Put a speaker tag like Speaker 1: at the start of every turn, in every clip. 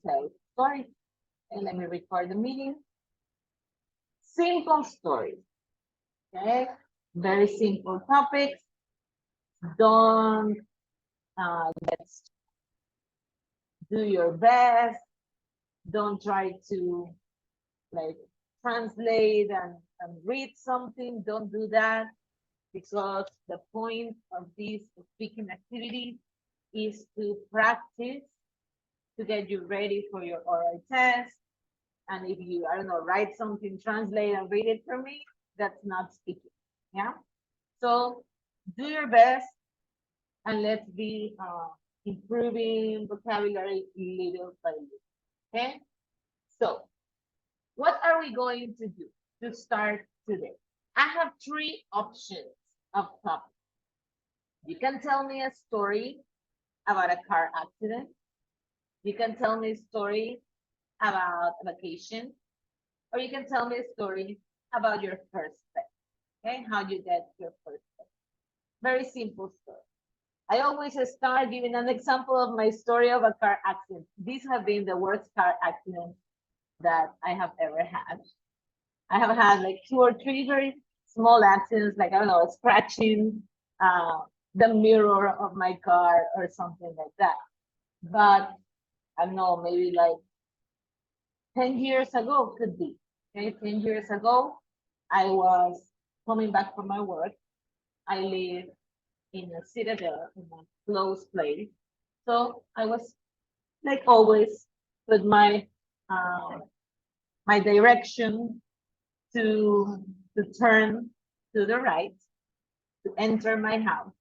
Speaker 1: tell stories. And let me record the meeting. Simple stories. Okay, very simple topics. Don't let's do your best. Don't try to like translate and read something. Don't do that, because the point of this speaking activity is to practice, to get you ready for your oral test. And if you, I don't know, write something, translate and read it for me, that's not speaking. Yeah. So do your best, and let's be improving vocabulary little by little. Okay. So what are we going to do to start today? I have three options of topics. You can tell me a story about a car accident. You can tell me a story about a vacation, or you can tell me a story about your first pet. Okay, how you get your first pet. Very simple story. I always start giving an example of my story of a car accident. These have been the worst car accidents that I have ever had. I have had like 2 or 3 very small accidents, like, I don't know, scratching the mirror of my car or something like that. But I don't know, maybe like 10 years ago could be. Okay, 10 years ago, I was coming back from my work. I live in a citadel, in a close place. So I was, like always, with my my direction to turn to the right to enter my house.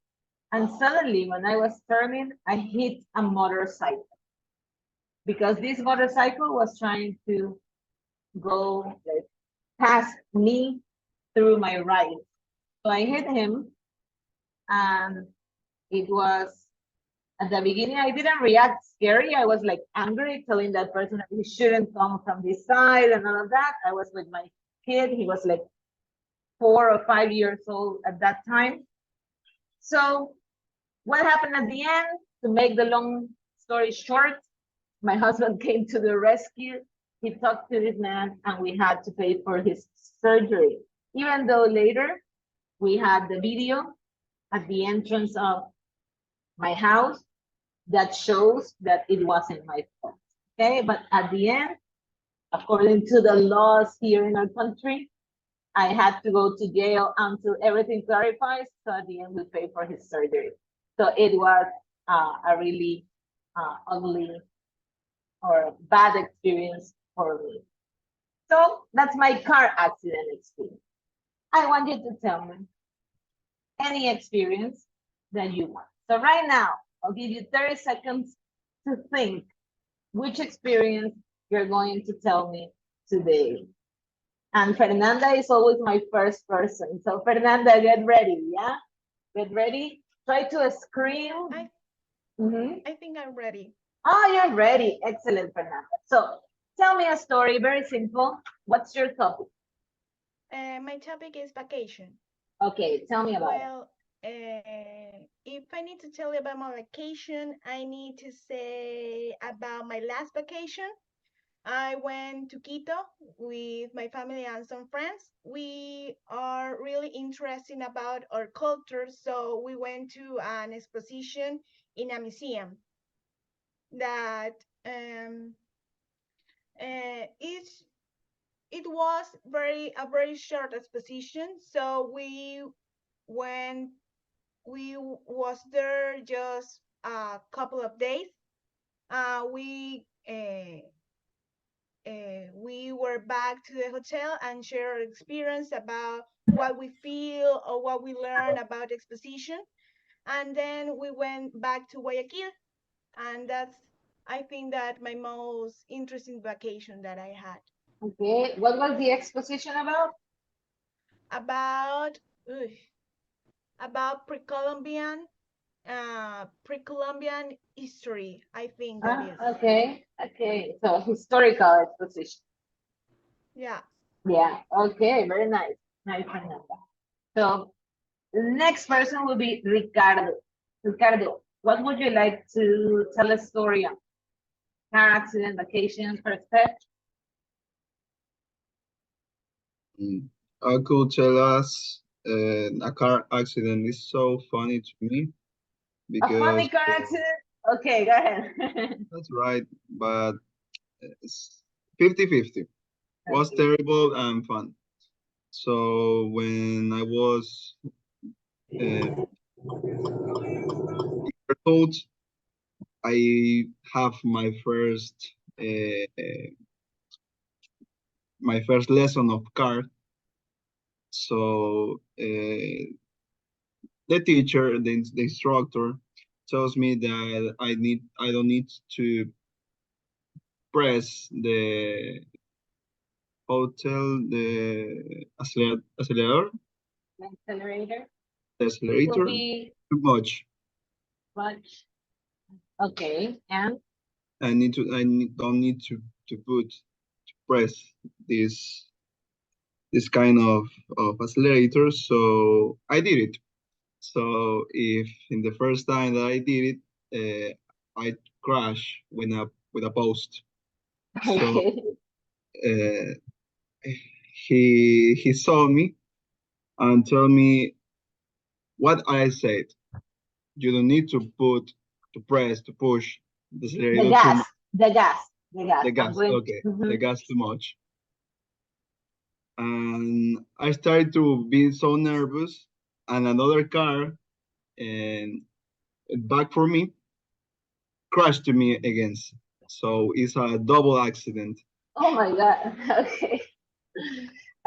Speaker 1: And suddenly, when I was turning, I hit a motorcycle, because this motorcycle was trying to go like, past me through my right. So I hit him, and it was, at the beginning, I didn't react scary. I was like angry, telling that person that he shouldn't come from this side and all of that. I was with my kid. He was like 4 or 5 years old at that time. So what happened at the end, to make the long story short, my husband came to the rescue. He talked to this man, and we had to pay for his surgery. Even though later we had the video at the entrance of my house that shows that it wasn't my fault. Okay, but at the end, according to the laws here in our country, I had to go to jail until everything clarifies. So at the end, we pay for his surgery. So it was a really ugly or bad experience for me. So that's my car accident experience. I want you to tell me any experience that you want. So right now, I'll give you 30 seconds to think which experience you're going to tell me today. And Fernanda is always my first person. So Fernanda, get ready, yeah? Get ready. Try to scream.
Speaker 2: I think I'm ready.
Speaker 1: Oh, you're ready. Excellent, Fernanda. So tell me a story, very simple. What's your topic?
Speaker 2: My topic is vacation.
Speaker 1: Okay, tell me about it.
Speaker 2: Well, if I need to tell you about my vacation, I need to say about my last vacation. I went to Quito with my family and some friends. We are really interested about our culture, so we went to an exposition in a museum that it was a very short exposition. So when we was there just a couple of days, we were back to the hotel and share our experience about what we feel or what we learned about the exposition. And then we went back to Guayaquil, and that's, I think, that my most interesting vacation that I had.
Speaker 1: Okay, what was the exposition about?
Speaker 2: About about pre-Columbian history, I think that is.
Speaker 1: Okay, okay. So historical exposition.
Speaker 2: Yeah.
Speaker 1: Yeah, okay, very nice. Nice, Fernanda. So the next person will be Ricardo. Ricardo, what would you like to tell a story on? car accident, vacation, first pet?
Speaker 3: Mm. I could tell us a car accident is so funny to me
Speaker 1: A funny
Speaker 3: because
Speaker 1: car accident? Okay, go ahead.
Speaker 3: that's right, but it's 50-50. Was
Speaker 1: Okay.
Speaker 3: terrible and fun. So when I was uh, old, I have my first lesson of car. So the teacher, the instructor, tells me that I don't need to press the hotel accelerator,
Speaker 1: Accelerator
Speaker 3: the
Speaker 1: will
Speaker 3: accelerator
Speaker 1: be
Speaker 3: too much.
Speaker 1: much. Okay, and
Speaker 3: Don't need to press this this kind of accelerator. So I did it. So if in the first time that I did it, I crash with a post. So
Speaker 1: okay.
Speaker 3: uh, he saw me and told me what I said. You don't need to push the
Speaker 1: The
Speaker 3: accelerator too
Speaker 1: gas,
Speaker 3: much.
Speaker 1: the gas, the gas.
Speaker 3: The
Speaker 1: I'm
Speaker 3: gas,
Speaker 1: going.
Speaker 3: okay, the
Speaker 1: Mhm.
Speaker 3: gas too much. And I started to be so nervous. And another car and back for me crashed to me against. So it's a double accident.
Speaker 1: Oh my God. Okay.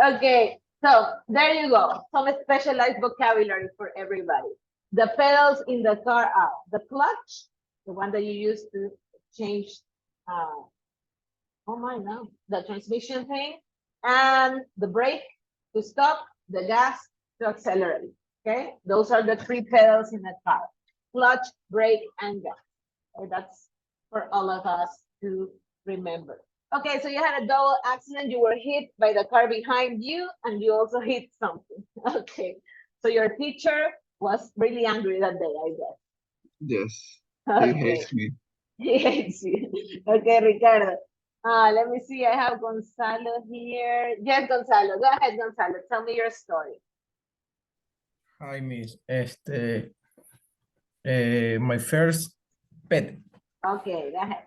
Speaker 1: Okay. So there you go. Some specialized vocabulary for everybody. The pedals in the car are the clutch, the one that you use to change, uh, oh my no, the transmission thing, and the brake to stop, the gas to accelerate. Okay, those are the three pedals in a car: clutch, brake, and gas. Okay, that's for all of us to remember. Okay, so you had a double accident. You were hit by the car behind you, and you also hit something. Okay, so your teacher was really angry that day, I guess.
Speaker 3: Yes, he
Speaker 1: Okay.
Speaker 3: hates me.
Speaker 1: Yes. Okay, Ricardo. Let me see. I have Gonzalo here. Yes, Gonzalo. Go ahead, Gonzalo. Tell me your story.
Speaker 4: Hi, Miss. My first pet,
Speaker 1: Okay, go ahead.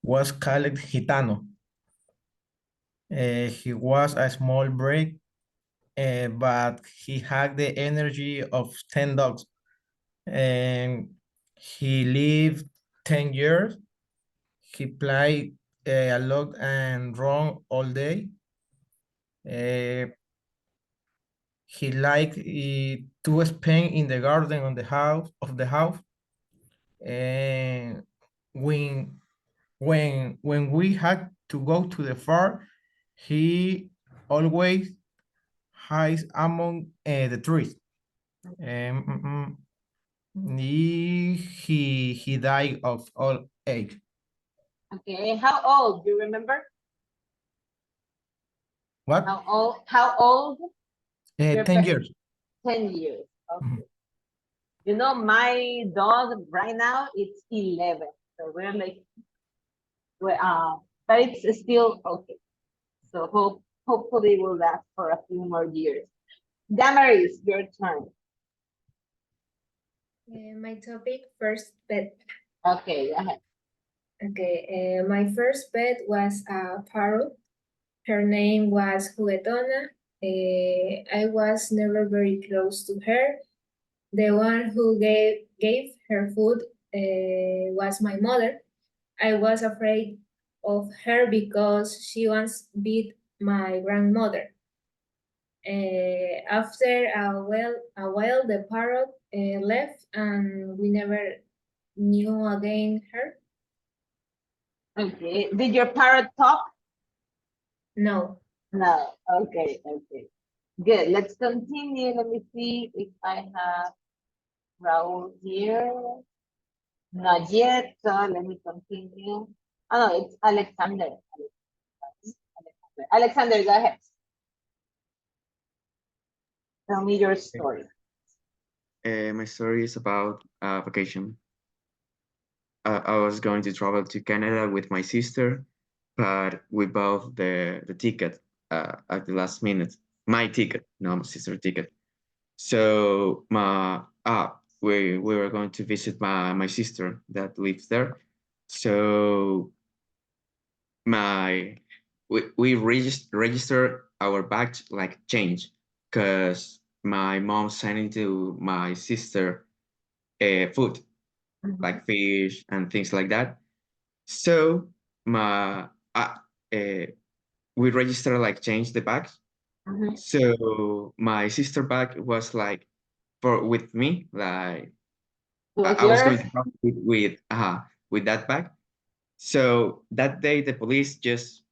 Speaker 4: was called Gitano. He was a small break, but he had the energy of 10 dogs. And he lived 10 years. He played a lot and run all day. Uh, he liked to spend in the garden on the house. And when when we had to go to the farm, he always hides among the trees. Um, mm, mm, he died of old age.
Speaker 1: Okay, how old? Do you remember?
Speaker 4: What?
Speaker 1: How old? How old? Your
Speaker 4: 10
Speaker 1: pet?
Speaker 4: years.
Speaker 1: 10 years.
Speaker 4: Mhm.
Speaker 1: Okay. You know, my dog right now it's 11. So we're like, but it's still okay. So hopefully will last for a few more years. Damaris, your turn.
Speaker 5: My topic first pet.
Speaker 1: Okay, go ahead.
Speaker 5: Okay, my first pet was a parrot. Her name was Juguetona. I was never very close to her. The one who gave her food was my mother. I was afraid of her because she once beat my grandmother. After a while, the parrot left, and we never knew again her.
Speaker 1: Okay. Did your parrot talk?
Speaker 5: No.
Speaker 1: No. Okay, okay. Good. Let's continue. Let me see if I have Raul here. Not yet. So let me continue. Oh no, it's Alexander. Alexander, go ahead. Tell me your story.
Speaker 6: My story is about vacation. I was going to travel to Canada with my sister, but we bought the ticket at the last minute. My ticket, not my sister's ticket. So we were going to visit my sister that lives there. So my we register our bags like change because my mom sent into my sister food like fish and things like that. So my we register like change the bags. So my sister bag was like for with me like
Speaker 1: It was
Speaker 6: I was
Speaker 1: yours?
Speaker 6: going to travel with that bag. So that day the police just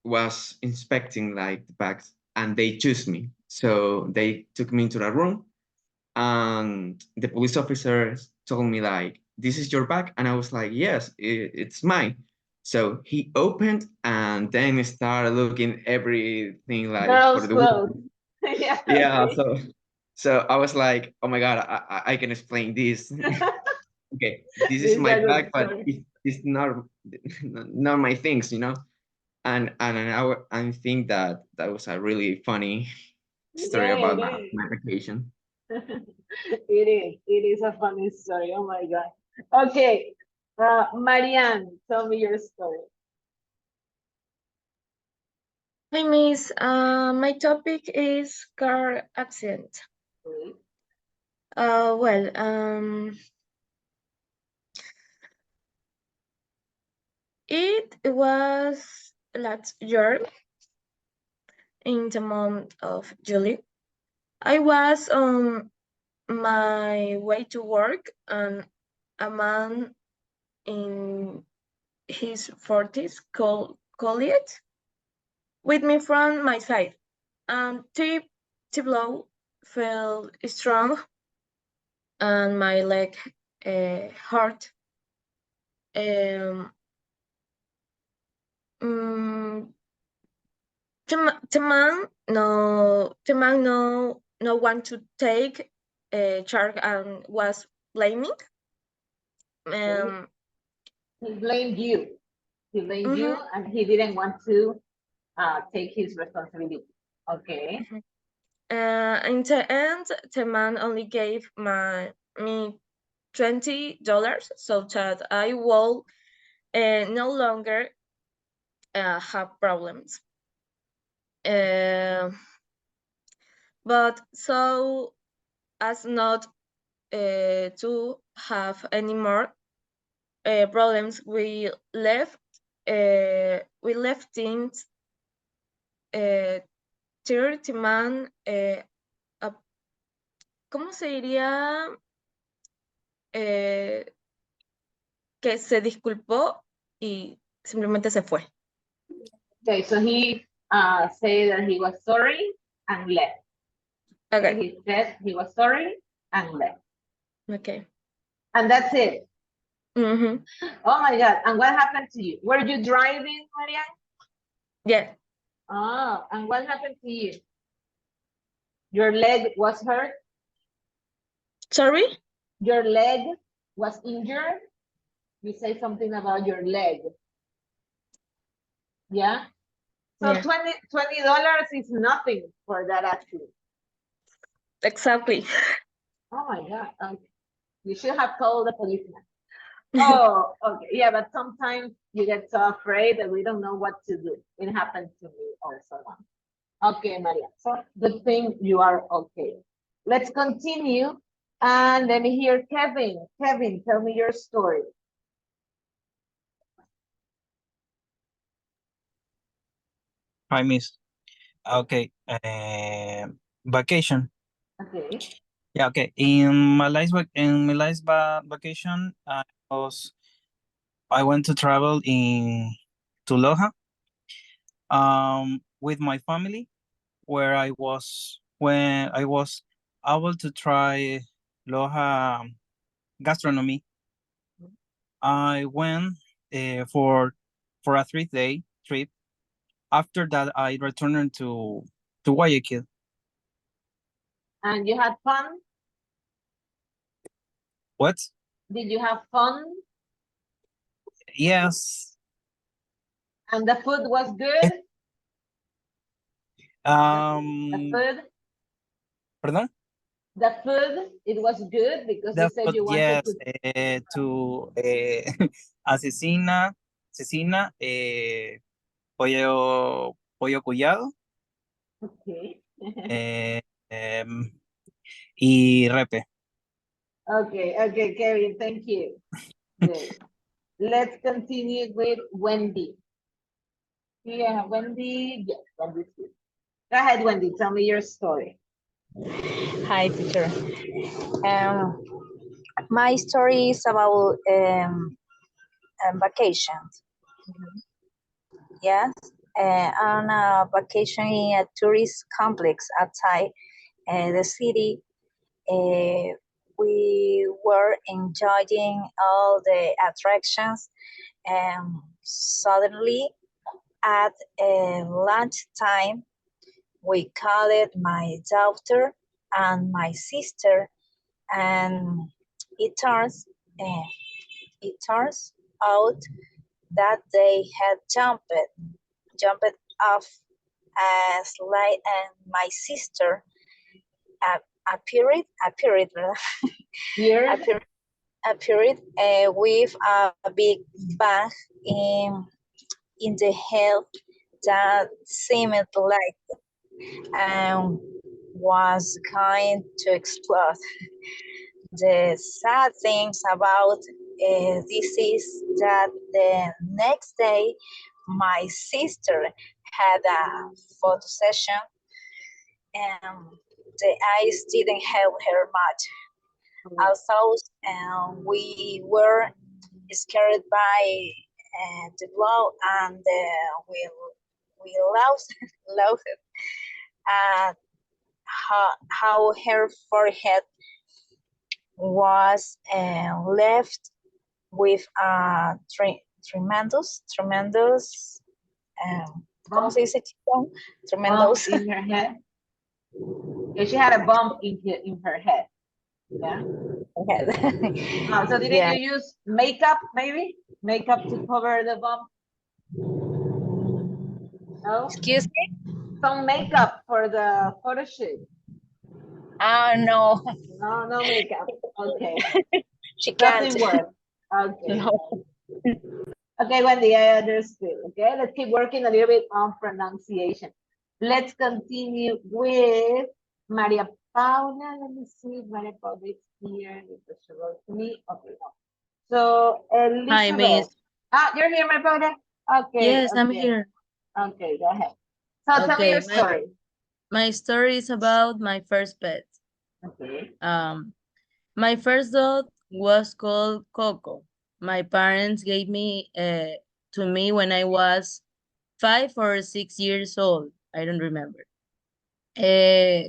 Speaker 6: was inspecting like the bags and they chose me. So they took me into the room and the police officers told me like, this is your bag? And I was like, yes, it's mine. So he opened and then started looking everything like
Speaker 1: Girls'
Speaker 6: for the
Speaker 1: clothes. Yeah,
Speaker 6: yeah.
Speaker 1: okay.
Speaker 6: So I was like, oh my God, I can explain this. Okay, this
Speaker 1: This
Speaker 6: is
Speaker 1: is
Speaker 6: my
Speaker 1: a good
Speaker 6: bag, but
Speaker 1: story.
Speaker 6: it's not my things, you know. And I think that that was a really funny story
Speaker 1: Yeah,
Speaker 6: about
Speaker 1: it
Speaker 6: my vacation.
Speaker 1: It is. It is a funny story. Oh my God. Okay. Marianne, tell me your story.
Speaker 5: Hi, Miss. My topic is car accident.
Speaker 1: Okay.
Speaker 5: Well, it was last year in the month of July. I was on my way to work, and a man in his 40s called it with me from my side. And the blow felt strong, and my leg hurt. Um, mm, the man no want to take a charge and was blaming.
Speaker 1: Okay.
Speaker 5: Um,
Speaker 1: He blamed you. He blamed you
Speaker 5: mhm,
Speaker 1: and he didn't want to take his responsibility. Okay.
Speaker 5: mhm. In the end, the man only gave me $20 so that I will no longer have problems. Uh, but so as not to have any more problems, we left things 30 man. ¿Cómo se diría? Que se disculpó y simplemente se fue.
Speaker 1: Okay, so he said that he was sorry and left.
Speaker 5: Okay.
Speaker 1: He said he was sorry and left.
Speaker 5: Okay.
Speaker 1: And that's it.
Speaker 5: Mm-hmm.
Speaker 1: Oh my God. And what happened to you? Were you driving, Marianne?
Speaker 5: Yeah.
Speaker 1: Oh, and what happened to you? Your leg was hurt?
Speaker 5: Sorry?
Speaker 1: Your leg was injured? You say something about your leg. Yeah? So
Speaker 5: Yeah.
Speaker 1: $20 is nothing for that accident.
Speaker 5: Exactly.
Speaker 1: Oh my God. Okay. You should have called the policeman. Oh, okay. Yeah, but sometimes you get so afraid that we don't know what to do. It happened to me also once. Okay, Maria. So good thing you are okay. Let's continue. And let me hear Kevin. Kevin, tell me your story.
Speaker 7: Hi, Miss. Okay. Vacation.
Speaker 1: Okay.
Speaker 7: Yeah. Okay. In my last vacation, I went to travel to Loja. With my family, when I was able to try Loja gastronomy. I went for a 3-day trip. After that, I returned to Guayaquil.
Speaker 1: And you had fun?
Speaker 7: What?
Speaker 1: Did you have fun?
Speaker 7: Yes.
Speaker 1: And the food was good? The food?
Speaker 7: Pardon?
Speaker 1: The food, it was good because you said you wanted
Speaker 7: Yes,
Speaker 1: to.
Speaker 7: to asesina, pollo collado
Speaker 1: Okay.
Speaker 7: y repe.
Speaker 1: Okay, Kevin, thank you. Good. Let's continue with Wendy. Yeah, Wendy. Yes, Wendy's here. Go ahead, Wendy. Tell me your story.
Speaker 8: Hi, teacher. My story is about vacations. Yes, on a vacation in a tourist complex outside the city. We were enjoying all the attractions, and suddenly at lunchtime, we called my daughter and my sister, and it turns uh, it turns out that they had jumped off a slide, and my sister appeared
Speaker 1: Here.
Speaker 8: appeared with a big bang in the head that seemed like was going to explode. The sad things about this is that the next day my sister had a photo session, and the ice didn't help her much. Although we were scared by the blow, and we laughed at how her forehead was left with a tremendous, ¿cómo se dice, chico? Tremendous.
Speaker 1: Bump in her head. Yeah, she had a bump in her head. Yeah. So didn't
Speaker 8: Yeah.
Speaker 1: you use makeup, maybe? Makeup to cover the bump? No?
Speaker 8: Excuse me?
Speaker 1: Some makeup for the photo shoot.
Speaker 8: No.
Speaker 1: No makeup. Okay.
Speaker 8: She can't.
Speaker 1: Doesn't work. Okay.
Speaker 8: No.
Speaker 1: Okay, Wendy, I understood. Okay, let's keep working a little bit on pronunciation. Let's continue with Maria Paula. Let me see if Maria Paula is here. She wrote to me. Okay, no. So, Elizabeth.
Speaker 9: Hi, Miss.
Speaker 1: You're here, Maria Paula? Okay.
Speaker 9: Yes, I'm
Speaker 1: okay.
Speaker 9: here.
Speaker 1: Okay, go ahead. So tell me
Speaker 9: Okay,
Speaker 1: your story.
Speaker 9: my story is about my first pet.
Speaker 1: Okay.
Speaker 9: My first dog was called Coco. My parents gave me to me when I was 5 or 6 years old. I don't remember.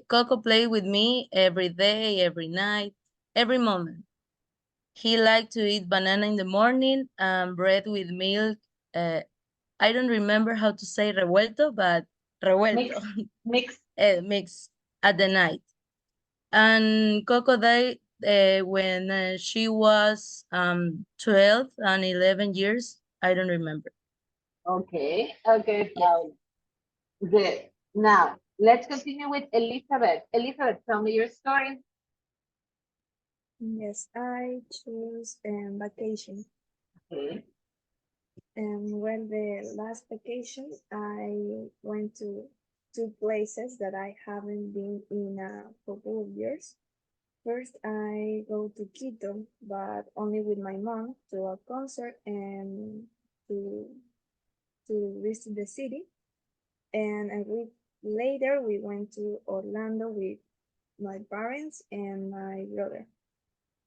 Speaker 9: Coco played with me every day, every night, every moment. He liked to eat banana in the morning and bread with milk. I don't remember how to say revuelto, but revuelto.
Speaker 1: Mix.
Speaker 9: Mix at the night. And Coco died when she was 12 and 11 years. I don't remember.
Speaker 1: Okay. Okay,
Speaker 9: Yes.
Speaker 1: good. Now, let's continue with Elizabeth. Elizabeth, tell me your story.
Speaker 5: Yes, I choose vacation.
Speaker 1: Okay.
Speaker 5: And when the last vacation, I went to two places that I haven't been in a couple of years. First, I go to Quito, but only with my mom to a concert and to visit the city. And a week later, we went to Orlando with my parents and my brother.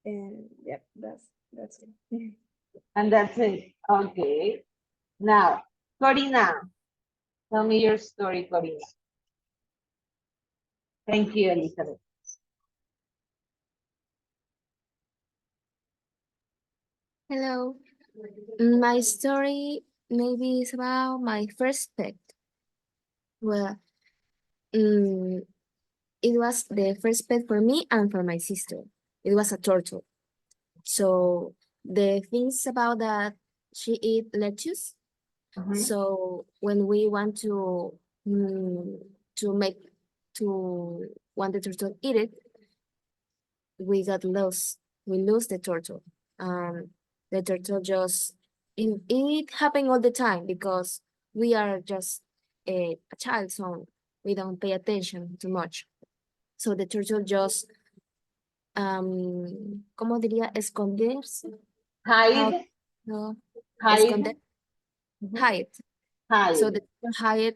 Speaker 5: And yep, that's it.
Speaker 1: And that's it. Okay. Now, Corina, tell me your story, Corina. Thank you, Elizabeth.
Speaker 10: Hello. My story maybe is about my first pet. Well, it was the first pet for me and for my sister. It was a turtle. So the things about that she eat lettuce.
Speaker 1: Mhm.
Speaker 10: So when we want to make to want the turtle eat it, we got lost. We lose the turtle. The turtle just it happen all the time because we are just a child, so we don't pay attention too much. So the turtle just ¿cómo diría? Esconderse. How,
Speaker 1: Hide,
Speaker 10: no,
Speaker 1: hide,
Speaker 10: esconder,
Speaker 1: mhm,
Speaker 10: hide. So
Speaker 1: hide.
Speaker 10: the turtle hide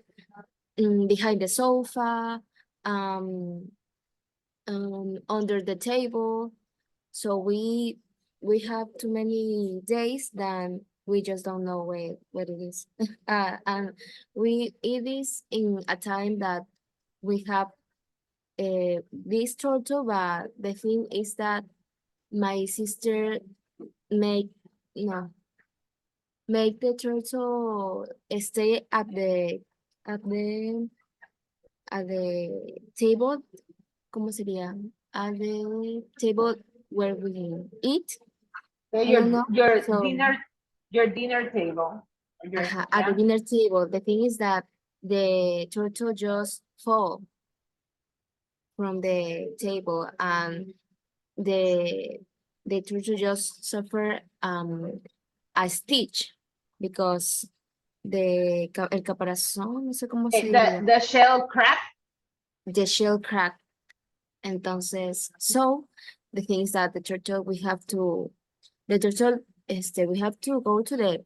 Speaker 10: behind the sofa, um, under the table. So we have too many days that we just don't know where it is. And it is in a time that we have this turtle, but the thing is that my sister make no make the turtle stay at the at the table. ¿Cómo sería? At the table where we eat.
Speaker 1: Okay,
Speaker 10: I don't know.
Speaker 1: your
Speaker 10: So
Speaker 1: dinner table. Your,
Speaker 10: at the
Speaker 1: yeah.
Speaker 10: dinner table, the thing is that the turtle just fall from the table, and the the turtle just suffer a stitch because el caparazón, no sé cómo se diría,
Speaker 1: The shell crack.
Speaker 10: the shell cracked. Entonces, so the thing is that the turtle, we have to go to the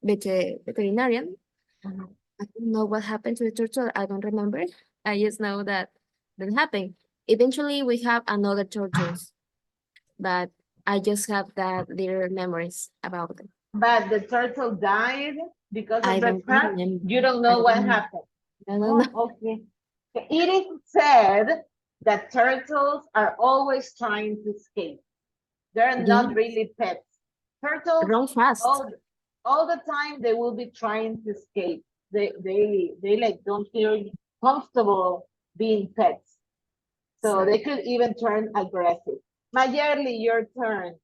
Speaker 10: veterinarian.
Speaker 1: Mhm.
Speaker 10: I don't know what happened to the turtle. I don't remember. I just know that that happened. Eventually, we have another turtles, but I just have that little memories about them.
Speaker 1: But the turtle died because
Speaker 10: I
Speaker 1: of the
Speaker 10: don't
Speaker 1: crack.
Speaker 10: remember.
Speaker 1: You don't
Speaker 10: I
Speaker 1: know what
Speaker 10: don't.
Speaker 1: happened.
Speaker 10: I don't
Speaker 1: Oh,
Speaker 10: know.
Speaker 1: okay. It is said that turtles are always trying to escape. They're not
Speaker 10: Yes,
Speaker 1: really pets. Turtles,
Speaker 10: run fast.
Speaker 1: all, all the time, they will be trying to escape. They like don't feel comfortable being pets. So they could even turn aggressive. Mayerly, your turn.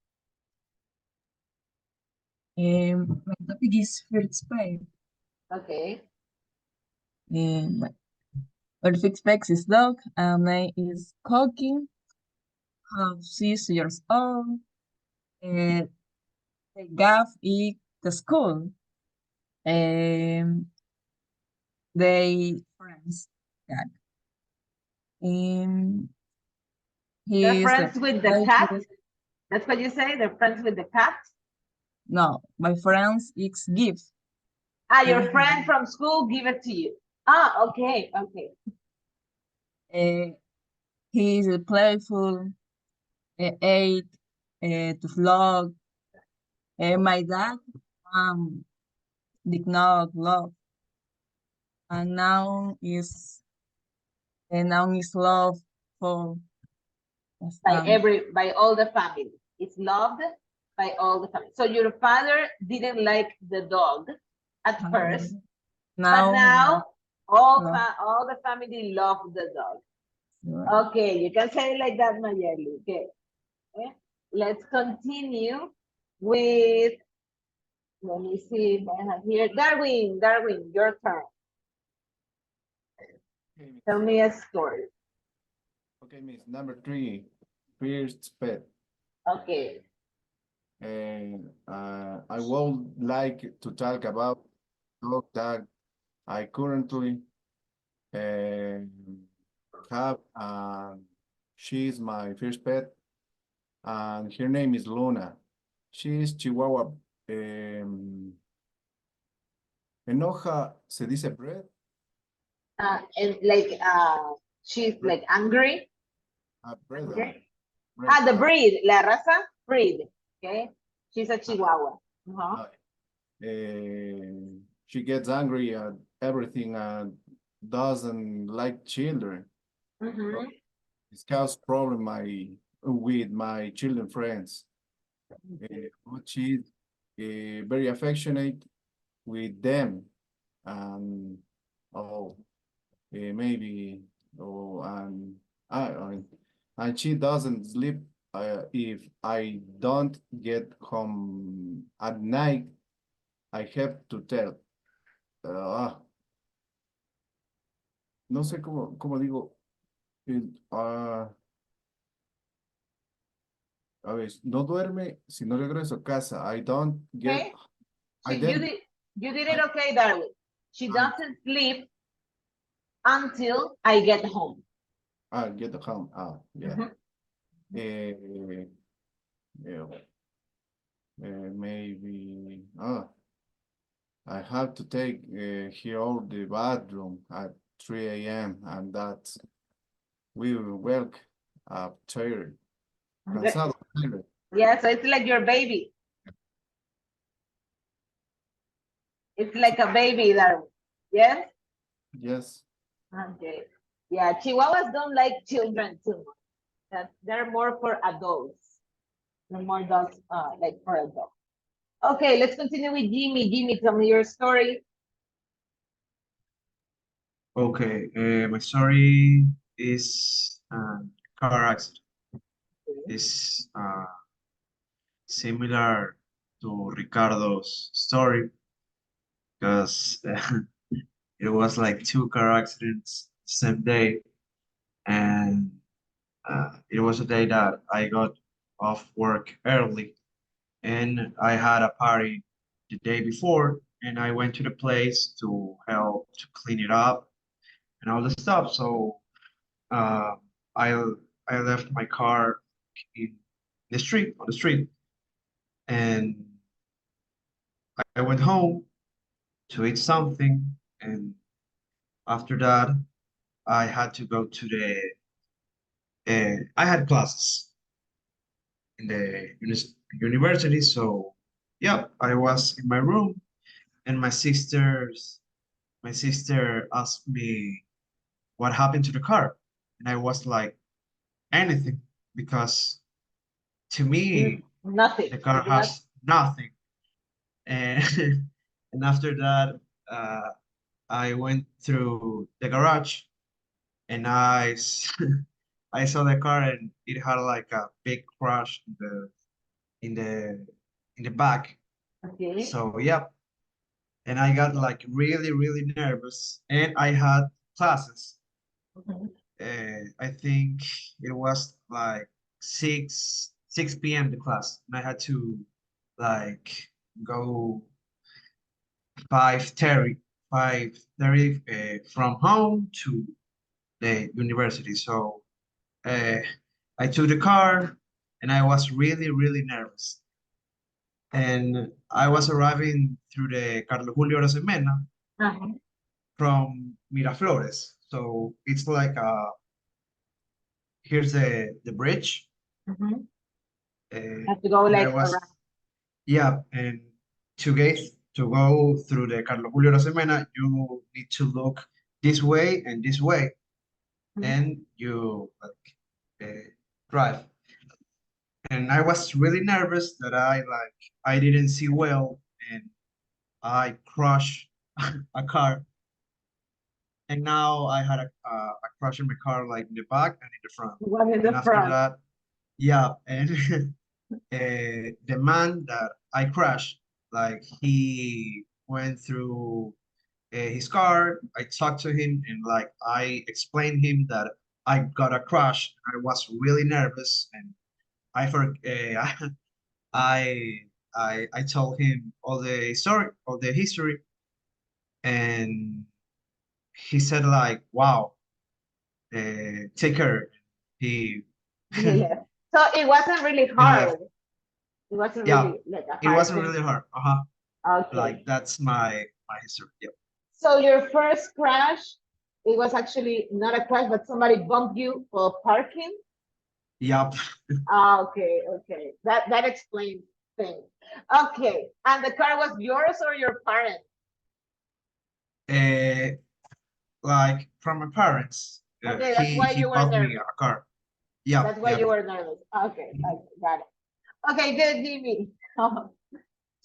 Speaker 11: My topic is first pet.
Speaker 1: Okay.
Speaker 11: My first pet is dog, and name is Cookie. Have 6 years old. Uh, they gave it the school. They friends. Yeah. Um,
Speaker 1: They're
Speaker 11: he is the
Speaker 1: friends with the cat.
Speaker 11: latest.
Speaker 1: That's what you say? They're friends with the cat?
Speaker 11: No, my friends it's gift.
Speaker 1: Ah, your
Speaker 11: Give it
Speaker 1: friend from school give it to you. Ah, okay, okay.
Speaker 11: He is playful, ate to vlog. My dad did not love, and now is love for
Speaker 1: By all the family. It's loved by all the family. So your father didn't like the dog at first, but
Speaker 11: now
Speaker 1: now
Speaker 11: love.
Speaker 1: all the family love the dog.
Speaker 11: Right.
Speaker 1: Okay, you can say it like that, Mayeli. Okay. Let's continue with, let me see if I have here. Darwin, your turn.
Speaker 12: Okay,
Speaker 1: Tell me a story.
Speaker 12: okay, Miss. Number 3, first pet.
Speaker 1: Okay.
Speaker 12: And I would like to talk about dog that I currently have. She's my first pet, and her name is Luna. She is Chihuahua. Enoja se dice bread.
Speaker 1: And like she's like angry.
Speaker 12: Bread.
Speaker 1: Okay.
Speaker 12: Bread.
Speaker 1: The breed, la raza, breed. Okay. She's a Chihuahua. Uh-huh.
Speaker 12: She gets angry at everything and doesn't like children.
Speaker 1: Mhm.
Speaker 12: It's cause problem with my children friends. But she's very affectionate with them, and oh, maybe oh, and I and she doesn't sleep if I don't get home at night, I have to tell. No sé cómo digo. A ver, no duerme si no regreso a casa. I don't get.
Speaker 1: Okay.
Speaker 12: I
Speaker 1: You
Speaker 12: then
Speaker 1: did it okay, Darwin. She doesn't sleep until I get home.
Speaker 12: get home. Yeah. Maybe. I have to take her out the bathroom at 3 a.m. and that's we will work up tired. Cansado, tired.
Speaker 1: Yeah, so it's like your baby. It's like a baby, Darwin. Yes?
Speaker 12: Yes.
Speaker 1: Okay. Yeah, Chihuahuas don't like children too much. That they're more for adults. They're more dogs like for adults. Okay, let's continue with Jimmy. Jimmy, tell me your story.
Speaker 13: Okay, my story is car accident. It's similar to Ricardo's story because it was like two car accidents same day, and it was a day that I got off work early, and I had a party the day before, and I went to the place to help to clean it up and all the stuff. So uh, I I left my car in the street on the street, and I went home to eat something, and after that I had to go to the I had classes in the university, so yeah, I was in my room, and my sister asked me what happened to the car, and I was like anything, because to me
Speaker 1: Nothing.
Speaker 13: the car has nothing. And and after that I went through the garage, and I saw the car, and it had like a big crash in the in the back.
Speaker 1: Okay.
Speaker 13: So yeah, and I got like really nervous, and I had classes. I think it was like 6 p.m. the class, and I had to like go 5:30 from home to the university. So I took the car, and I was really nervous. And I was arriving through the Carlos Julio Arosemena from Miraflores. So it's like here's the bridge.
Speaker 1: Have to go
Speaker 13: And
Speaker 1: like
Speaker 13: I was
Speaker 1: around.
Speaker 13: yeah, and to go through the Carlos Julio Arosemena, you need to look this way and this way, and you like drive. And I was really nervous that I didn't see well, and I crushed a car, and now I had a crash in my car, like in the back and in the front.
Speaker 1: One in
Speaker 13: And
Speaker 1: the
Speaker 13: after
Speaker 1: front.
Speaker 13: that, yeah, and the man that I crashed, like he went through his car. I talked to him, and like I explained him that I got a crash. I was really nervous, and I for I I told him all the history, and he said like, "Wow, take care." He
Speaker 1: Yeah. So it wasn't really
Speaker 13: he
Speaker 1: hard.
Speaker 13: left.
Speaker 1: It wasn't
Speaker 13: Yeah,
Speaker 1: really like a
Speaker 13: it
Speaker 1: hard
Speaker 13: wasn't
Speaker 1: thing.
Speaker 13: really hard.
Speaker 1: Okay.
Speaker 13: Like that's my history. Yep.
Speaker 1: So your first crash, it was actually not a crash, but somebody bumped you for parking.
Speaker 13: Yep.
Speaker 1: Okay, okay. That explains things. Okay, and the car was yours or your parents?
Speaker 13: Like from my parents.
Speaker 1: Okay, that's why
Speaker 13: He
Speaker 1: you were
Speaker 13: bought me
Speaker 1: nervous.
Speaker 13: a car. Yeah,
Speaker 1: That's why
Speaker 13: yeah.
Speaker 1: you were nervous. Okay, got it. Okay, good, Jimmy.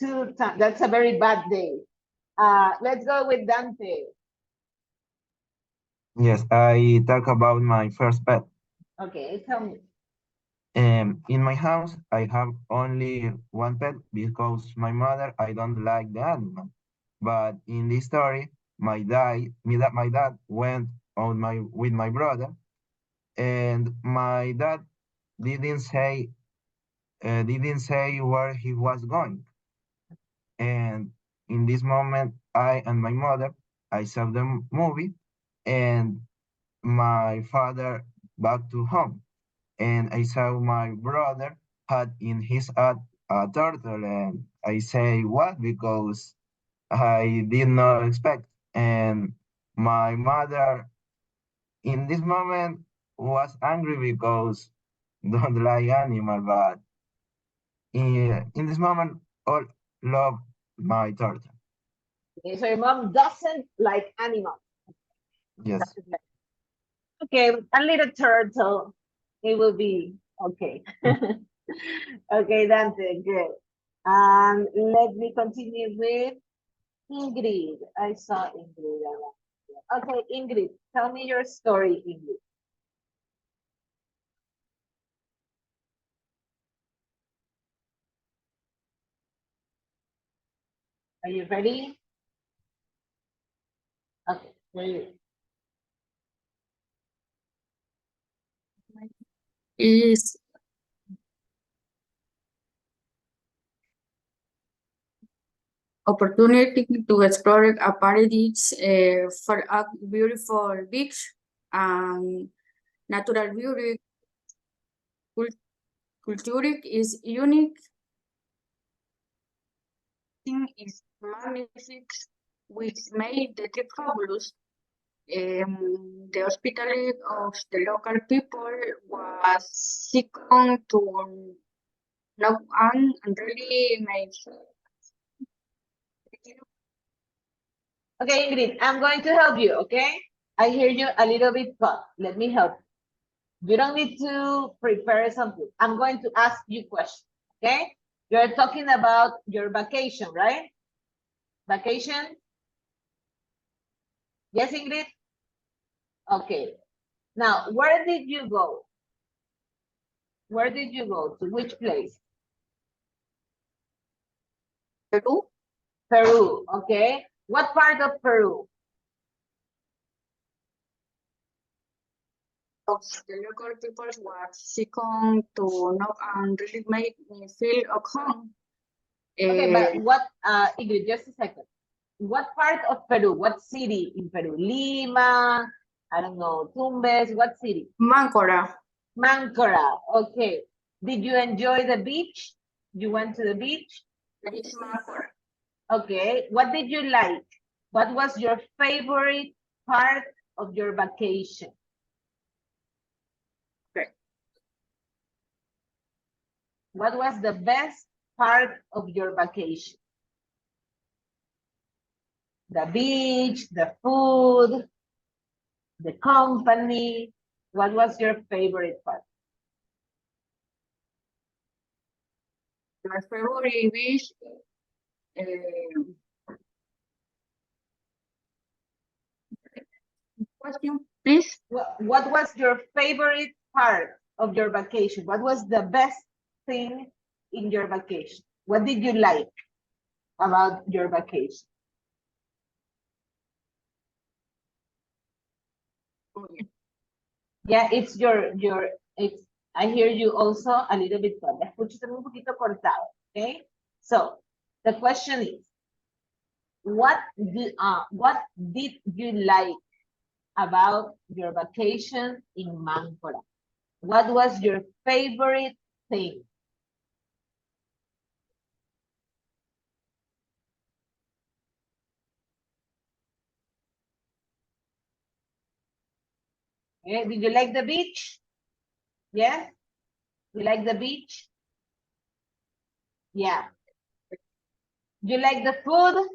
Speaker 1: Two times. That's a very bad day. Let's go with Dante.
Speaker 14: Yes, I talk about my first pet.
Speaker 1: Okay, tell me.
Speaker 14: In my house, I have only one pet because my mother, I don't like the animal. But in this story, my dad went on with my brother, and my dad didn't say didn't say where he was going. And in this moment, I and my mother, I saw the movie, and my father back to home, and I saw my brother had in his hand a turtle, and I say what because I did not expect. And my mother in this moment was angry because don't like animal, but in this moment all love my turtle.
Speaker 1: Okay, so your mom doesn't like animals.
Speaker 14: Yes.
Speaker 1: Doesn't like- Okay, a little turtle. It will be okay. Okay, Dante, good. Let me continue with Ingrid. I saw Ingrid. Okay, Ingrid, tell me your story, Ingrid. Are you ready? Okay, ready.
Speaker 15: Is opportunity to explore a paradise for a beautiful beach and natural beauty. Culture is unique. Thing is magnificent, which made the trip fabulous. The hospitality of the local people was second to no one and really made.
Speaker 1: Okay, Ingrid, I'm going to help you, okay? I hear you a little bit, but let me help. You don't need to prepare something. I'm going to ask you questions, okay? You're talking about your vacation, right? Vacation? Yes, Ingrid? Okay. Now, where did you go? Where did you go? To which place?
Speaker 15: Peru.
Speaker 1: Peru, okay. What part of Peru?
Speaker 15: Of the local people was second to know and really make me feel at home.
Speaker 1: Okay, but what, Ingrid, just a second. What part of Peru? What city in Peru? Lima, I don't know, Tumbes, what city?
Speaker 15: Máncora.
Speaker 1: Máncora, okay. Did you enjoy the beach? You went to the beach?
Speaker 15: It's Máncora.
Speaker 1: Okay, what did you like? What was your favorite part of your vacation?
Speaker 15: Okay.
Speaker 1: What was the best part of your vacation? The beach, the food, the company. What was your favorite part?
Speaker 15: My favorite beach. Question, please.
Speaker 1: What was your favorite part of your vacation? What was the best thing in your vacation? What did you like about your vacation? Yeah, it's it's, I hear you also a little bit, but escucho un poquito cortado, okay? So, the question is, what did you like about your vacation in Máncora? What was your favorite thing? Okay, did you like the beach? Yes? You like the beach? Yeah. You like the food?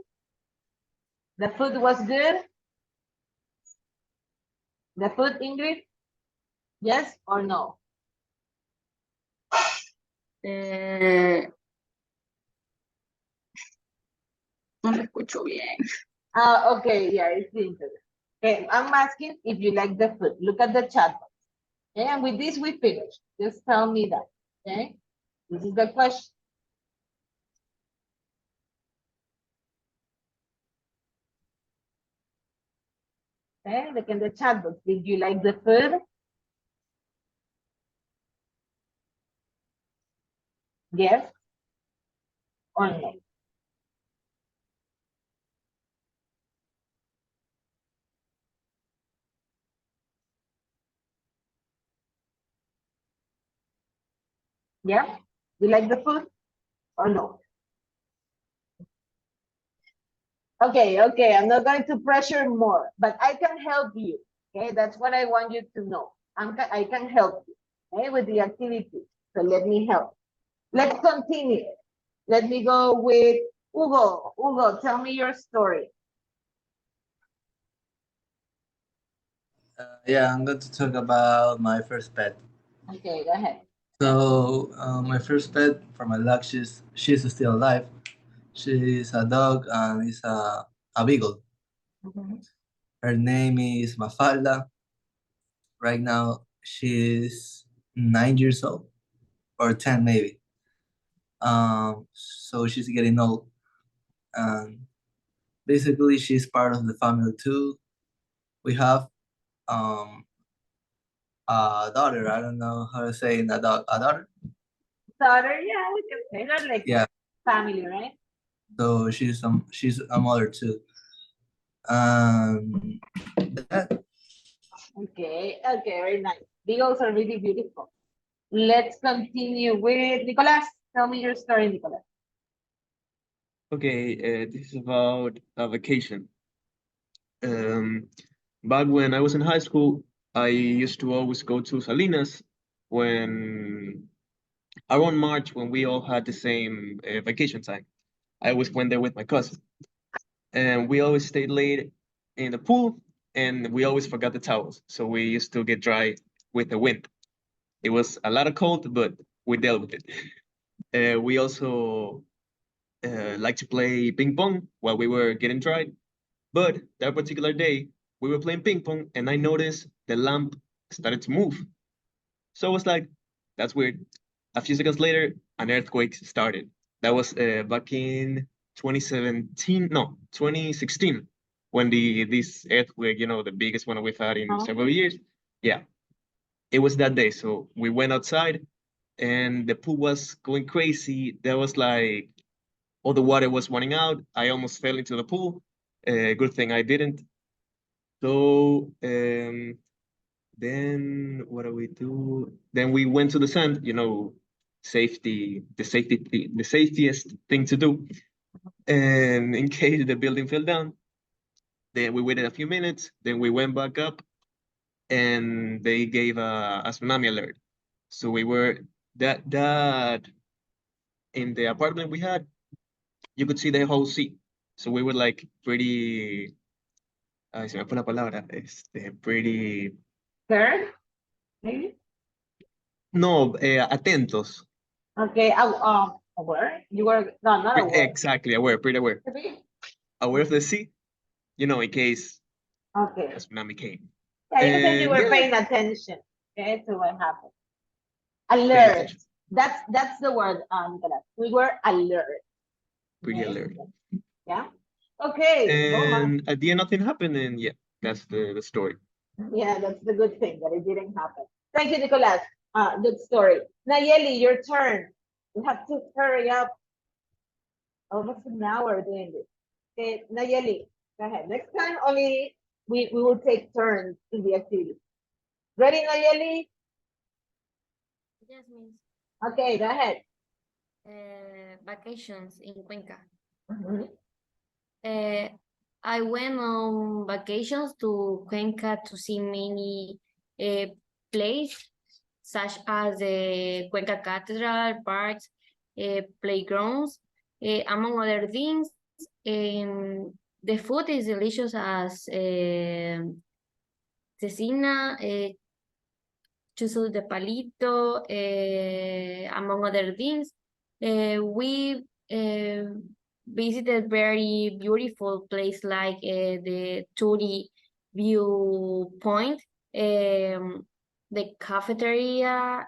Speaker 1: The food was good? The food, Ingrid? Yes or no?
Speaker 15: No lo escucho bien.
Speaker 1: Okay, yeah, it's the internet. Okay, I'm asking if you like the food. Look at the chat box. Okay, and with this we finish. Just tell me that. Okay, this is the question. Okay, look in the chat box. Did you like the food? Yes or no? Yeah? You like the food or no? Okay, okay, I'm not going to pressure more, but I can help you. Okay, that's what I want you to know. I can help you, okay, with the activity. So let me help. Let's continue. Let me go with Hugo. Hugo, tell me your story.
Speaker 16: Yeah, I'm going to talk about my first pet.
Speaker 1: Okay, go ahead.
Speaker 16: So, my first pet for my luck, she's still alive. She's a dog and it's a beagle. Her name is Mafalda. Right now, she's 9 years old or 10 maybe. So she's getting old. And basically, she's part of the family too. We have um a daughter. I don't know how to say a daughter.
Speaker 1: Daughter, yeah, we can say that like
Speaker 16: Yeah.
Speaker 1: family, right?
Speaker 16: So she's a mother too. That
Speaker 1: Okay, okay, very nice. Beagles are really beautiful. Let's continue with Nicolas. Tell me your story, Nicolas.
Speaker 6: Okay, this is about a vacation. Back when I was in high school, I used to always go to Salinas when around March when we all had the same vacation time. I always went there with my cousin, and we always stayed late in the pool, and we always forgot the towels, so we used to get dry with the wind. It was a lot of cold, but we dealt with it. We also like to play ping pong while we were getting dry. But that particular day, we were playing ping pong, and I noticed the lamp started to move. So I was like, that's weird. A few seconds later, an earthquake started. That was back in 2017, no, 2016, when this earthquake, the biggest one we've had in several years. Yeah, it was that day. So we went outside, and the pool was going crazy. There was like all the water was running out. I almost fell into the pool. Good thing I didn't. So then what do we do? Then we went to the sand, the safetiest thing to do. And in case the building fell down, then we waited a few minutes, then we went back up and they gave a tsunami alert. So we were that in the apartment we had, you could see the whole sea. So we were like pretty, ay, se me fue la palabra, pretty.
Speaker 1: Scared? Maybe?
Speaker 6: No, atentos.
Speaker 1: Okay, aware? You were, no, not aware.
Speaker 6: Exactly, aware, pretty aware. Aware of the sea, in case
Speaker 1: Okay.
Speaker 6: a tsunami came.
Speaker 1: Yeah, you said you
Speaker 6: And
Speaker 1: were
Speaker 6: yeah,
Speaker 1: paying attention, okay, to what happened.
Speaker 6: paying
Speaker 1: Alert.
Speaker 6: attention,
Speaker 1: That's the word, Nicolas. We were alert.
Speaker 6: pretty
Speaker 1: Okay.
Speaker 6: alert.
Speaker 1: Yeah. Okay.
Speaker 6: And at the end, nothing happened, and yeah, that's the story.
Speaker 1: Yeah, that's the good thing that it didn't happen. Thank you, Nicolas. Good story. Nayeli, your turn. You have to hurry up. Almost an hour doing this. Okay, Nayeli, go ahead. Next time, only we will take turns in the activity. Ready, Nayeli?
Speaker 10: Yes, miss.
Speaker 1: Okay, go ahead.
Speaker 10: Vacations in Cuenca. I went on vacations to Cuenca to see many places, such as the Cuenca Cathedral, parks, playgrounds, among other things. The food is delicious as cecina, chuzo de palito, among other things. We visited very beautiful place like the Turi viewpoint. the cafeteria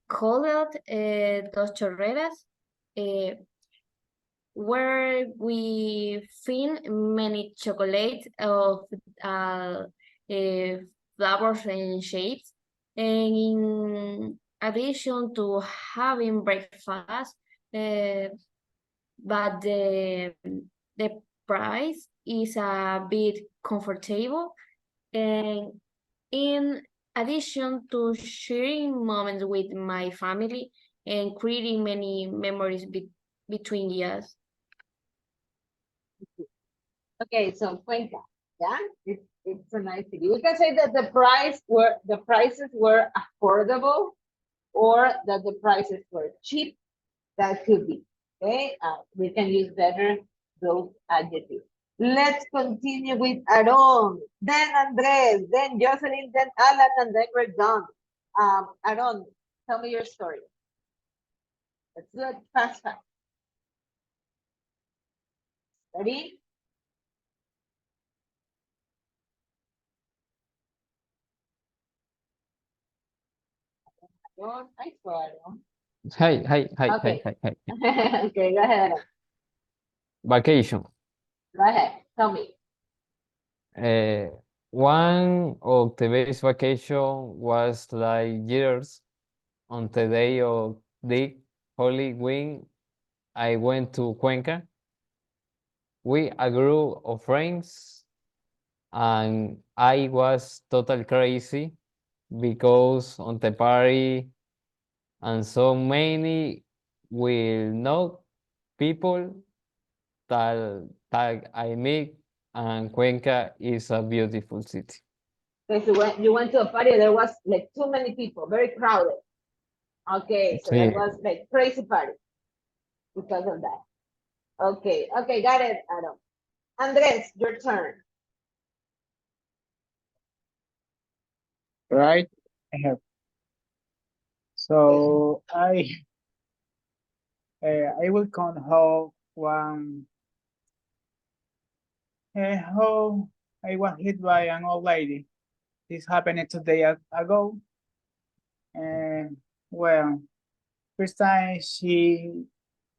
Speaker 10: called Dos Chorreras, where we find many chocolates of flavors and shapes. And in addition to having breakfast, but the price is a bit comfortable. And in addition to sharing moments with my family and creating many memories between us.
Speaker 1: Okay, so Cuenca, yeah, it's a nice city. We can say that the prices were affordable, or that the prices were cheap. That could be. Okay, we can use better those adjectives. Let's continue with Aaron, then Andres, then Jocelyn, then Alan, and then we're done. Aaron, tell me your story. Let's do it fast. Ready? I swear.
Speaker 17: Hi.
Speaker 1: Okay. Okay, go ahead.
Speaker 17: Vacation.
Speaker 1: Go ahead. Tell me.
Speaker 17: One of the best vacation was like years on the day of the Holy Week. I went to Cuenca. We a group of friends, and I was total crazy because on the party and so many will know people that I meet, and Cuenca is a beautiful city.
Speaker 1: Okay, so when you went to a party, there was like too many people, very crowded. Okay, so that was like crazy party because of that. Okay, got it, Adam. Andres, your turn.
Speaker 18: Right, I have. So I will count how I was hit by an old lady. This happened 2 days ago. And well, first time she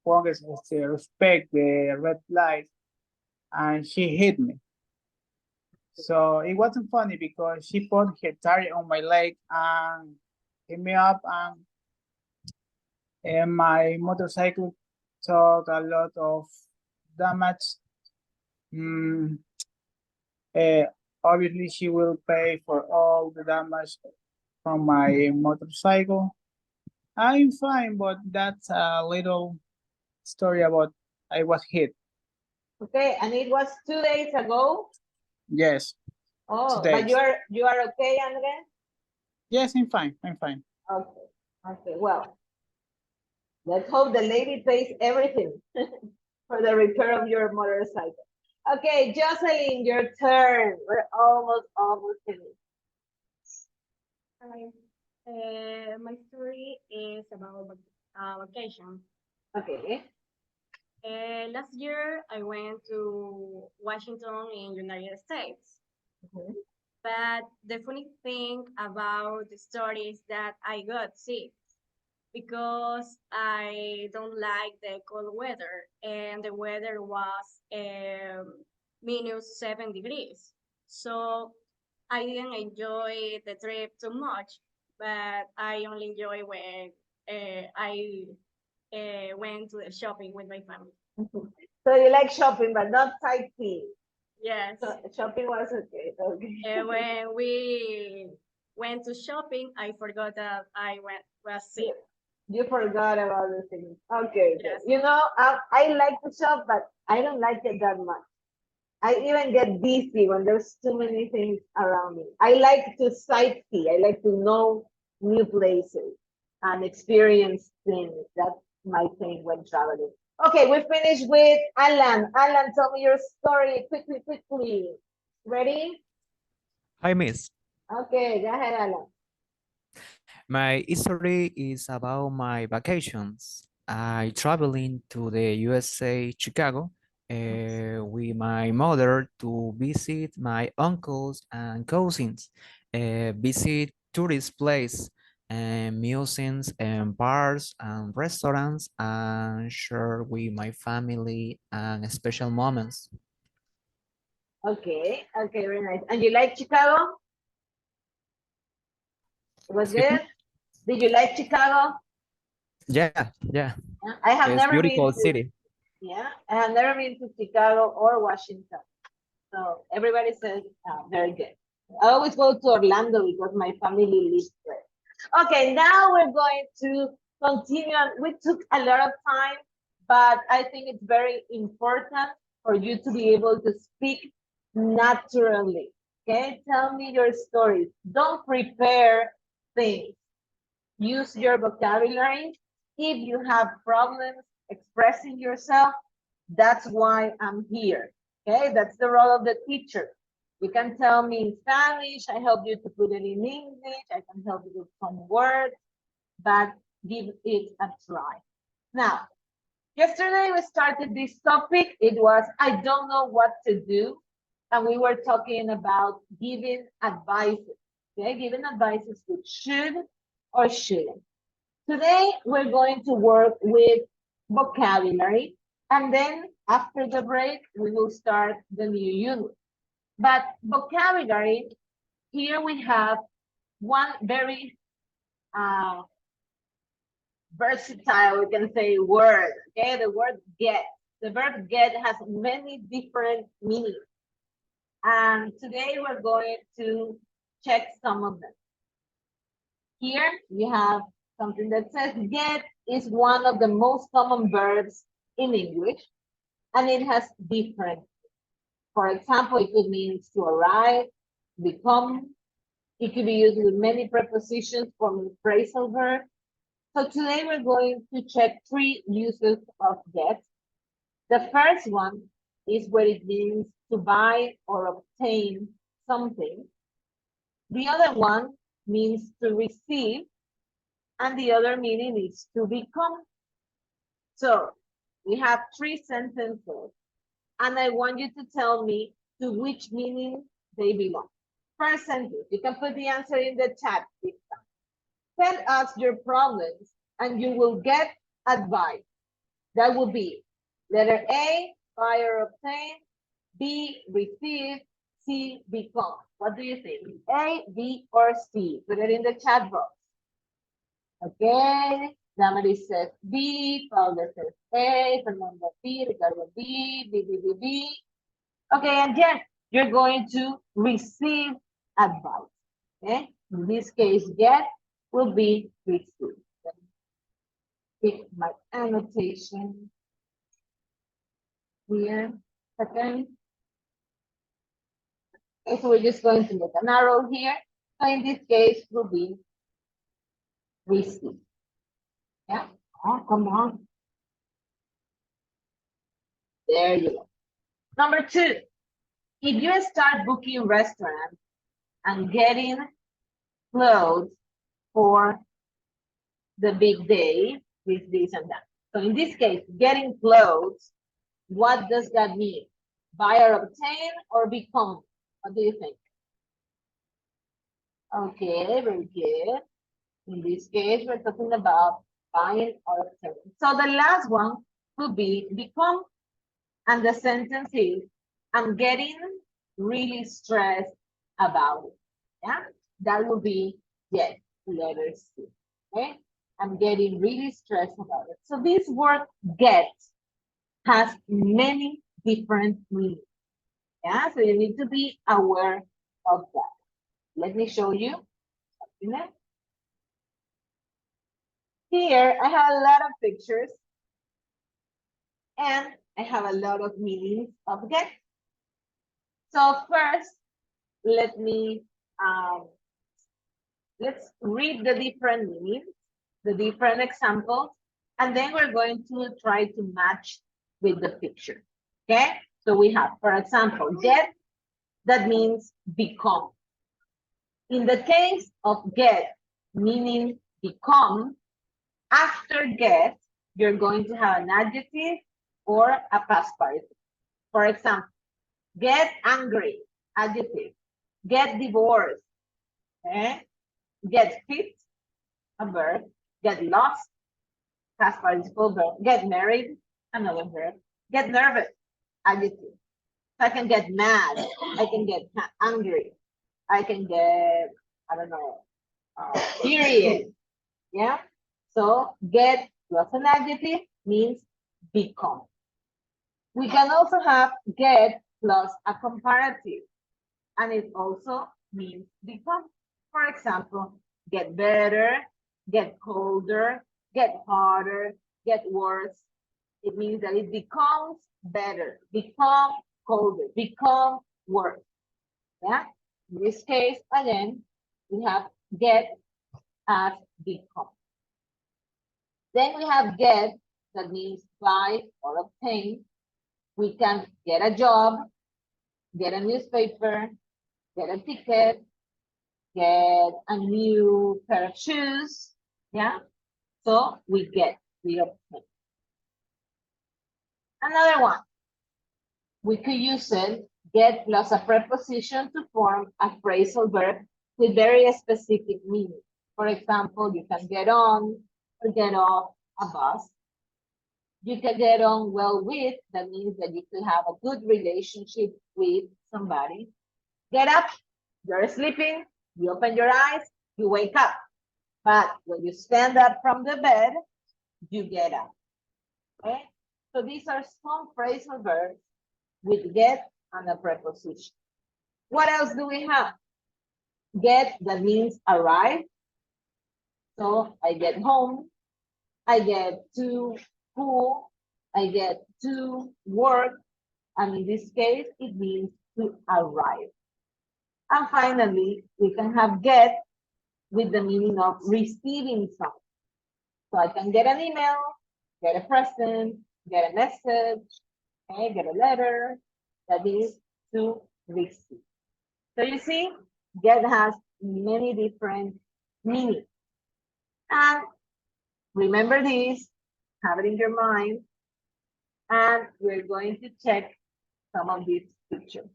Speaker 18: won't respect the red light, and she hit me. So it wasn't funny because she put her tire on my leg and hit me up, and my motorcycle took a lot of damage. Mm, Obviously, she will pay for all the damage from my motorcycle. I'm fine, but that's a little story about I was hit.
Speaker 1: Okay, and it was 2 days ago.
Speaker 18: Yes.
Speaker 1: Oh,
Speaker 18: 2 days.
Speaker 1: but you are okay, Andres?
Speaker 18: Yes, I'm fine. I'm fine.
Speaker 1: Okay, well, let's hope the lady pays everything for the repair of your motorcycle. Okay, Jocelyn, your turn. We're almost finished.
Speaker 15: Hi. My story is about vacation.
Speaker 1: Okay.
Speaker 15: Last year, I went to Washington in United States. But the funny thing about the story is that I got sick because I don't like the cold weather, and the weather was -7 degrees. So I didn't enjoy the trip too much, but I only enjoy when I went to the shopping with my family.
Speaker 1: So you like shopping, but not sightseeing.
Speaker 15: Yes.
Speaker 1: So shopping was okay.
Speaker 15: And when we went to shopping, I forgot that I was sick.
Speaker 1: You forgot about the things. Okay. Yes. You know, I like to shop, but I don't like it that much. I even get dizzy when there's too many things around me. I like to sightsee. I like to know new places and experience things. That's my thing when traveling. Okay, we finished with Alan. Alan, tell me your story quickly. Ready?
Speaker 19: Hi, Miss.
Speaker 1: Okay, go ahead, Alan.
Speaker 19: My story is about my vacations. I traveling to the USA, Chicago, with my mother to visit my uncles and cousins, visit tourist place and museums and bars and restaurants and share with my family and special moments.
Speaker 1: Okay, okay, very nice. And you like Chicago? It was
Speaker 19: Excuse me?
Speaker 1: good? Did you like Chicago?
Speaker 19: Yeah.
Speaker 1: Yeah. I have
Speaker 19: It's
Speaker 1: never been
Speaker 19: beautiful
Speaker 1: to,
Speaker 19: city.
Speaker 1: yeah, I have never been to Chicago or Washington. So everybody says very good. I always go to Orlando because my family lives there. Okay, now we're going to continue. We took a lot of time, but I think it's very important for you to be able to speak naturally. Okay, tell me your stories. Don't prepare things. Use your vocabulary. If you have problems expressing yourself, that's why I'm here. Okay, that's the role of the teacher. You can tell me in Spanish, I help you to put it in English, I can help you with some words, but give it a try. Now, yesterday we started this topic. It was, I don't know what to do. And we were talking about giving advices. Okay, giving advices which should or shouldn't. Today, we're going to work with vocabulary, and then after the break, we will start the new unit. But vocabulary, here we have one very versatile, we can say, word, okay? The word get. The verb get has many different meanings. And today we're going to check some of them. Here you have something that says get is one of the most common verbs in English, and it has different. For example, it could mean to arrive, become. It could be used with many prepositions forming phrasal verbs. So today we're going to check 3 uses of get. The first one is where it means to buy or obtain something. The other one means to receive, and the other meaning is to become. So we have 3 sentences, and I want you to tell me to which meaning they belong. First sentence, you can put the answer in the chat this time. Tell us your problems, and you will get advice. That will be letter A, buy or obtain, B, receive, C, become. What do you think? A, B, or C? Put it in the chat box. Okay, Damaris says B, Paula says A, Fernando B, Ricardo B, B, B, B, B. Okay, and yes, you're going to receive advice. Okay, in this case, get will be received. Pick my annotation here. Okay. Okay, so we're just going to make an arrow here. So in this case, will be receive. Yeah. Oh, come on. There you go. Number 2, if you start booking restaurants and getting clothes for the big day, this and that. So in this case, getting clothes, what does that mean? Buy or obtain or become? What do you think? Okay, very good. In this case, we're talking about buying or obtaining. So the last one would be become. And the sentence is, I'm getting really stressed about it. Yeah, that would be yes, letter C. Okay, I'm getting really stressed about it. So this word get has many different meanings. Yeah, so you need to be aware of that. Let me show you something else. Here, I have a lot of pictures and I have a lot of meanings of get. So first, let me let's read the different meanings, the different examples, and then we're going to try to match with the picture. Okay, so we have, for example, get, that means become. In the case of get, meaning become, after get, you're going to have an adjective or a past participle. For example, get angry, adjective. Get divorced, okay? Get fit, a verb. Get lost, past participle verb. Get married, another verb. Get nervous, adjective. I can get mad, I can get angry, I can get, I don't know, furious. Yeah. So get plus an adjective means become. We can also have get plus a comparative, and it also means become. For example, get better, get colder, get harder, get worse. It means that it becomes better, become colder, become worse. Yeah. In this case, again, we have get as become. Then we have get, that means buy or obtain. We can get a job, get a newspaper, get a ticket, get a new pair of shoes. Yeah. So we get, we obtain. Another one. We could use it, get plus a preposition to form a phrasal verb with very specific meaning. For example, you can get on or get off a bus. You can get on well with, that means that you could have a good relationship with somebody. Get up, you're sleeping, you open your eyes, you wake up. But when you stand up from the bed, you get up. Okay? So these are some phrasal verbs with get and a preposition. What else do we have? Get, that means arrive. So I get home, I get to school, I get to work, and in this case, it means to arrive. And finally, we can have get with the meaning of receiving something. So I can get an email, get a present, get a message, okay, get a letter, that is to receive. So you see, get has many different meanings. And remember this, have it in your mind, and we're going to check some of these pictures.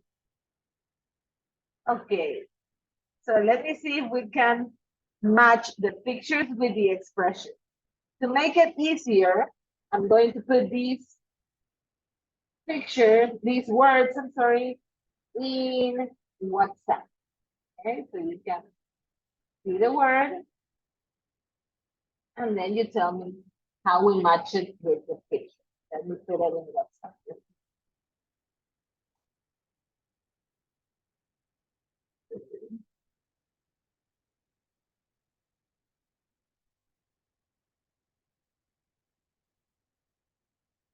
Speaker 1: Okay, so let me see if we can match the pictures with the expression. To make it easier, I'm going to put these pictures, these words, I'm sorry, in WhatsApp. Okay, so you can see the word, and then you tell me how we match it with the picture. Let me put it in WhatsApp.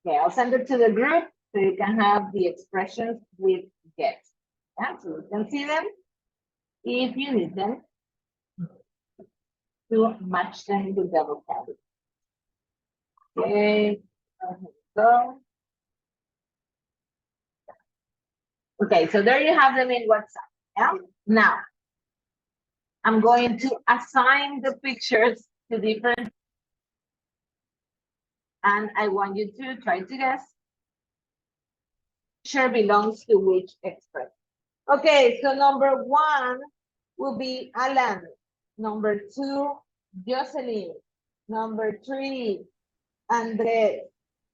Speaker 1: Okay, I'll send it to the group so you can have the expressions with get. Yeah, so you can see them if you need them to match them with the vocabulary. Okay, so. Okay, so there you have them in WhatsApp. Yeah. Now, I'm going to assign the pictures to different, and I want you to try to guess picture belongs to which expression. Okay, so number 1 will be Alan. Number 2, Jocelyn. Number 3, Andres.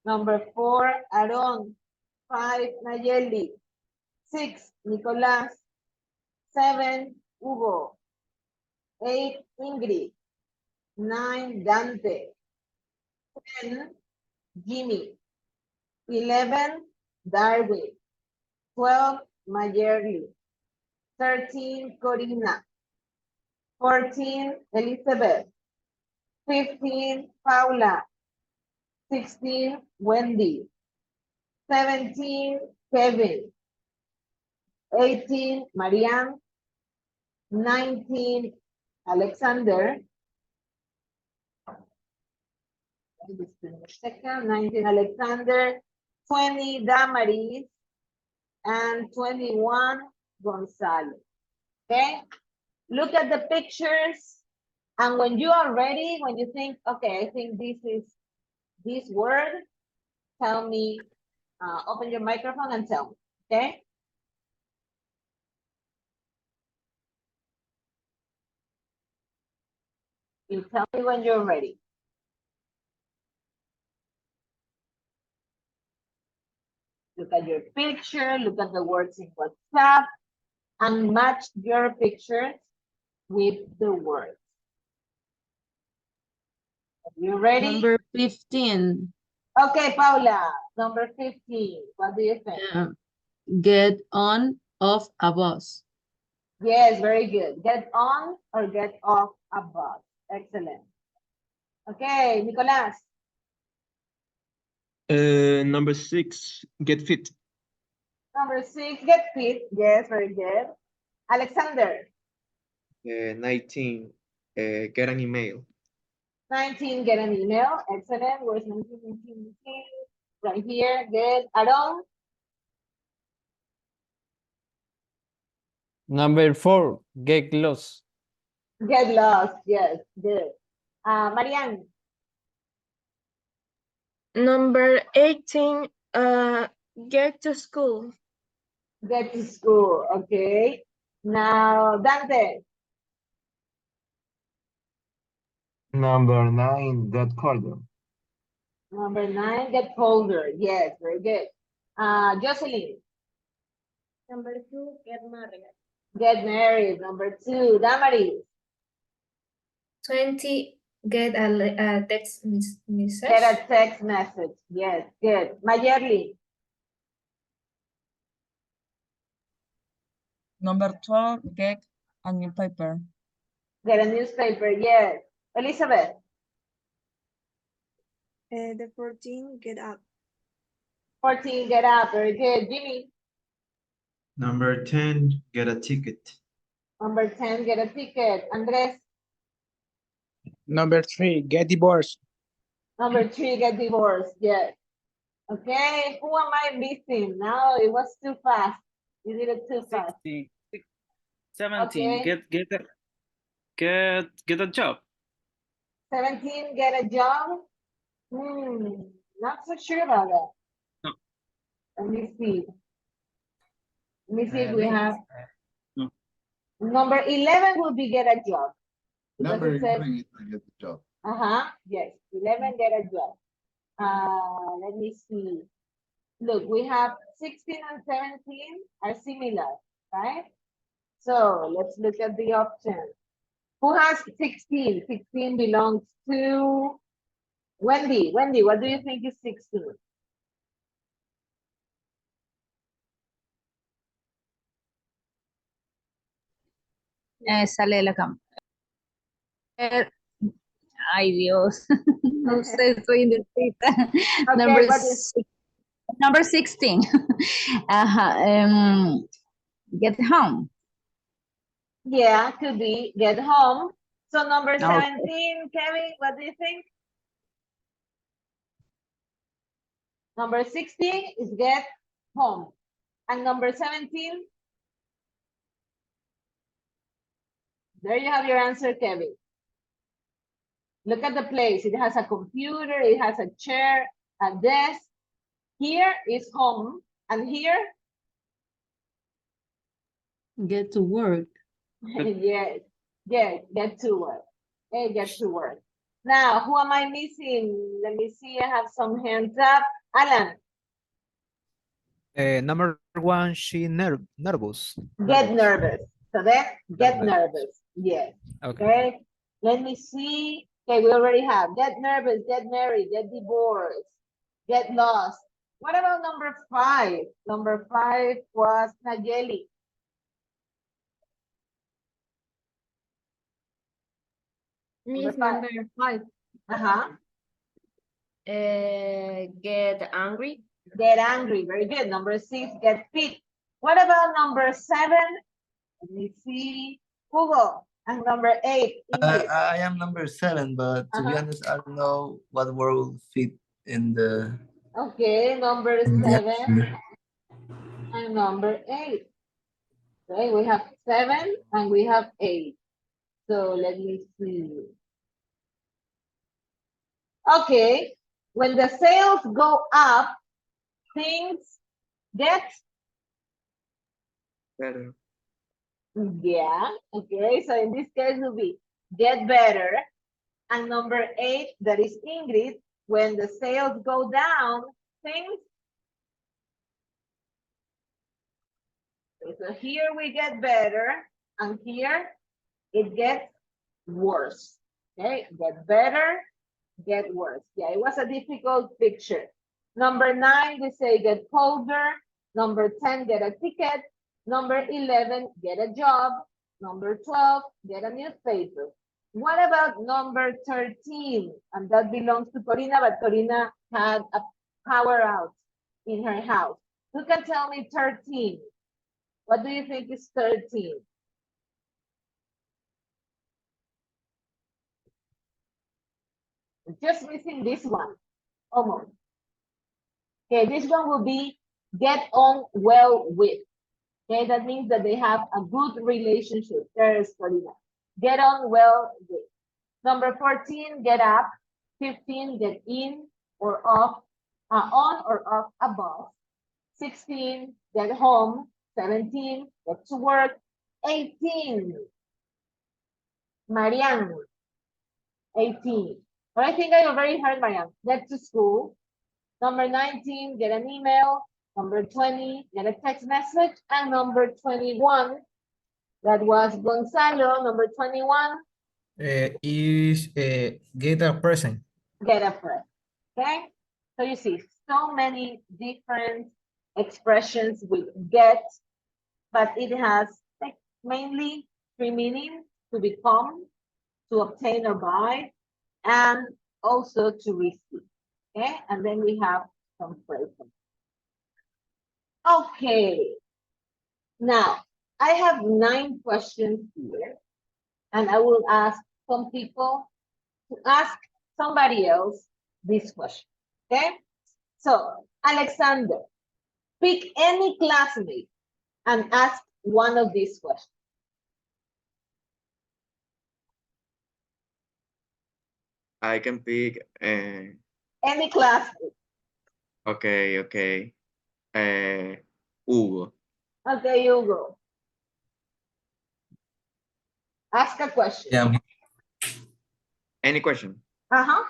Speaker 1: Number 4, Aaron. 5, Nayeli. 6, Nicolás. 7, Hugo. 8, Ingrid. 9, Dante. 10, Jimmy. 11, Darwin. 12, Mayerly. 13, Corina. 14, Elizabeth. 15, Paula. 16, Wendy. 17, Kevin. 18, Marianne. 19, Alexander. Just a second. 19, Alexander. 20, Damaris. And 21, Gonzalo. Okay? Look at the pictures. And when you are ready, when you think, okay, I think this is this word, tell me, open your microphone and tell me, okay? You tell me when you're ready. Look at your picture, look at the words in WhatsApp, and match your pictures with the words. Are you ready?
Speaker 9: Number 15.
Speaker 1: Okay, Paula, number 15. What do you think?
Speaker 9: Get on off a bus.
Speaker 1: Yes, very good. Get on or get off a bus. Excellent. Okay, Nicolás.
Speaker 3: Number 6, get fit.
Speaker 1: Number 6, get fit. Yes, very good. Alexander.
Speaker 6: 19, get an email.
Speaker 1: 19, get an email. Excellent. Where's 19, 19? Right here. Good. Aaron.
Speaker 17: Number 4, get lost.
Speaker 1: Get lost. Yes, good. Marianne.
Speaker 2: Number 18, get to school.
Speaker 1: Get to school. Okay. Now, Dante.
Speaker 14: Number 9, get colder.
Speaker 1: Number 9, get colder. Yes, very good. Jocelyn.
Speaker 5: Number 2, get married.
Speaker 1: Get married. Number 2, Damaris.
Speaker 5: 20, get a text message.
Speaker 1: Get a text message. Yes, good. Mayerly.
Speaker 11: Number 12, get a newspaper.
Speaker 1: Get a newspaper. Yes. Elizabeth.
Speaker 2: The 14, get up.
Speaker 1: 14, get up. Very good. Jimmy.
Speaker 13: Number 10, get a ticket.
Speaker 1: Number 10, get a ticket. Andres.
Speaker 18: Number 3, get divorced.
Speaker 1: Number 3, get divorced. Yes. Okay. Who am I missing? No, it was too fast. You did it too fast.
Speaker 7: 16, 17,
Speaker 1: Okay.
Speaker 7: get a job.
Speaker 1: 17, get a job. Not so sure about that.
Speaker 7: No.
Speaker 1: Let me see. Let me see if we
Speaker 7: Really?
Speaker 1: have.
Speaker 7: No.
Speaker 1: Number 11 will be get a job. Because
Speaker 12: Number
Speaker 1: it says,
Speaker 12: 11 is to get the job.
Speaker 1: yes, 11 get a job. Let me see. Look, we have 16 and 17 are similar, right? So let's look at the options. Who has 16? 16 belongs to Wendy. Wendy, what do you think is 16?
Speaker 8: Sale de la cama. Ay, Dios. No sé, estoy indecisa.
Speaker 1: Okay,
Speaker 8: Number,
Speaker 1: what is
Speaker 8: number 16. Get home.
Speaker 1: Yeah, could be get home. So number
Speaker 8: Okay.
Speaker 1: 17, Kevin, what do you think? Number 16 is get home. And number 17? There you have your answer, Kevin. Look at the place. It has a computer, it has a chair, a desk. Here is home. And here?
Speaker 9: Get to work.
Speaker 1: Yes, get to work. Okay, get to work. Now, who am I missing? Let me see. I have some hands up. Alan.
Speaker 19: Number 1, she nervous.
Speaker 1: Get nervous. So then, get nervous. Yes.
Speaker 19: Okay.
Speaker 1: Okay. Let me see. Okay, we already have get nervous, get married, get divorced, get lost. What about number 5? Number 5 was Nayeli.
Speaker 10: Miss number 5. Get angry.
Speaker 1: Get angry. Very good. Number 6, get fit. What about number 7? Let me see. Hugo. And number 8.
Speaker 16: I am number 7, but to be honest, I don't know what word will fit in the.
Speaker 1: Okay, number 7 and number 8. Okay, we have 7 and we have 8. So let me see. Okay, when the sales go up, things get
Speaker 6: better.
Speaker 1: Yeah, okay. So in this case, will be get better. And number 8, that is Ingrid, when the sales go down, things. So here we get better, and here it gets worse. Okay, get better, get worse. Yeah, it was a difficult picture. Number 9, we say get colder. Number 10, get a ticket. Number 11, get a job. Number 12, get a newspaper. What about number 13? And that belongs to Corina, but Corina had a power out in her house. Who can tell me 13? What do you think is 13? Just missing this one, almost. Okay, this one will be get on well with. Okay, that means that they have a good relationship. There's Corina. Get on well with. Number 14, get up. 15, get in or off, on or off a bus. 16, get home. 17, get to work. 18, Marianne. 18. But I think I already heard Marianne. Get to school. Number 19, get an email. Number 20, get a text message. And number 21, that was Gonzalo. Number 21,
Speaker 4: Is get a present.
Speaker 1: get a present. Okay? So you see so many different expressions with get, but it has like mainly 3 meanings: to become, to obtain or buy, and also to receive. Okay? And then we have some phrases. Okay. Now, I have 9 questions here, and I will ask some people to ask somebody else this question. Okay? So, Alexander, pick any classmate and ask one of these questions.
Speaker 6: I can pick.
Speaker 1: Any classmate.
Speaker 6: Okay. Hugo.
Speaker 1: Okay, Hugo. Ask a question.
Speaker 16: Yeah.
Speaker 6: Any question?
Speaker 1: Uh-huh.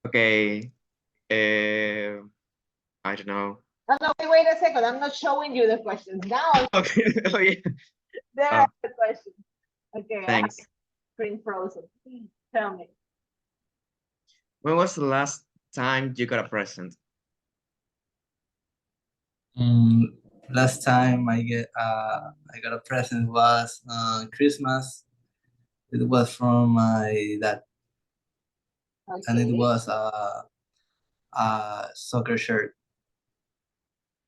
Speaker 6: Okay. I don't know.
Speaker 1: No, wait a second. I'm not showing you the questions now.
Speaker 6: Okay. Oh yeah.
Speaker 1: There are the questions. Okay.
Speaker 6: Thanks.
Speaker 1: Screen frozen. Please tell me.
Speaker 6: When was the last time you got a present?
Speaker 16: Last time I got a present was Christmas. It was from my dad, and it was a soccer shirt.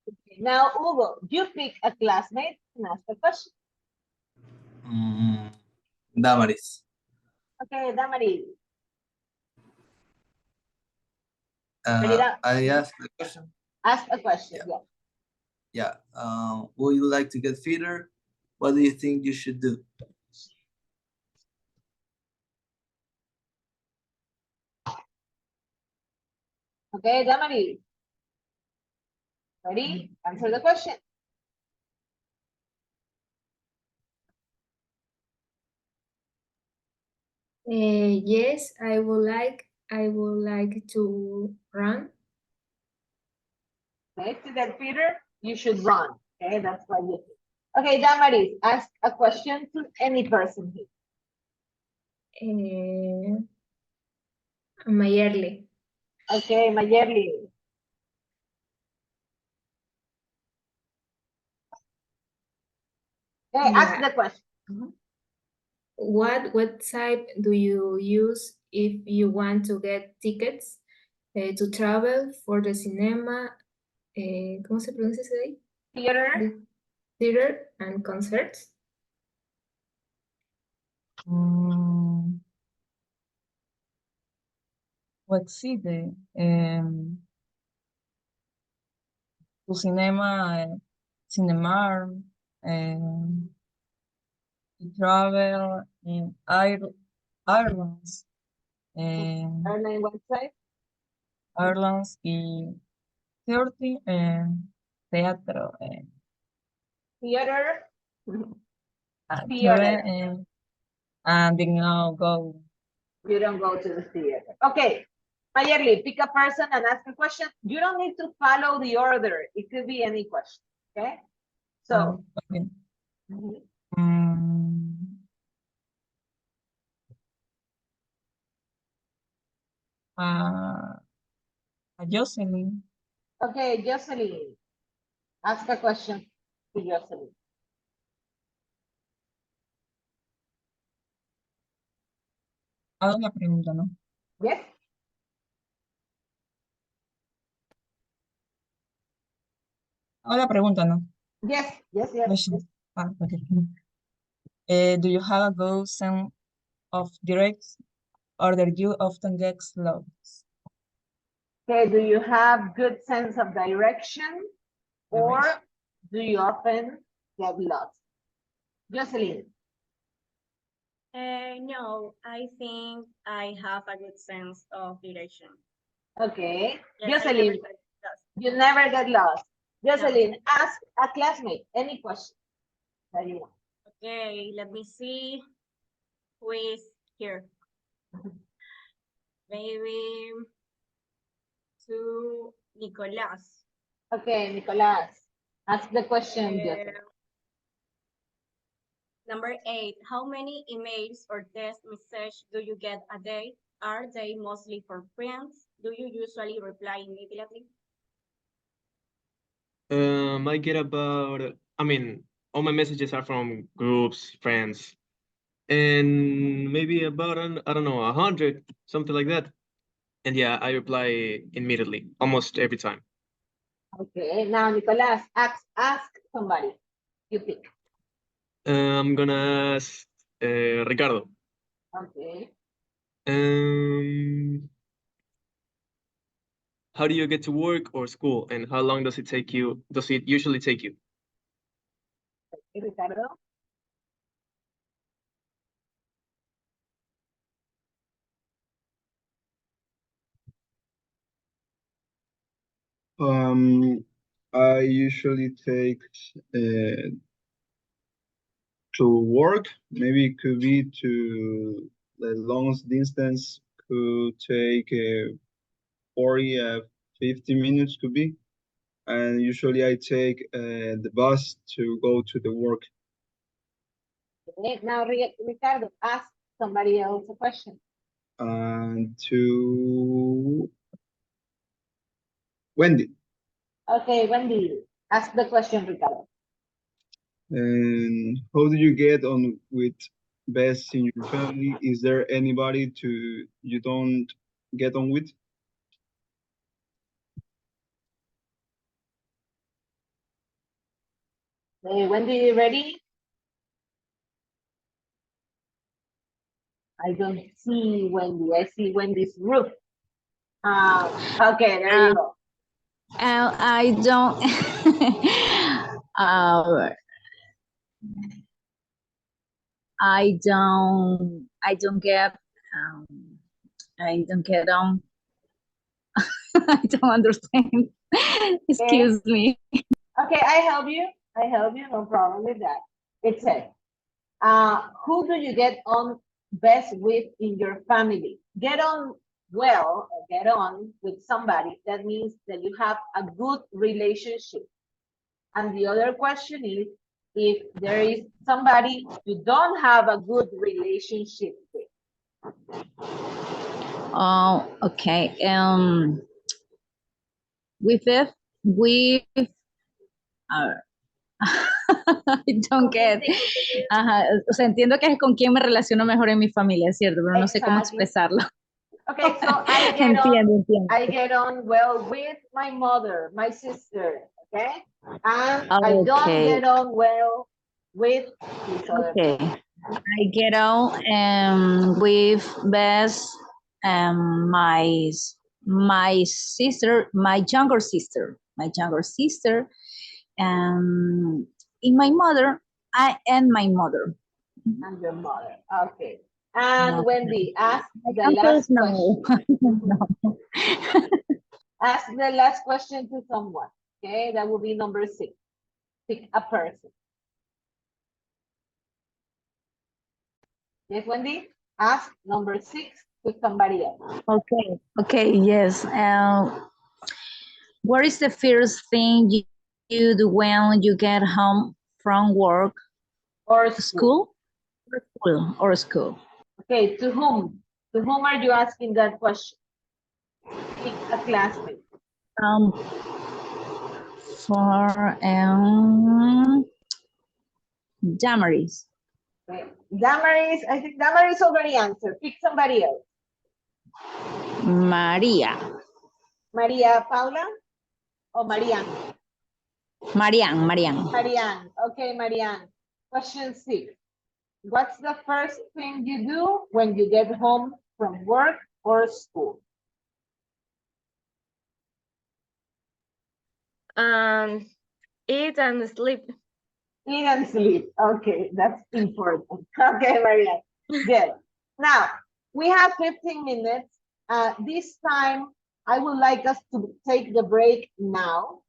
Speaker 1: Okay. Now, Hugo, you pick a classmate and ask the question.
Speaker 16: Damaris.
Speaker 1: Okay, Damaris.
Speaker 16: I asked the question.
Speaker 1: Ask a question.
Speaker 16: Yeah. Would you like to get fitter? What do you think you should do?
Speaker 1: Okay, Damaris. Ready? Answer the question.
Speaker 5: Yes, I would like to run.
Speaker 1: Okay, to get fitter, you should run. Okay, that's what you think. Okay, Damaris, ask a question to any person here.
Speaker 5: Mayerly.
Speaker 1: Okay, Mayerly. Okay, ask the question.
Speaker 5: What website do you use if you want to get tickets to travel for the cinema? ¿Cómo se pronuncia ese de ahí?
Speaker 1: Theater.
Speaker 5: Theater and concerts.
Speaker 11: What city? Tu cinema, Cinemark, travel in Ireland,
Speaker 1: Airline website.
Speaker 11: Ireland y theater, teatro,
Speaker 1: Theater.
Speaker 11: theater, and then I'll go.
Speaker 1: You don't go to the theater. Okay. Mayerly, pick a person and ask a question. You don't need to follow the order. It could be any question. Okay. So.
Speaker 11: Okay.
Speaker 1: Mhm.
Speaker 11: Jocelyn.
Speaker 1: Okay, Jocelyn. Ask a question to Jocelyn.
Speaker 11: Hago la pregunta, ¿no?
Speaker 1: Yes.
Speaker 11: Hago la pregunta, ¿no?
Speaker 1: Yes, yes, yes.
Speaker 11: Question. Okay. Do you have a good sense of direction, or do you often get lost?
Speaker 1: Okay, do you have good sense of direction, or do you often get lost? Jocelyn.
Speaker 20: No, I think I have a good sense of direction.
Speaker 1: Okay.
Speaker 20: Yes, I never
Speaker 1: Jocelyn,
Speaker 20: get lost.
Speaker 1: you never get lost. Jocelyn, ask a classmate any question that you want.
Speaker 20: Okay, let me see who is here. Maybe to Nicolas.
Speaker 1: Okay, Nicolas, ask the question, Jocelyn.
Speaker 20: Number 8, how many emails or text messages do you get a day? Are they mostly for friends? Do you usually reply immediately?
Speaker 21: I get about, I mean, all my messages are from groups, friends, and maybe about, I don't know, 100, something like that. And yeah, I reply immediately, almost every time.
Speaker 1: Okay, now Nicolas, ask somebody. You pick.
Speaker 21: I'm gonna ask Ricardo.
Speaker 1: Okay.
Speaker 21: How do you get to work or school, and how long does it take you? Does it usually take you?
Speaker 1: Okay, Ricardo.
Speaker 3: I usually take to work. Maybe it could be to the longest distance could take 40, 50 minutes could be. And usually I take the bus to go to the work.
Speaker 1: Okay, now Ricardo, ask somebody else a question.
Speaker 3: And to Wendy.
Speaker 1: Okay, Wendy, ask the question, Ricardo.
Speaker 3: And how do you get on with best in your family? Is there anybody you don't get on with?
Speaker 1: Hey, Wendy, ready? I don't see Wendy. I see Wendy's roof. Okay, there you go.
Speaker 8: I don't. I don't get. I don't get on. I don't understand. Excuse me.
Speaker 1: Okay, I help you. No problem with that. It says, who do you get on best with in your family? Get on well, or get on with somebody. That means that you have a good relationship. And the other question is, if there is somebody you don't have a good relationship with.
Speaker 8: Oh, okay. With I don't get. Ajá, o sea, entiendo que es con quien me relaciono mejor en mi familia, ¿cierto? Pero no sé cómo expresarlo.
Speaker 1: Okay, so I get on well with my mother, my sister, okay? And I don't get on well with this other person.
Speaker 8: I get on with best my sister, my younger sister, in my mother, and my mother.
Speaker 1: And your mother, okay. And Wendy, ask the
Speaker 8: My
Speaker 1: last
Speaker 8: no.
Speaker 1: question. Ask the last question to someone, okay? That will be number 6. Pick a person. Yes, Wendy? Ask number 6 with somebody else.
Speaker 8: Okay, yes. What is the first thing you do when you get home from work
Speaker 1: or
Speaker 8: school? Or school.
Speaker 1: Okay, to whom? To whom are you asking that question? Pick a classmate.
Speaker 8: For Damaris.
Speaker 1: Okay. Damaris, I think Damaris already answered. Pick somebody else.
Speaker 8: Maria.
Speaker 1: Maria Paula or Marianne?
Speaker 8: Marianne.
Speaker 1: Marianne. Okay, Marianne. Question 6. What's the first thing you do when you get home from work or school?
Speaker 2: Eat and sleep.
Speaker 1: Eat and sleep. Okay, that's important. Okay, Marianne. Good. Now, we have 15 minutes. This time, I would like us to take the break now.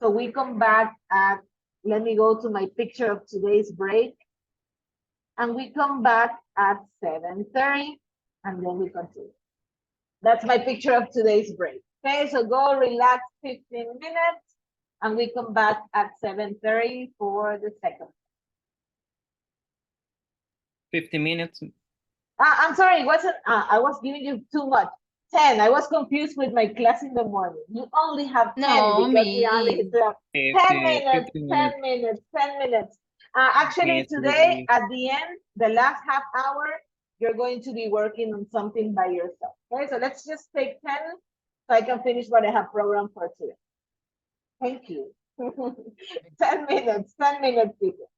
Speaker 1: So we come back at, let me go to my picture of today's break. And we come back at 7:30, and then we continue. That's my picture of today's break. Okay, so go relax 15 minutes, and we come back at 7:30 for the second.
Speaker 7: 50 minutes.
Speaker 1: I'm sorry, it wasn't, I was giving you too much. 10, I was confused with my class in the morning. You only have 10 because we only have 10 minutes, 10 minutes, 10 minutes. Actually, today, at the end, the last half hour, you're going to be working on something by yourself. Okay, so let's just take 10 so I can finish what I have programmed for today. Thank you. 10 minutes, people.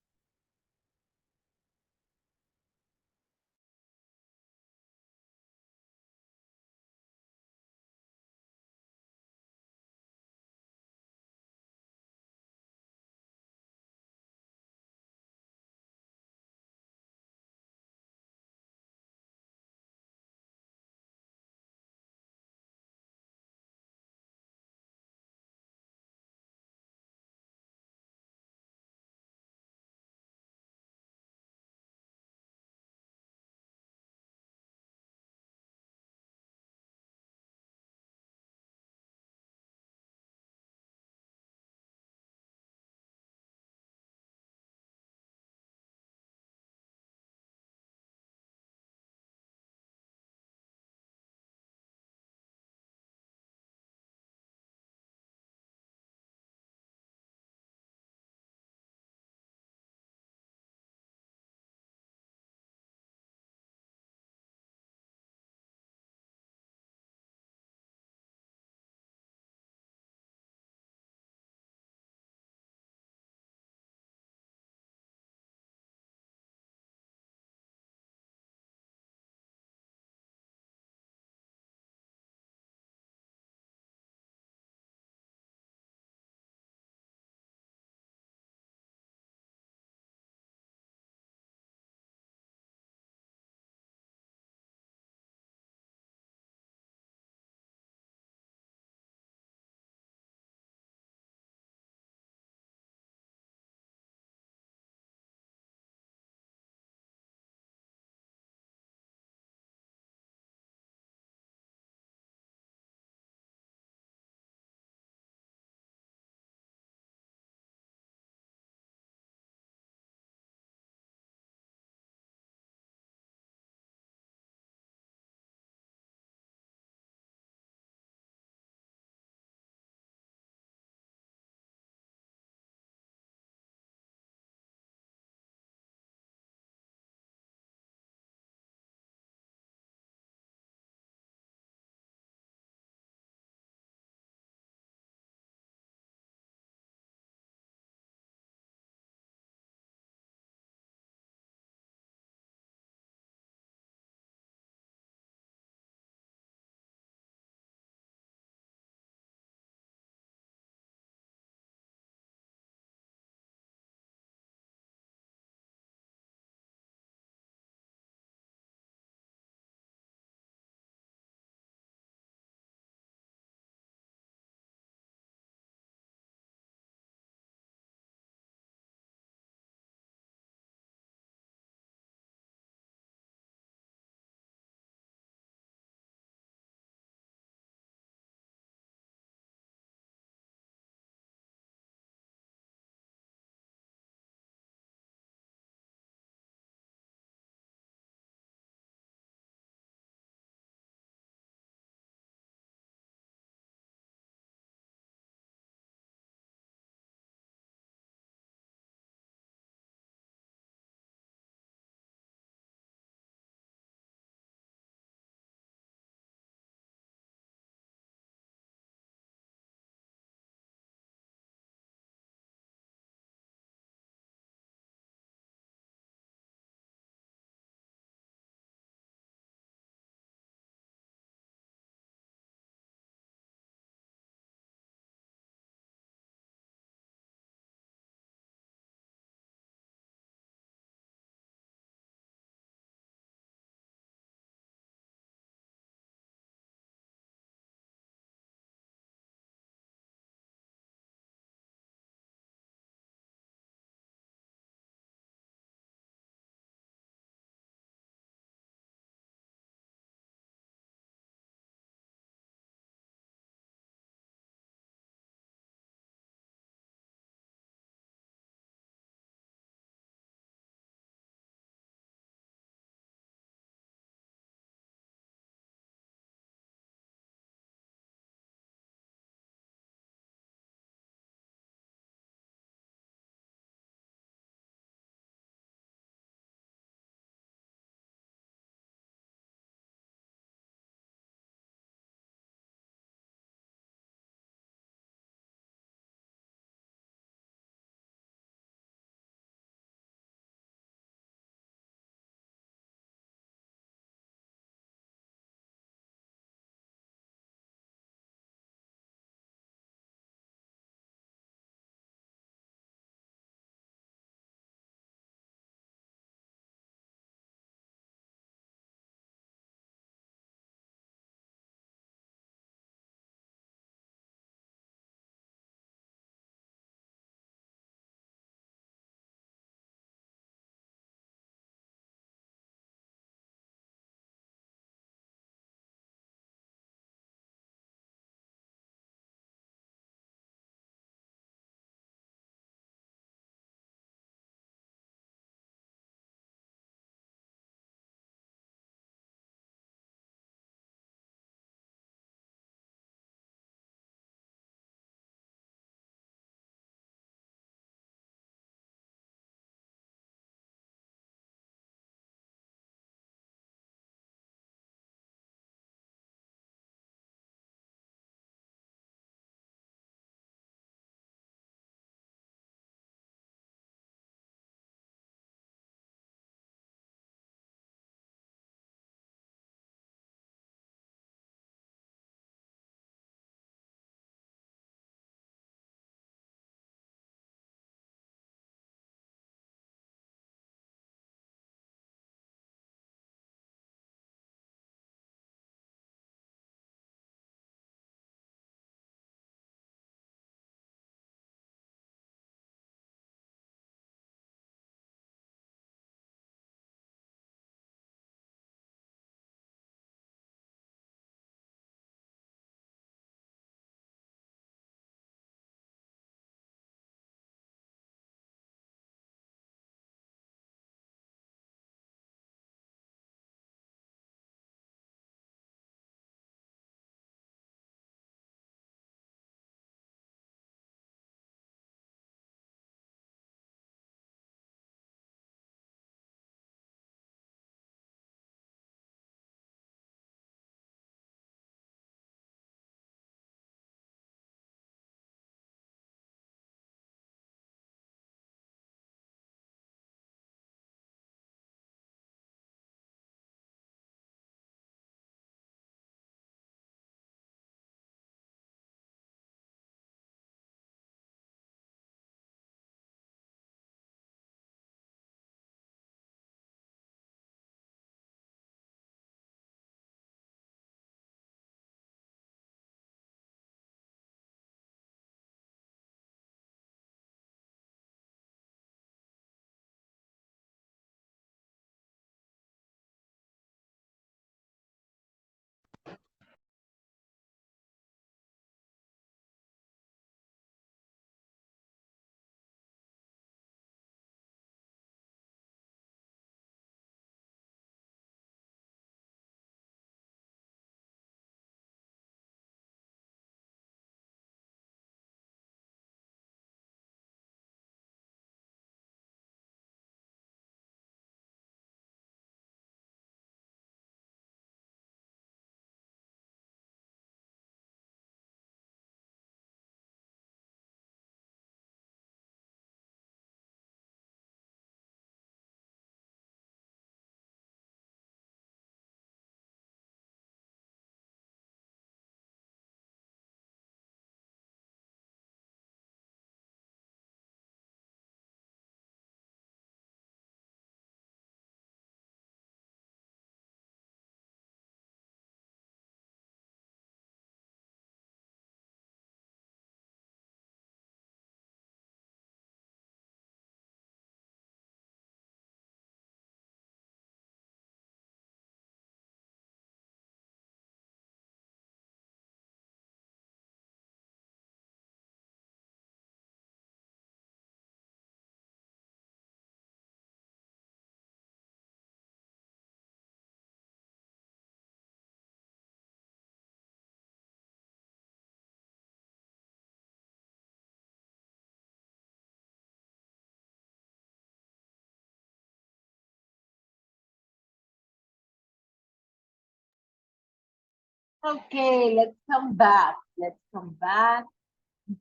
Speaker 1: Okay, let's come back. Let's come back.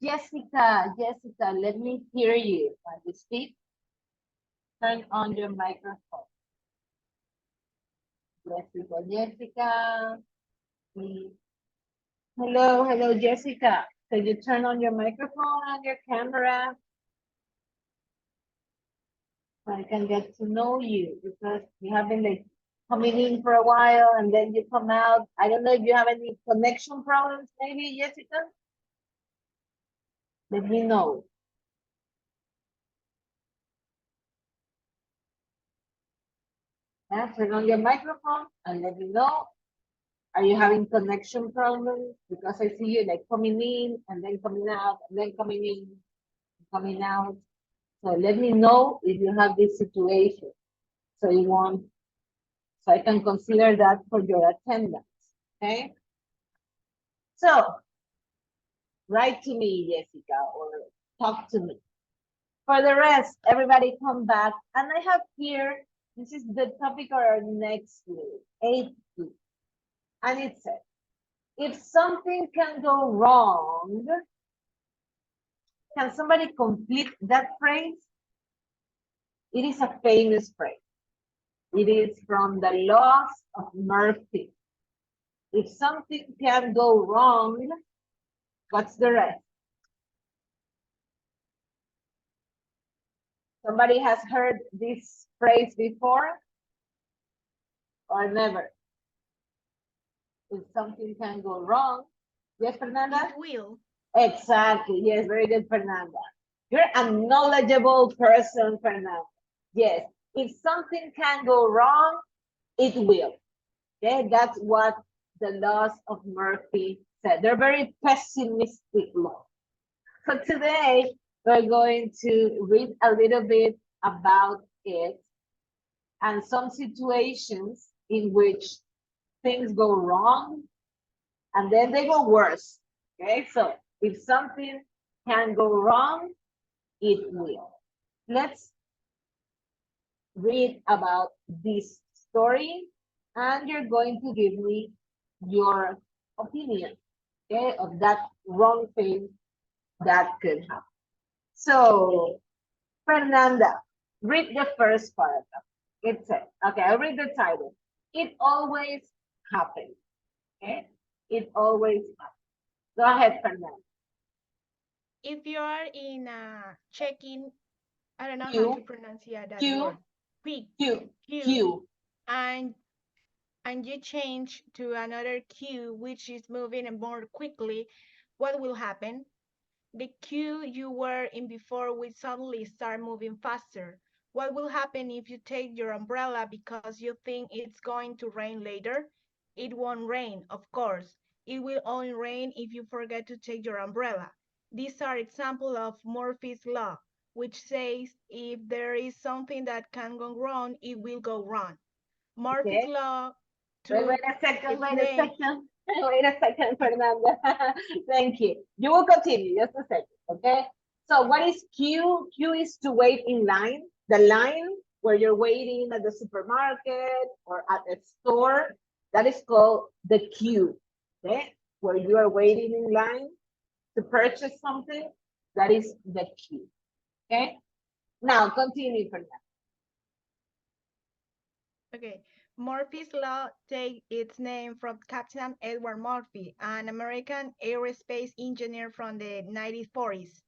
Speaker 1: Jessica, let me hear you. When you speak, turn on your microphone. Jessica. Mm. Hello, Jessica. Can you turn on your microphone and your camera? So I can get to know you because you have been like coming in for a while and then you come out. I don't know if you have any connection problems, maybe, Jessica? Let me know. Yeah, turn on your microphone and let me know. Are you having connection problems? Because I see you like coming in and then coming out and then coming in, coming out. So let me know if you have this situation. So you want, so I can consider that for your attendance. Okay. So write to me, Jessica, or talk to me. For the rest, everybody come back. And I have here, this is the topic of our next week, 8th. And it says, if something can go wrong, can somebody complete that phrase? It is a famous phrase. It is from the laws of Murphy. If something can go wrong, what's the rest? Somebody has heard this phrase before or never? If something can go wrong, yes, Fernanda?
Speaker 2: It will.
Speaker 1: Exactly. Yes, very good, Fernanda. You're a knowledgeable person, Fernanda. Yes, if something can go wrong, it will. Okay, that's what the laws of Murphy said. They're very pessimistic laws. So today we're going to read a little bit about it and some situations in which things go wrong and then they go worse. Okay, so if something can go wrong, it will. Let's read about this story and you're going to give me your opinion, okay, of that wrong thing that could happen. So, Fernanda, read the first paragraph. It says, okay, I'll read the title. It always happens. Okay? It always happens. Go ahead, Fernanda.
Speaker 2: If you are in a check-in, I don't know how
Speaker 1: Q,
Speaker 2: to pronounce that
Speaker 1: Q,
Speaker 2: word. Quick.
Speaker 1: Q.
Speaker 2: And you change to another queue which is moving more quickly, what will happen? The queue you were in before will suddenly start moving faster. What will happen if you take your umbrella because you think it's going to rain later? It won't rain, of course. It will only rain if you forget to take your umbrella. These are examples of Murphy's Law, which says if there is something that can go wrong, it will go wrong. Murphy's
Speaker 1: Okay.
Speaker 2: Law
Speaker 1: Wait a second, wait a second, Fernanda. Thank you. You will continue, just a second, okay? So what is queue? Queue is to wait in line. The line where you're waiting at the supermarket or at a store, that is called the queue, okay? Where you are waiting in line to purchase something, that is the queue, okay? Now continue, Fernanda.
Speaker 2: Okay. Murphy's Law takes its name from Captain Edward Murphy, an American aerospace engineer from the 1940s.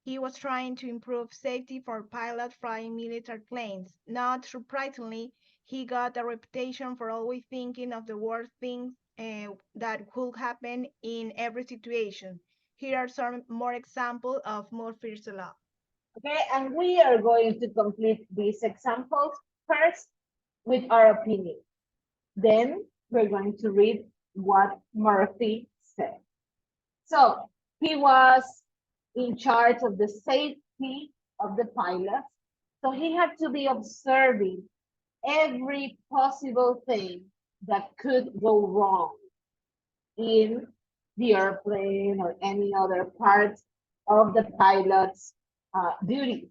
Speaker 2: He was trying to improve safety for pilots flying military planes. Not surprisingly, he got a reputation for always thinking of the worst things that could happen in every situation. Here are some more examples of Murphy's Law.
Speaker 1: Okay, and we are going to complete these examples first with our opinion. Then we're going to read what Murphy said. So he was in charge of the safety of the pilots. So he had to be observing every possible thing that could go wrong in the airplane or any other part of the pilot's duties.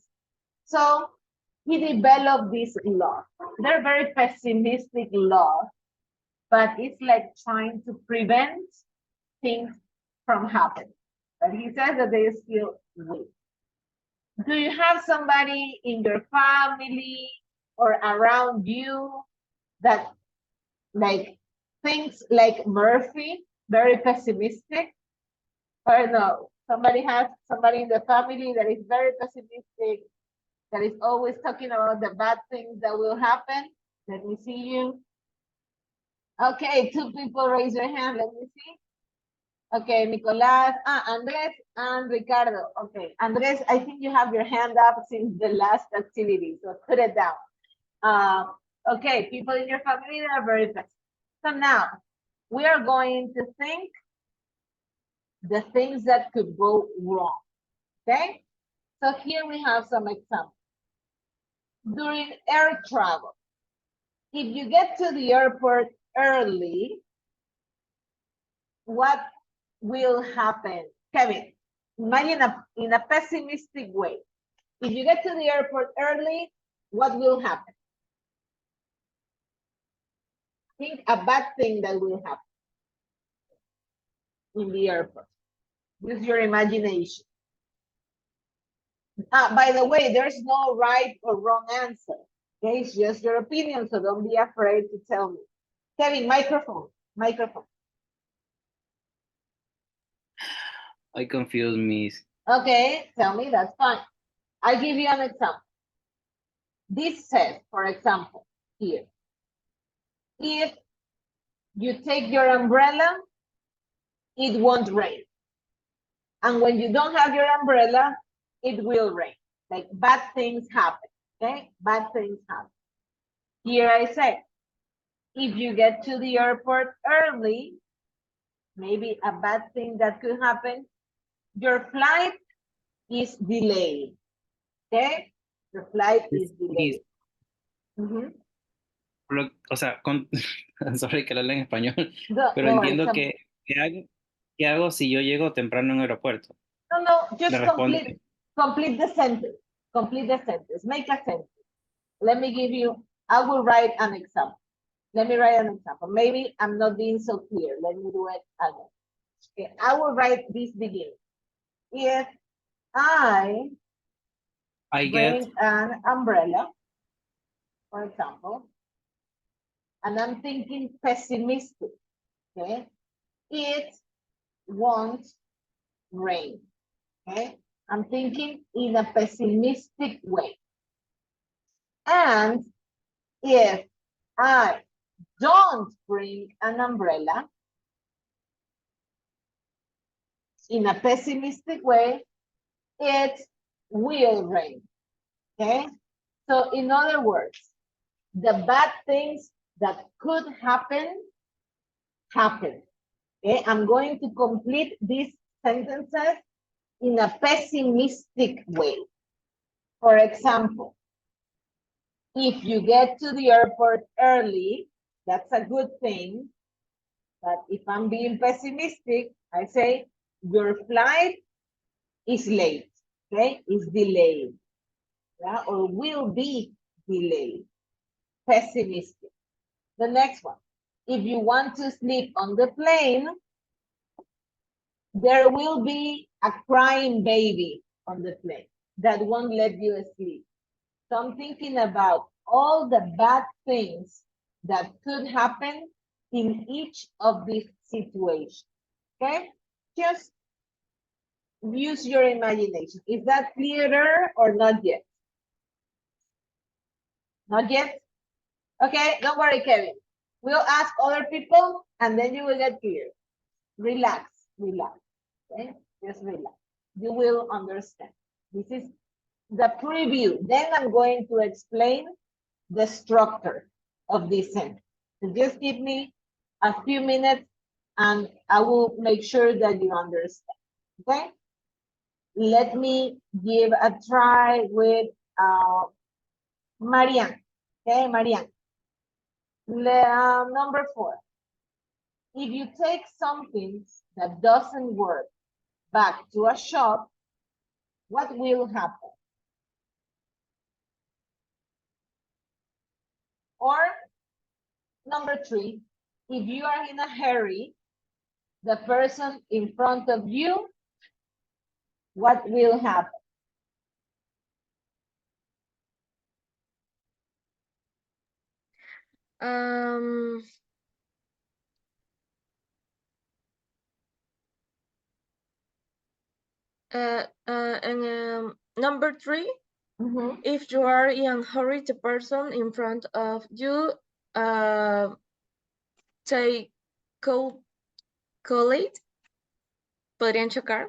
Speaker 1: So he developed this law. They're very pessimistic laws but it's like trying to prevent things from happening. But he says that they still will. Do you have somebody in your family or around you that like thinks like Murphy, very pessimistic? Or no, somebody has somebody in the family that is very pessimistic, that is always talking about the bad things that will happen? Let me see you. Okay, 2 people raise your hand. Let me see. Okay, Nicolas, Andres and Ricardo. Okay, Andres, I think you have your hand up since the last activity, so put it down. Okay, people in your family that are very pessimistic. So now, we are going to think the things that could go wrong, okay? So here we have some examples. During air travel, if you get to the airport early, what will happen? Kevin, imagine in a pessimistic way. If you get to the airport early, what will happen? Think a bad thing that will happen in the airport. Use your imagination. By the way, there's no right or wrong answer. Okay, it's just your opinion, so don't be afraid to tell me. Kevin, microphone.
Speaker 7: I confuse me.
Speaker 1: Okay, tell me, that's fine. I'll give you an example. This says, for example, here, if you take your umbrella, it won't rain. And when you don't have your umbrella, it will rain. Like bad things happen, okay? Bad things happen. Here I say, if you get to the airport early, maybe a bad thing that could happen, your flight is delayed, okay? Your flight is delayed.
Speaker 7: O sea, sorry que lo leo en español,
Speaker 1: No,
Speaker 7: pero
Speaker 1: no,
Speaker 7: entiendo que ¿qué hago si yo llego temprano en el aeropuerto?
Speaker 1: No, just
Speaker 7: Le respondo.
Speaker 1: complete the sentence. Complete the sentence. Make a sentence. Let me give you, I will write an example. Let me write an example. Maybe I'm not being so clear. Let me do it again. Okay, I will write this beginning. If I bring an umbrella, for example, and I'm thinking pessimistic, okay? It won't rain, okay? I'm thinking in a pessimistic way. And if I don't bring an umbrella in a pessimistic way, it will rain, okay? So in other words, the bad things that could happen, happen, okay? I'm going to complete these sentences in a pessimistic way. For example, if you get to the airport early, that's a good thing. But if I'm being pessimistic, I say your flight is late, okay? Is delayed, yeah? Or will be delayed. Pessimistic. The next one. If you want to sleep on the plane, there will be a crying baby on the plane that won't let you sleep. So I'm thinking about all the bad things that could happen in each of these situations, okay? Just use your imagination. Is that clearer or not yet? Not yet? Okay, don't worry, Kevin. We'll ask other people and then you will get clear. Relax, okay? Just relax. You will understand. This is the preview. Then I'm going to explain the structure of this sentence. So just give me a few minutes and I will make sure that you understand, okay? Let me give a try with Marianne, okay, Marianne. Number 4. If you take something that doesn't work back to a shop, what will happen? Or number 3, if you are in a hurry, the person in front of you, what will happen?
Speaker 10: Um, and number 3, if you are in a hurry, the person in front of you take collate, podrían chocar.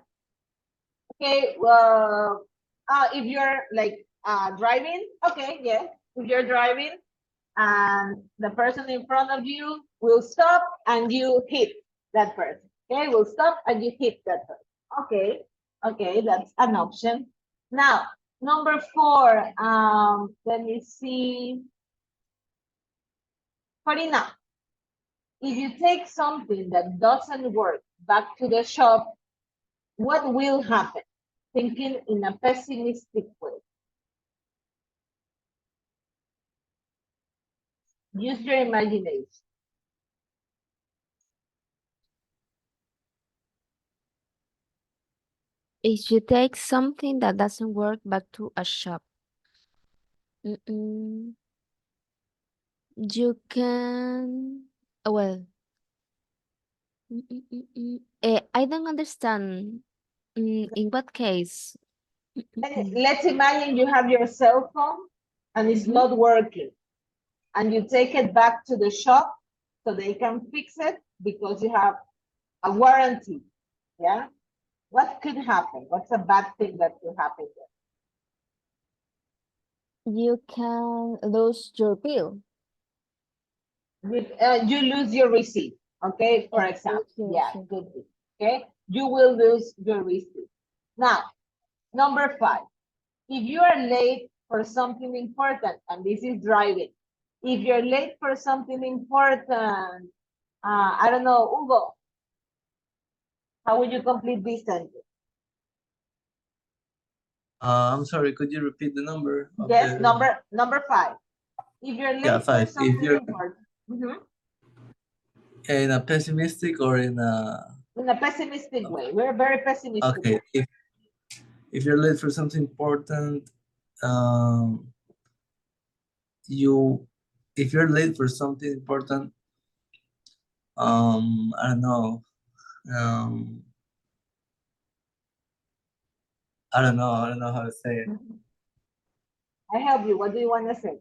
Speaker 1: Okay, well, if you're like driving, okay, yes. If you're driving and the person in front of you will stop and you hit that person. Okay, will stop and you hit that person. Okay, okay, that's an option. Now, number 4, let me see. Farina, if you take something that doesn't work back to the shop, what will happen? Thinking in a pessimistic way. Use your imagination.
Speaker 10: If you take something that doesn't work back to a shop, you can, well, I don't understand. In what case?
Speaker 1: Let's imagine you have your cell phone and it's not working, and you take it back to the shop so they can fix it because you have a warranty. Yeah. What could happen? What's a bad thing that could happen there?
Speaker 10: You can lose your bill.
Speaker 1: You lose your receipt. Okay, for example. Yeah, good. Okay, you will lose your receipt. Now, number 5. If you are late for something important, and this is driving, if you're late for something important, I don't know, Hugo, how would you complete this sentence?
Speaker 16: I'm sorry, could you repeat the number?
Speaker 1: Yes, number 5. If you're late for
Speaker 16: 5. If
Speaker 1: something
Speaker 16: you're
Speaker 1: important.
Speaker 16: in a pessimistic or in
Speaker 1: a pessimistic way, we're very pessimistic.
Speaker 16: Okay, if you're late for something important, if you're late for something important, I don't know, I don't know how to say it.
Speaker 1: I help you. What do you want to say?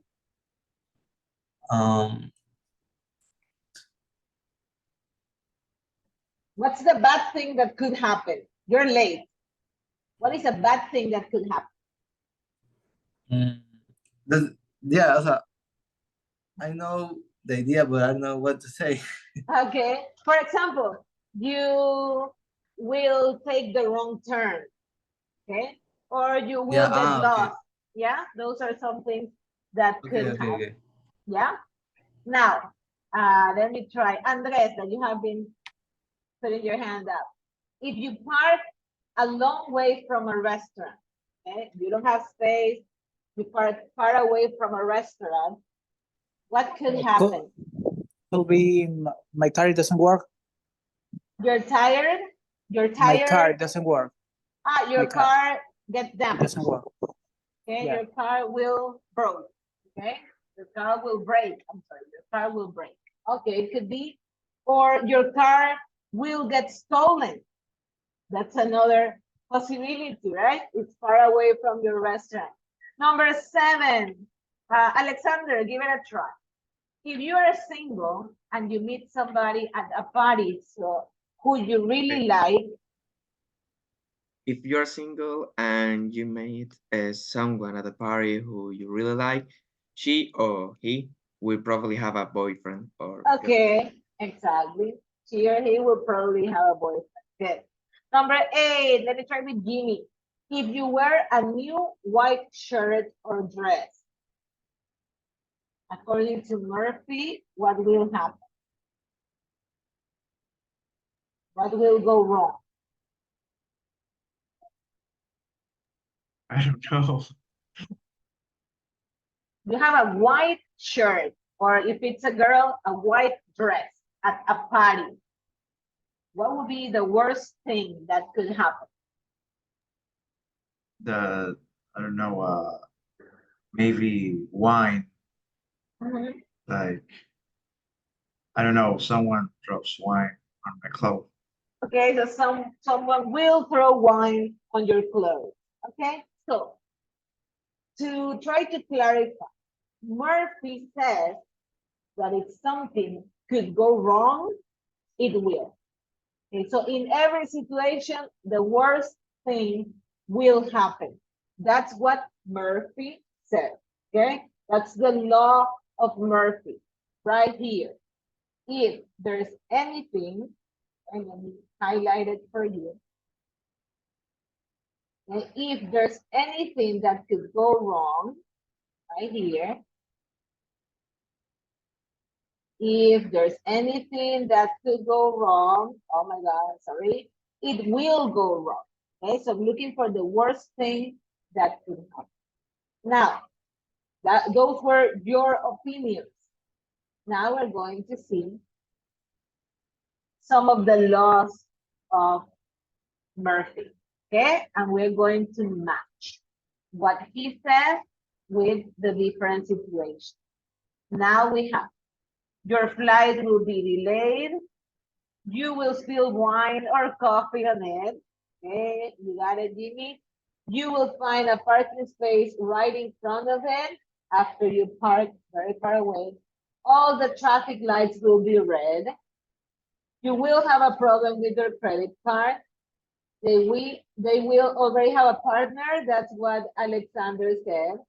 Speaker 1: What's the bad thing that could happen? You're late. What is a bad thing that could happen?
Speaker 16: Yeah, o sea, I know the idea, but I don't know what to say.
Speaker 1: Okay. For example, you will take the wrong turn. Okay. Or you will get lost. Yeah. Those are some things that could happen.
Speaker 16: Okay.
Speaker 1: Yeah. Now, let me try. Andres, that you have been putting your hand up. If you park a long way from a restaurant, okay, you don't have space, you park far away from a restaurant, what could happen?
Speaker 18: Could be my car doesn't work.
Speaker 1: You're tired?
Speaker 18: My car doesn't work.
Speaker 1: Your car gets damaged.
Speaker 18: It doesn't work.
Speaker 1: Okay,
Speaker 18: Yeah.
Speaker 1: your car will break. Okay, your car will break. I'm sorry, your car will break. Okay, it could be, or your car will get stolen. That's another possibility, right? It's far away from your restaurant. Number 7, Alexander, give it a try. If you are single and you meet somebody at a party, so who you really like.
Speaker 6: If you're single and you meet someone at a party who you really like, she or he will probably have a boyfriend or
Speaker 1: Okay, exactly. She or he will probably have a boyfriend. Good. Number 8, let me try with Jimmy. If you wear a new white shirt or dress, according to Murphy, what will happen? What will go wrong?
Speaker 13: I don't know.
Speaker 1: You have a white shirt, or if it's a girl, a white dress. at a party, what would be the worst thing that could happen?
Speaker 13: I don't know, maybe wine,
Speaker 1: Mhm.
Speaker 13: like, I don't know, someone drops wine on my clothes.
Speaker 1: Okay, so someone will throw wine on your clothes. Okay, so to try to clarify, Murphy says that if something could go wrong, it will. Okay, so in every situation, the worst thing will happen. That's what Murphy said. Okay, that's the law of Murphy right here. If there's anything, and let me highlight it for you. And if there's anything that could go wrong, right here, if there's anything that could go wrong, oh my God, sorry, it will go wrong. Okay, so I'm looking for the worst thing that could happen. Now, those were your opinions. Now we're going to see some of the laws of Murphy. Okay, and we're going to match what he says with the different situations. Now we have your flight will be delayed. You will spill wine or coffee on it. Okay, you got it, Jimmy. You will find a parking space right in front of it after you park very far away. All the traffic lights will be red. You will have a problem with your credit card. They will already have a partner. That's what Alexander said.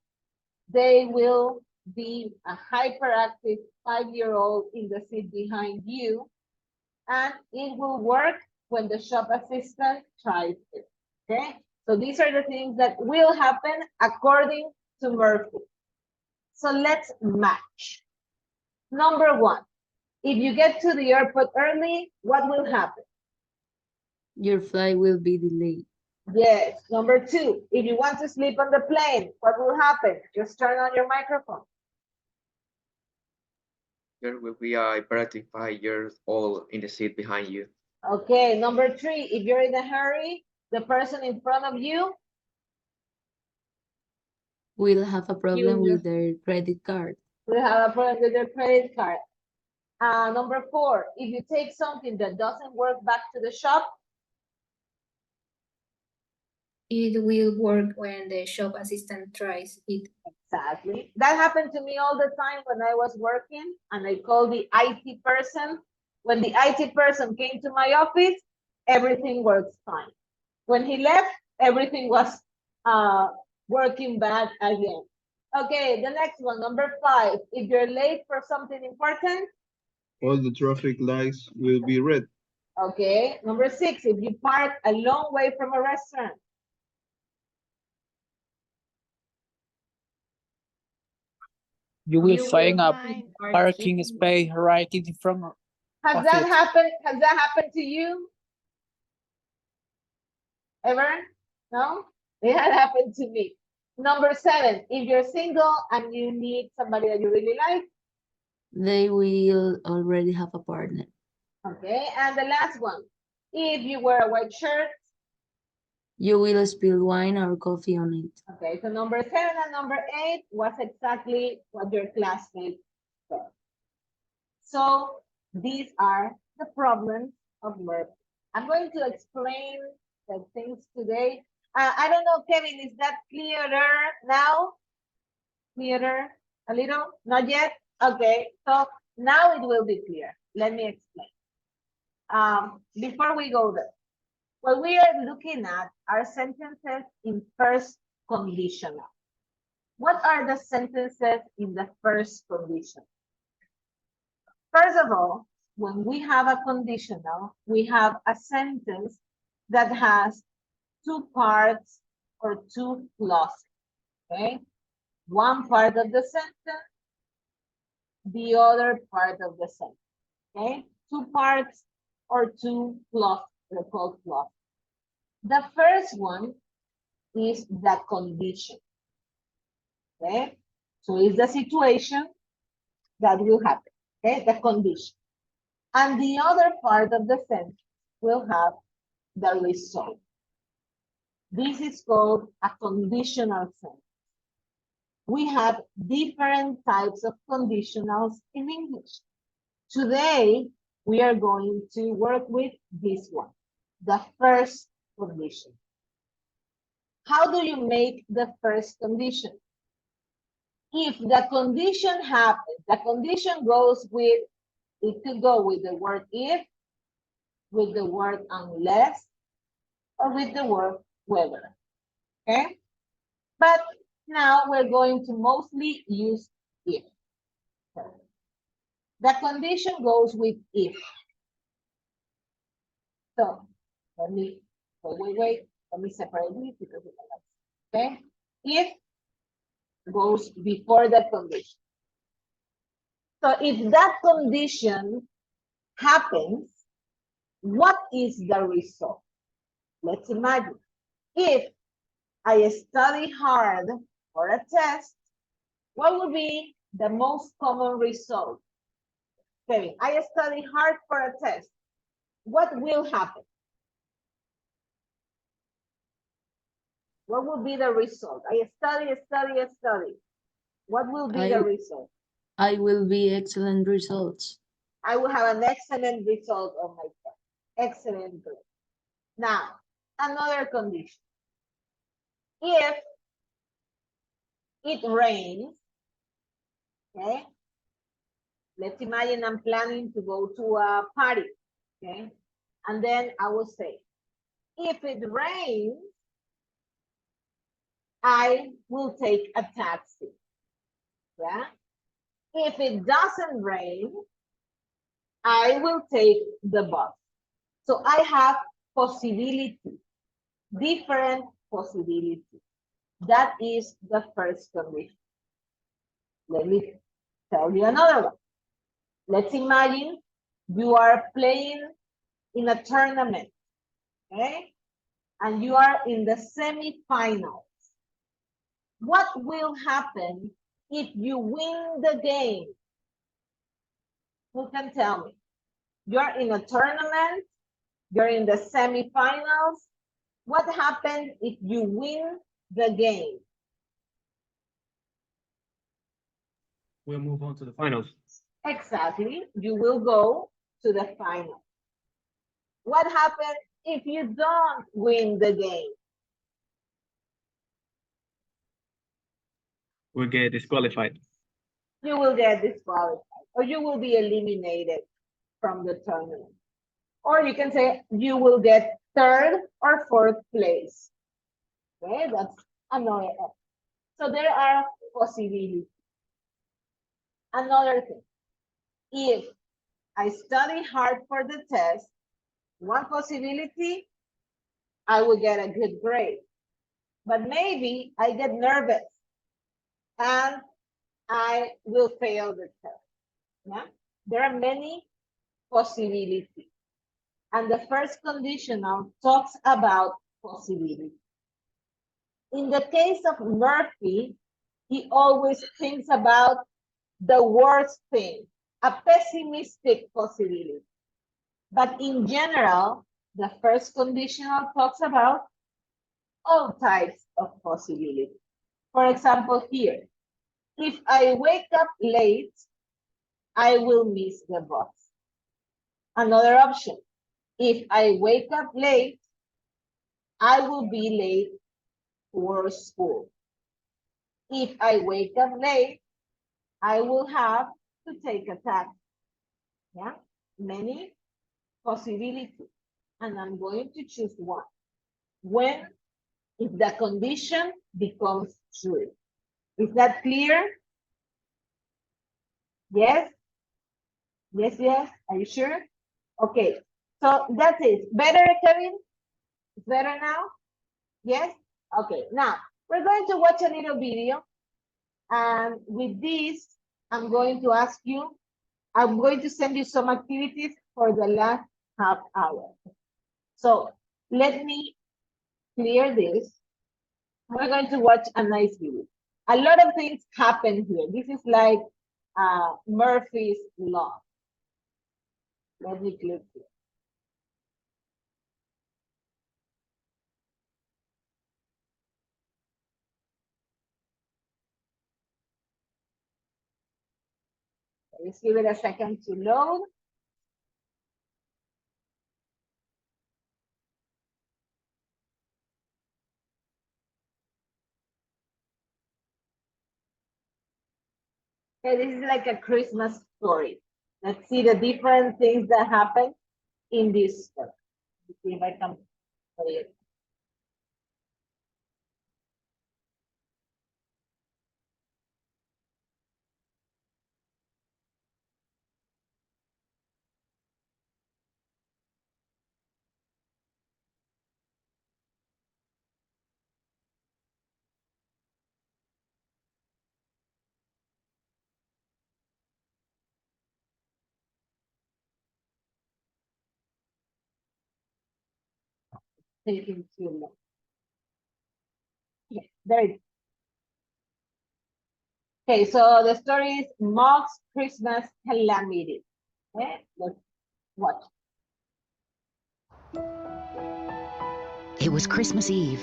Speaker 1: They will be a hyperactive 5-year-old in the seat behind you, and it will work when the shop assistant tries it. Okay, so these are the things that will happen according to Murphy. So let's match. Number one, if you get to the airport early, what will happen?
Speaker 9: Your flight will be delayed.
Speaker 1: Yes. Number two, if you want to sleep on the plane, what will happen? Just turn on your microphone.
Speaker 6: There will be a hyperactive 5 years old in the seat behind you.
Speaker 1: Okay. Number three, if you're in a hurry, the person in front of you
Speaker 9: Will have a problem with their credit card.
Speaker 1: will have a problem with their credit card. Number four, if you take something that doesn't work back to the shop,
Speaker 5: It will work when the shop assistant tries it.
Speaker 1: Exactly. That happened to me all the time when I was working, and I called the IT person. When the IT person came to my office, everything works fine. When he left, everything was working bad again. Okay, the next one, number five. If you're late for something important,
Speaker 3: all the traffic lights will be red.
Speaker 1: okay. Number six, if you park a long way from a restaurant,
Speaker 18: You will find a parking space right in front of
Speaker 1: has that
Speaker 18: it.
Speaker 1: happened? Has that happened to you? Ever? No? It had happened to me. Number seven, if you're single and you need somebody that you really like.
Speaker 9: They will already have a partner.
Speaker 1: Okay, and the last one, if you wear a white shirt.
Speaker 9: You will spill wine or coffee on it.
Speaker 1: Okay, so number 7 and number 8 was exactly what your classmates said. So these are the problems of Murphy. I'm going to explain the things today. I don't know, Kevin, is that clearer now? Clearer a little? Not yet? Okay, so now it will be clear. Let me explain. Before we go there, what we are looking at are sentences in first conditional. What are the sentences in the first condition? First of all, when we have a conditional, we have a sentence that has two parts or two clauses, okay? One part of the sentence, the other part of the sentence, okay? Two parts or two clauses, they're called clauses. The first one is the condition, okay? So it's the situation that will happen, okay? The condition. And the other part of the sentence will have the result. This is called a conditional sentence. We have different types of conditionals in English. Today, we are going to work with this one, the first condition. How do you make the first condition? If the condition happens, the condition goes with, it could go with the word if, with the word unless, or with the word whether, okay? But now we're going to mostly use if. The condition goes with if. So let me, wait, let me separate it because it's okay? If goes before the condition. So if that condition happens, what is the result? Let's imagine. If I study hard for a test, what would be the most common result? Kevin, I study hard for a test. What will happen? What will be the result? I study. What will be the result?
Speaker 9: I will be excellent results.
Speaker 1: I will have an excellent result on my test. Excellent grade. Now, another condition. If it rains, okay? Let's imagine I'm planning to go to a party, okay? And then I will say, if it rains, I will take a taxi, yeah? If it doesn't rain, I will take the bus. So I have possibilities, different possibilities. That is the first condition. Let me tell you another one. Let's imagine you are playing in a tournament, okay? And you are in the semifinals. What will happen if you win the game? Who can tell me? You're in a tournament, you're in the semifinals. What happens if you win the game?
Speaker 21: We'll move on to the finals.
Speaker 1: Exactly, you will go to the final. What happens if you don't win the game?
Speaker 21: We'll get disqualified.
Speaker 1: You will get disqualified, or you will be eliminated from the tournament. Or you can say you will get third or fourth place. Okay, that's another option. So there are possibilities. Another thing, if I study hard for the test, one possibility, I will get a good grade. But maybe I get nervous and I will fail the test. Yeah? There are many possibilities. And the first conditional talks about possibility. In the case of Murphy, he always thinks about the worst thing, a pessimistic possibility. But in general, the first conditional talks about all types of possibilities. For example, here, if I wake up late, I will miss the bus. Another option, if I wake up late, I will be late for school. If I wake up late, I will have to take a taxi. Yeah, many possibilities. And I'm going to choose one. When, if the condition becomes true. Is that clear? Yes? Yes. Are you sure? Okay. So that's it. Better, Kevin? It's better now? Yes? Okay. Now, we're going to watch a little video. And with this, I'm going to ask you, I'm going to send you some activities for the last half hour. So let me clear this. We're going to watch a nice video. A lot of things happen here. This is like Murphy's Law. Let me click here. Let's give it a second to load. Okay, this is like a Christmas story. Let's see the different things that happen in this story. Let's see if I can play it. Taking too long. Yeah, there it is. Okay, so the story is Mog's Christmas Calamity. Okay, let's watch.
Speaker 15: It was Christmas Eve,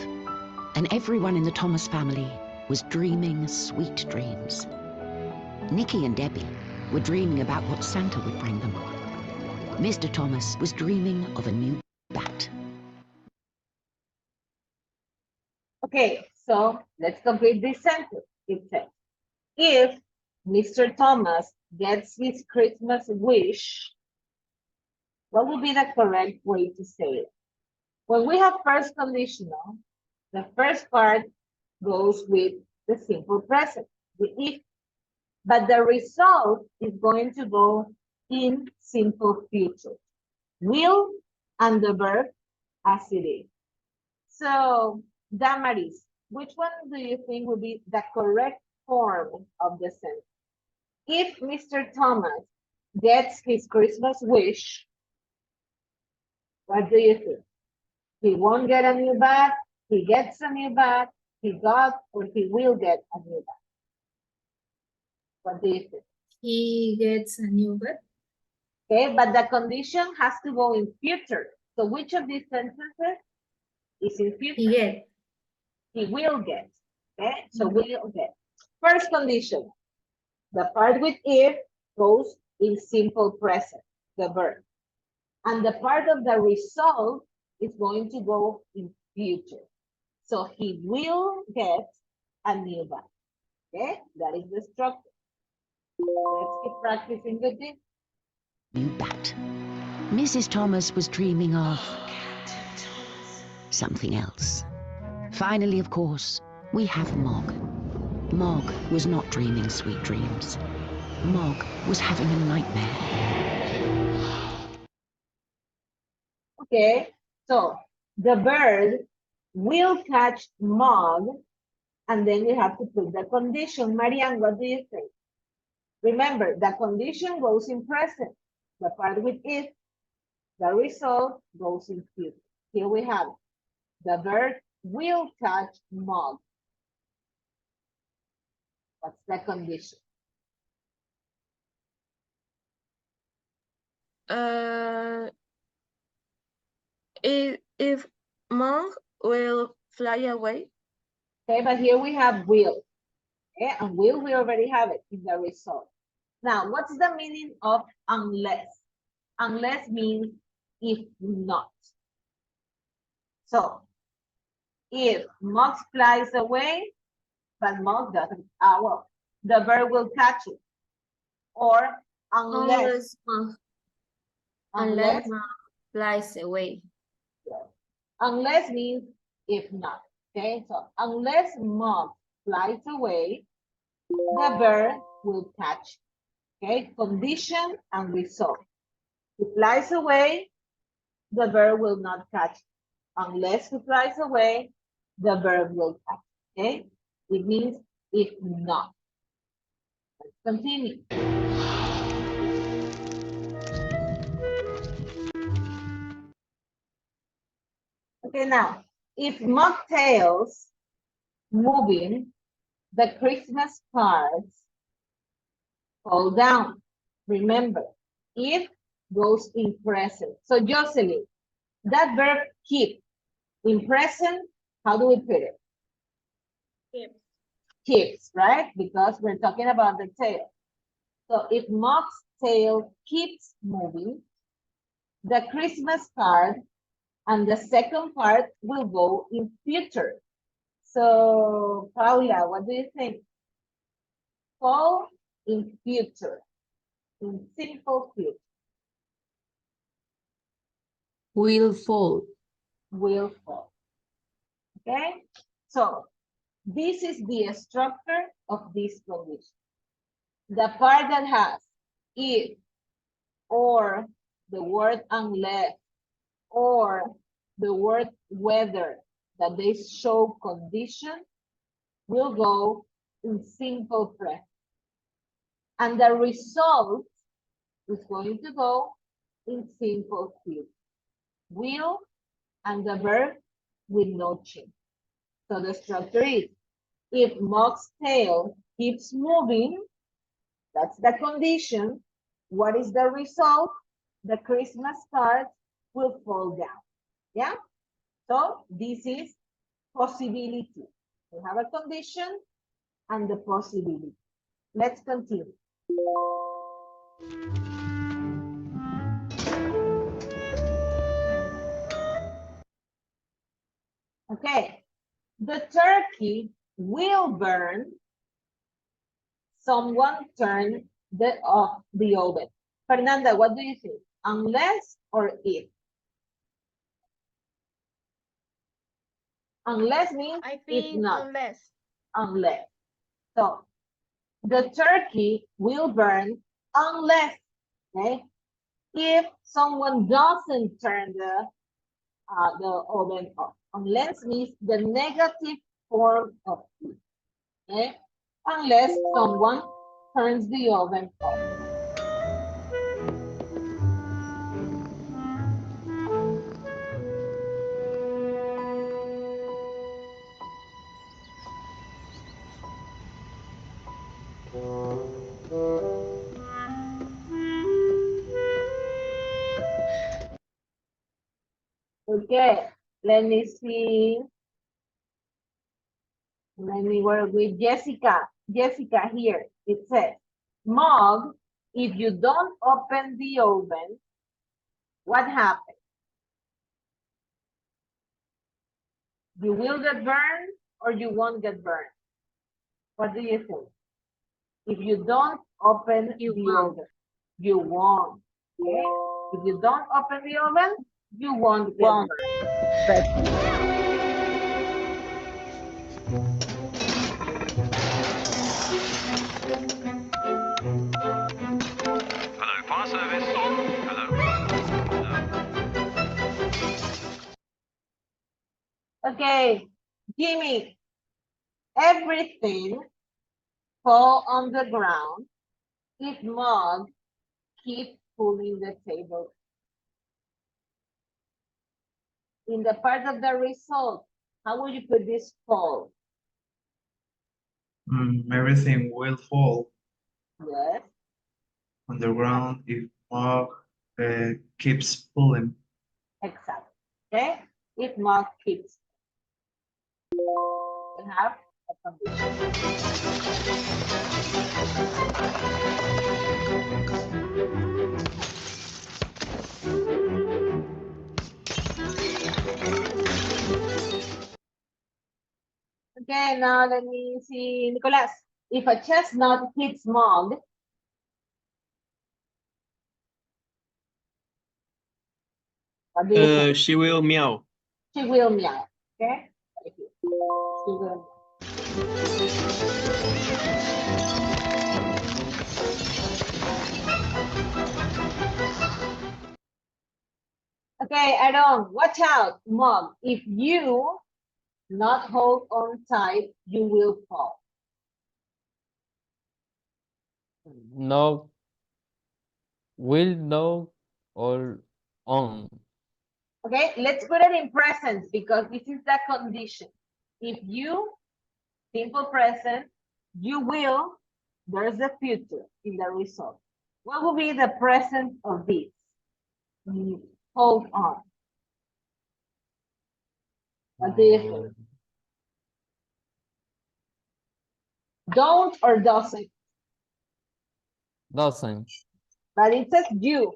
Speaker 15: and everyone in the Thomas family was dreaming sweet dreams. Nikki and Debbie were dreaming about what Santa would bring them. Mr. Thomas was dreaming of a new bat.
Speaker 1: Okay, so let's complete this sentence. It says, if Mr. Thomas gets his Christmas wish, what would be the correct way to say it? When we have first conditional, the first part goes with the simple present, the if, but the result is going to go in simple future. Will and the verb as it is. So, Damaris, which one do you think would be the correct form of the sentence? If Mr. Thomas gets his Christmas wish, what do you think? He won't get a new bat, he gets a new bat, he got or he will get a new bat. What do you think?
Speaker 5: He gets a new bed.
Speaker 1: Okay, but the condition has to go in future. So which of these sentences is in future?
Speaker 5: He get.
Speaker 1: He will get. Okay, so will get. First condition, the part with if goes in simple present, the verb. And the part of the result is going to go in future. So he will get a new bat. Okay, that is the structure. Let's keep practicing with this.
Speaker 15: New bat. Mrs. Thomas was dreaming of something else. Finally, of course, we have Mog. Mog was not dreaming sweet dreams. Mog was having a nightmare.
Speaker 1: Okay, so the bird will catch Mog, and then we have to put the condition. Marianne, what do you think? Remember, the condition goes in present, the part with if, the result goes in future. Here we have the bird will catch Mog. What's the condition?
Speaker 10: If Mom will fly away.
Speaker 1: Okay, but here we have will. Okay, and will we already have it in the result. Now, what's the meaning of unless? Unless means if not. So, if Mog flies away, but Mog doesn't, well, the bird will catch it. Or unless
Speaker 10: Unless Mom flies away.
Speaker 1: Yes. Unless means if not. Okay, so unless Mog flies away, the bird will catch. Okay, condition and result. If flies away, the bird will not catch. Unless he flies away, the bird will catch. Okay, it means if not. Let's continue. Okay, now, if mocktails moving, the Christmas cards fall down. Remember, if goes in present. So Jocelyn, that verb keep in present, how do we put it?
Speaker 20: Keeps.
Speaker 1: Keeps, right? Because we're talking about the tail. So if Mog's tail keeps moving, the Christmas card and the second part will go in future. So Paula, what do you think? Fall in future, in simple future.
Speaker 10: Will fall.
Speaker 1: Will fall. Okay, so this is the structure of this condition. The part that has if, or, the word unless, or the word whether, that they show condition, will go in simple present. And the result is going to go in simple future. Will and the verb with no change. So the structure is, if Mog's tail keeps moving, that's the condition. What is the result? The Christmas card will fall down. Yeah? So this is possibility. We have a condition and the possibility. Let's continue. Okay, the turkey will burn. Someone turn the off the oven. Fernanda, what do you think? Unless or if? Unless means
Speaker 2: I
Speaker 1: if
Speaker 2: think
Speaker 1: not.
Speaker 2: unless.
Speaker 1: Unless. So the turkey will burn unless, okay? If someone doesn't turn the oven off. Unless means the negative form of it, okay? Unless someone turns the oven off. Okay, let me see. Let me work with Jessica. Jessica here, it says, Mog, if you don't open the oven, what happens? You will get burned or you won't get burned? What do you think? If you don't open the oven, you won't. Okay? If you don't open the oven, you won't get burned.
Speaker 17: Hello, fire service. Hello.
Speaker 1: Okay, Jimmy, everything fall on the ground if Mog keep pulling the table. In the part of the result, how would you put this fall?
Speaker 13: Everything will fall
Speaker 1: Yes.
Speaker 13: on the ground if Mog keeps pulling.
Speaker 1: Exactly. Okay? If Mog keeps. We have a Okay, now let me see, Nicolas. If a chestnut hits Mog, what do you think?
Speaker 21: She will meow.
Speaker 1: She will meow. Okay? Thank you. She will meow. Okay, Aaron, watch out, Mog. If you not hold on tight, you will fall.
Speaker 22: No, will no or on.
Speaker 1: Okay, let's put it in present because this is the condition. If you, simple present, you will, there's the future in the result. What will be the present of this? hold on. What do you think? Don't or doesn't?
Speaker 22: Doesn't.
Speaker 1: But it says you.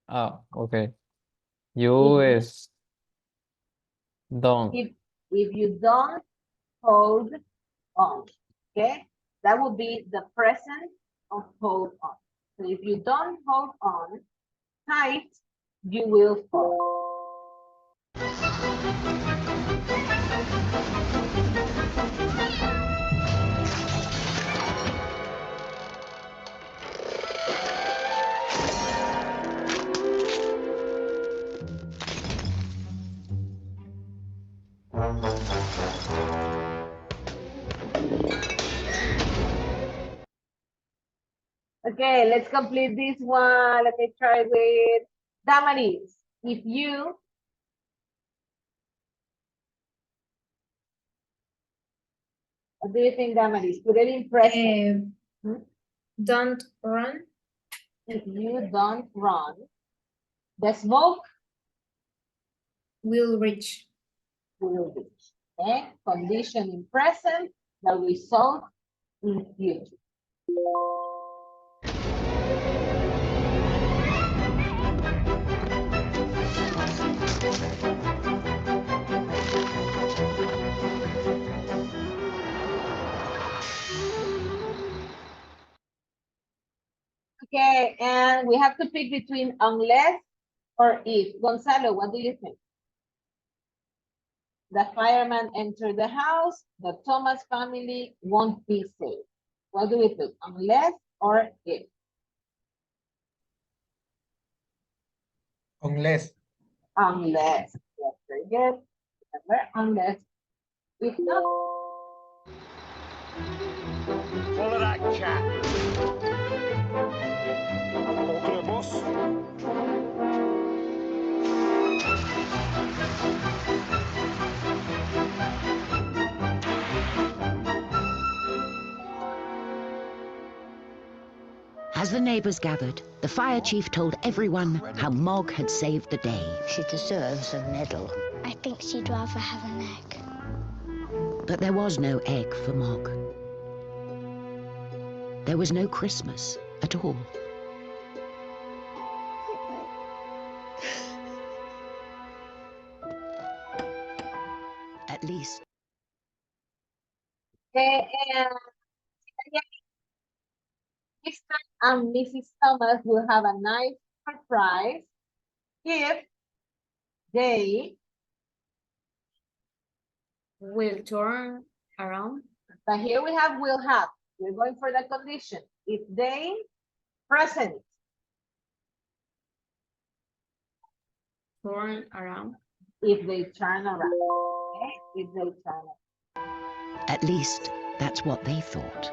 Speaker 22: Oh, okay. You is don't.
Speaker 1: If you don't hold on, okay? That would be the present of hold on. So if you don't hold on tight, you will fall. Okay, let's complete this one. Let me try with Damaris. If you what do you think, Damaris? Put it in present.
Speaker 5: Don't run.
Speaker 1: If you don't run, the smoke
Speaker 5: will reach.
Speaker 1: Will reach. Okay? Condition in present, the result in future. Okay, and we have to pick between unless or if. Gonzalo, what do you think? The fireman entered the house, the Thomas family won't be safe. What do we think? Unless or if?
Speaker 4: Unless.
Speaker 1: Unless. Yes, very good. Remember, unless. If not.
Speaker 17: Full of that chat. Okay, boss.
Speaker 15: As the neighbors gathered, the fire chief told everyone how Mog had saved the day.
Speaker 12: She deserves a medal. I think she'd rather have an egg.
Speaker 15: But there was no egg for Mog. There was no Christmas at all. At least.
Speaker 1: And Mr. and Mrs. Thomas will have a nice surprise if they
Speaker 5: will turn around.
Speaker 1: But here we have will have. We're going for the condition. If they present.
Speaker 5: Turn around.
Speaker 1: If they turn around. Okay? If they turn around.
Speaker 15: At least that's what they thought.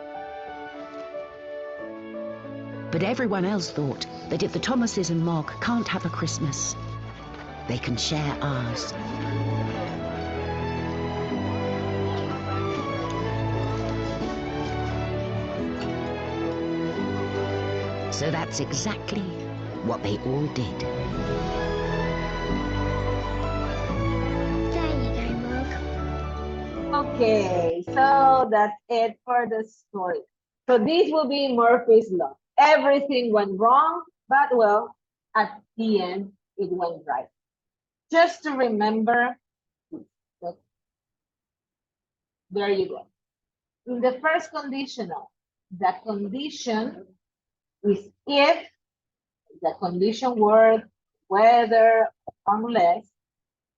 Speaker 15: But everyone else thought that if the Thomases and Mog can't have a Christmas, they can share ours. So that's exactly what they all did.
Speaker 12: There you go, Mog.
Speaker 1: Okay, so that's it for the story. So this will be Murphy's Law. Everything went wrong, but well, at the end, it went right. Just to remember, there you go. In the first conditional, the condition is if, the condition word, whether, unless,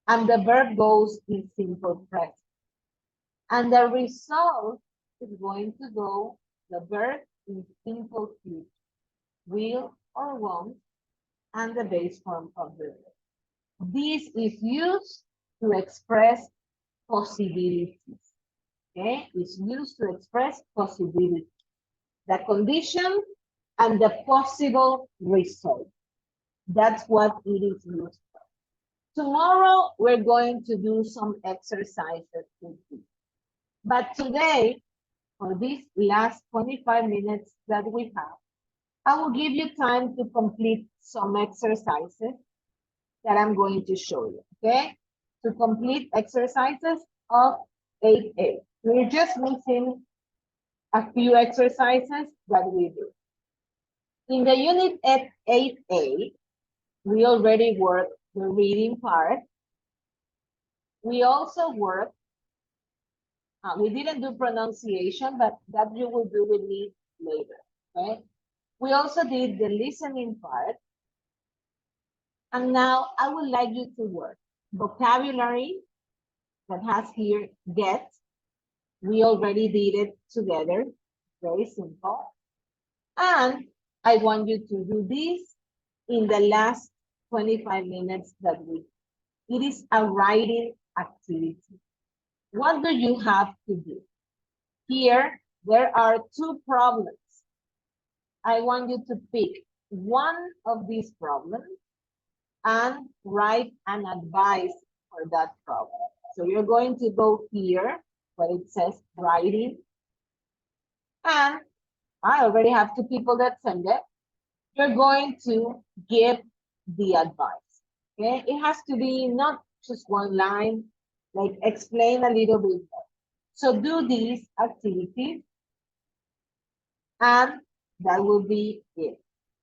Speaker 1: and the verb goes in simple present. And the result is going to go, the verb in simple future, will or won't, and the base form of the verb. This is used to express possibilities. Okay, it's used to express possibilities. The condition and the possible result. That's what it is used for. Tomorrow, we're going to do some exercises with you. But today, for these last 25 minutes that we have, I will give you time to complete some exercises that I'm going to show you, okay? To complete exercises of 8A. We're just missing a few exercises that we do. In the unit at 8A, we already worked the reading part. We also worked, we didn't do pronunciation, but that you will do with me later, okay? We also did the listening part. And now I would like you to work vocabulary that has here get. We already did it together, very simple. And I want you to do this in the last 25 minutes that we. It is a writing activity. What do you have to do? Here, there are two problems. I want you to pick one of these problems and write an advice for that problem. So you're going to go here where it says writing. And I already have two people that send it. You're going to give the advice. Okay, it has to be not just one line, like explain a little bit more. So do these activities and that will be it.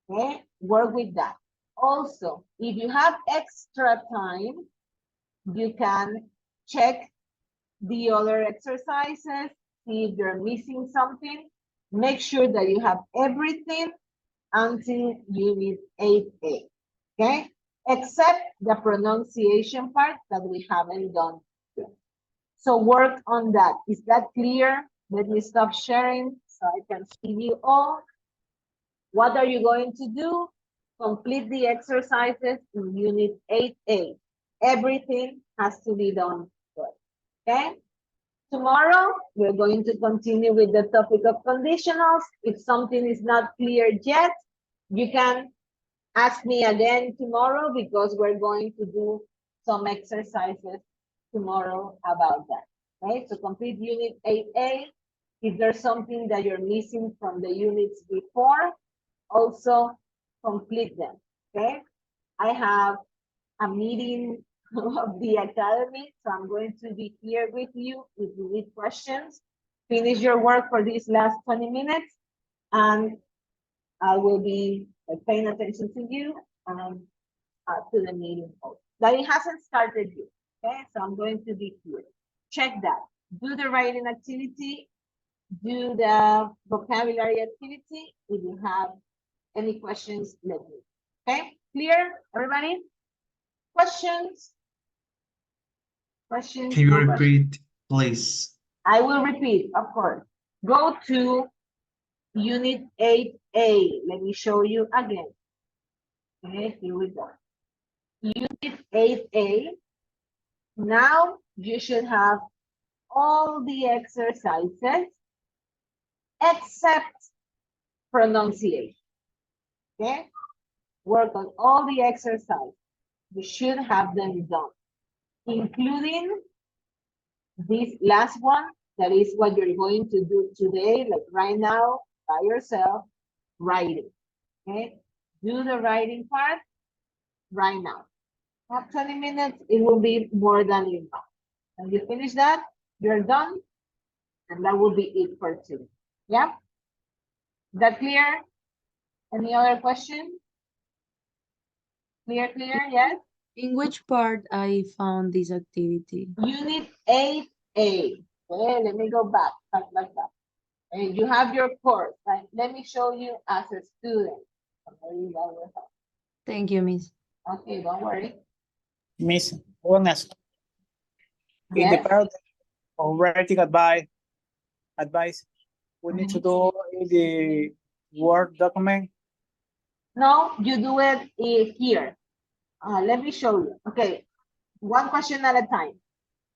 Speaker 1: Okay, work with that. Also, if you have extra time, you can check the other exercises, see if you're missing something. Make sure that you have everything until unit 8A, okay? Except the pronunciation part that we haven't done yet. So work on that. Is that clear? Let me stop sharing so I can see you all. What are you going to do? Complete the exercises in unit 8A. Everything has to be done good, okay? Tomorrow, we're going to continue with the topic of conditionals. If something is not clear yet, you can ask me again tomorrow because we're going to do some exercises tomorrow about that. Okay, so complete unit 8A. If there's something that you're missing from the units before, also complete them. Okay, I have a meeting of the academy, so I'm going to be here with you if you need questions. Finish your work for these last 20 minutes, and I will be paying attention to you and to the meeting. That it hasn't started yet, okay? So I'm going to be here. Check that. Do the writing activity. Do the vocabulary activity. If you have any questions, let me. Okay, clear, everybody? Questions? Questions?
Speaker 13: Can you
Speaker 1: No questions?
Speaker 13: repeat, please?
Speaker 1: I will repeat, of course. Go to unit 8A. Let me show you again. Okay, here we go. Unit 8A. Now you should have all the exercises except pronunciation. Okay? Work on all the exercises. You should have them done, including this last one. That is what you're going to do today, like right now, by yourself, writing. Okay? Do the writing part right now. Have 20 minutes, it will be more than enough. And you finish that, you're done, and that will be it for today. Yeah? That clear? Any other question? Clear, yes?
Speaker 9: In which part I found this activity?
Speaker 1: Unit 8A. Okay, let me go back. And you have your course, right? Let me show you as a student.
Speaker 9: Thank you, Miss.
Speaker 1: Okay, don't worry.
Speaker 18: Miss, honest. In the
Speaker 1: Yes?
Speaker 18: part of writing advice, we need to do in the Word document.
Speaker 1: No, you do it here. Let me show you. Okay, one question at a time.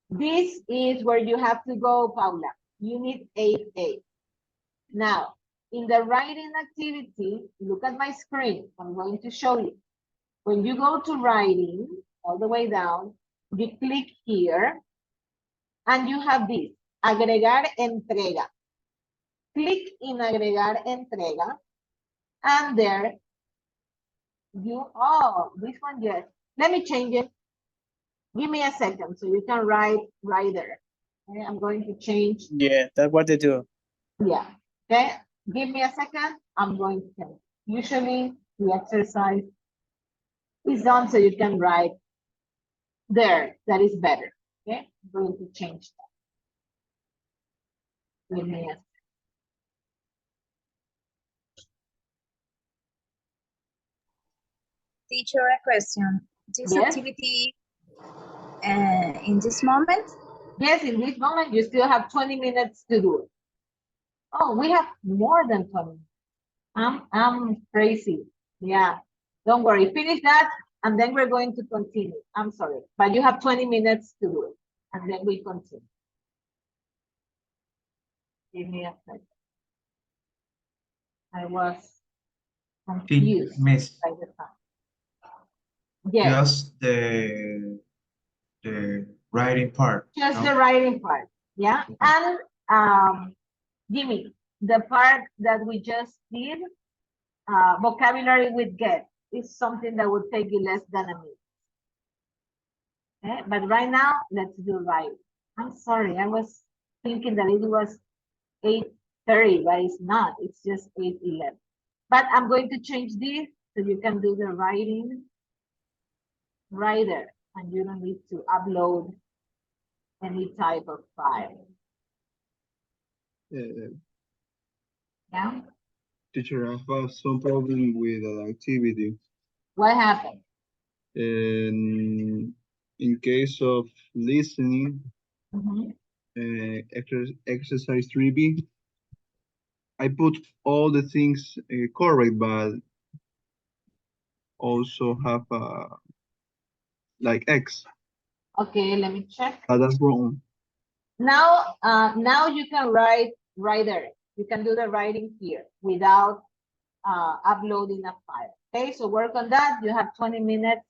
Speaker 1: This is where you have to go, Paula. Unit 8A. Now, in the writing activity, look at my screen. I'm going to show you. When you go to writing, all the way down, you click here, and you have this, agregar entrega. Click in agregar entrega, And there oh, this one, yes. Let me change it. Give me a second so you can write right there. Okay, I'm going to change.
Speaker 18: Yeah, that's what they do.
Speaker 1: Yeah. Okay. Give me a second. I'm going to change. Usually the exercise is done so you can write there. That is better. Okay. I'm going to change that. Give me a
Speaker 8: Teacher, a question. This
Speaker 1: Yes.
Speaker 8: activity in this moment?
Speaker 1: Yes, in this moment you still have 20 minutes to do it. Oh, we have more than 20. I'm crazy. Yeah. Don't worry. Finish that and then we're going to continue. I'm sorry. But you have 20 minutes to do it. And then we continue. Give me a second. I was confused
Speaker 13: Miss,
Speaker 1: by the time. Yes,
Speaker 13: just the writing part.
Speaker 1: just
Speaker 13: no?
Speaker 1: the writing part. Yeah. And Jimmy, the part that we just did, vocabulary with get, is something that would take you less than a minute. Okay? But right now, let's do right. I'm sorry, I was thinking that it was 8:30, but it's not. It's just 8:11. But I'm going to change this so you can do the writing right there, and you don't need to upload any type of file. Yeah.
Speaker 3: Teacher, I have some problem with an activity.
Speaker 1: What happened?
Speaker 3: In case of listening,
Speaker 1: Mhm.
Speaker 3: exercise 3B, I put all the things correct, but also have like X.
Speaker 1: Okay, let me check.
Speaker 3: That's wrong.
Speaker 1: Now you can write right there. You can do the writing here without uploading a file. Okay, so work on that. You have 20 minutes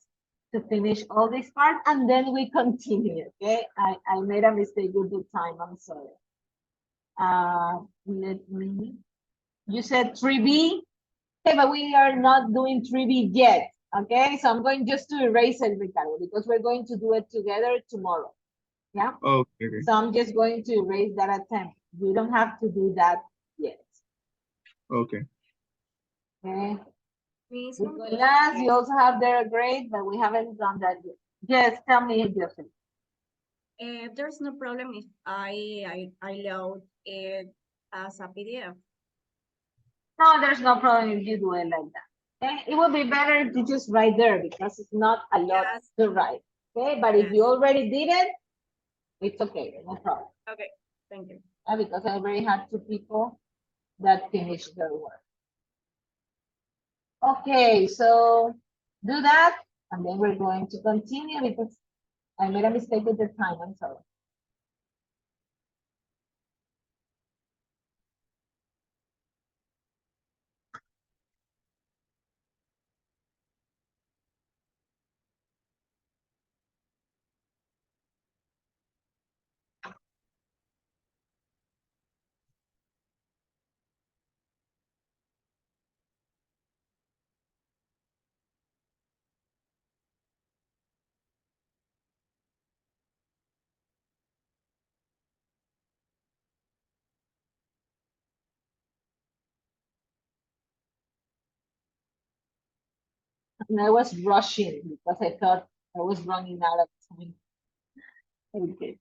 Speaker 1: to finish all this part and then we continue. Okay, I made a mistake with the time. I'm sorry. Let me. You said 3B. Okay, but we are not doing 3B yet. Okay, so I'm going just to erase it, Ricardo, because we're going to do it together tomorrow. Yeah.
Speaker 3: Okay.
Speaker 1: So I'm just going to erase that attempt. You don't have to do that yet.
Speaker 3: Okay.
Speaker 1: Okay. Nicolás, you also have their grade, but we haven't done that yet. Yes, tell me, Joseph.
Speaker 20: There's no problem if I load it as a PDF.
Speaker 1: No, there's no problem if you do it like that. Okay, it would be better to just write there because it's not a lot to write. Okay, but if you already did it, it's okay, no problem.
Speaker 20: Okay, thank you.
Speaker 1: Because I already had 2 people that finished their work. Okay, so do that, and then we're going to continue because I made a mistake with the time. I'm sorry. And I was rushing because I thought I was running out of time. Okay.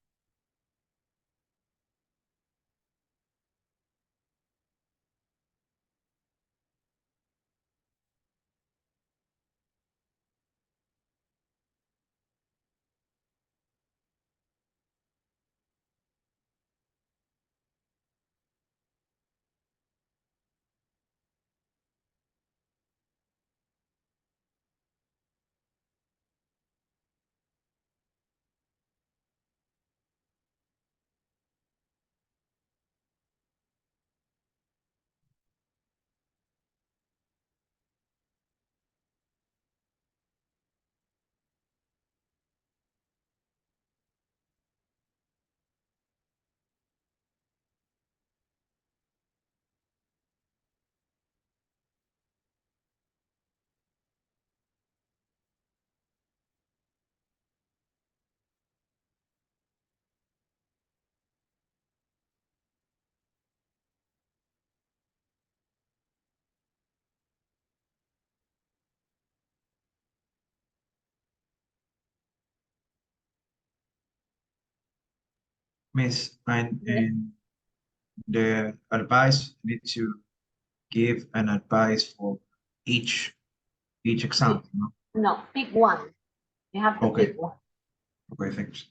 Speaker 13: Miss, and in the advice, you need to give an advice for each exam, no?
Speaker 1: No, pick one. You have to
Speaker 13: Okay.
Speaker 1: pick one.
Speaker 13: Okay, thanks.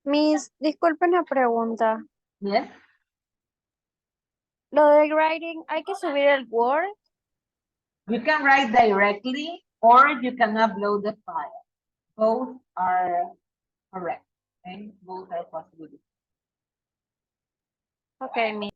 Speaker 14: Miss, disculpen la pregunta.
Speaker 1: Yes.
Speaker 14: Lo de writing, ¿hay que subir el Word?
Speaker 1: You can write directly or you can upload the file. Both are correct. Okay? Both are possible.
Speaker 14: Okay, Miss.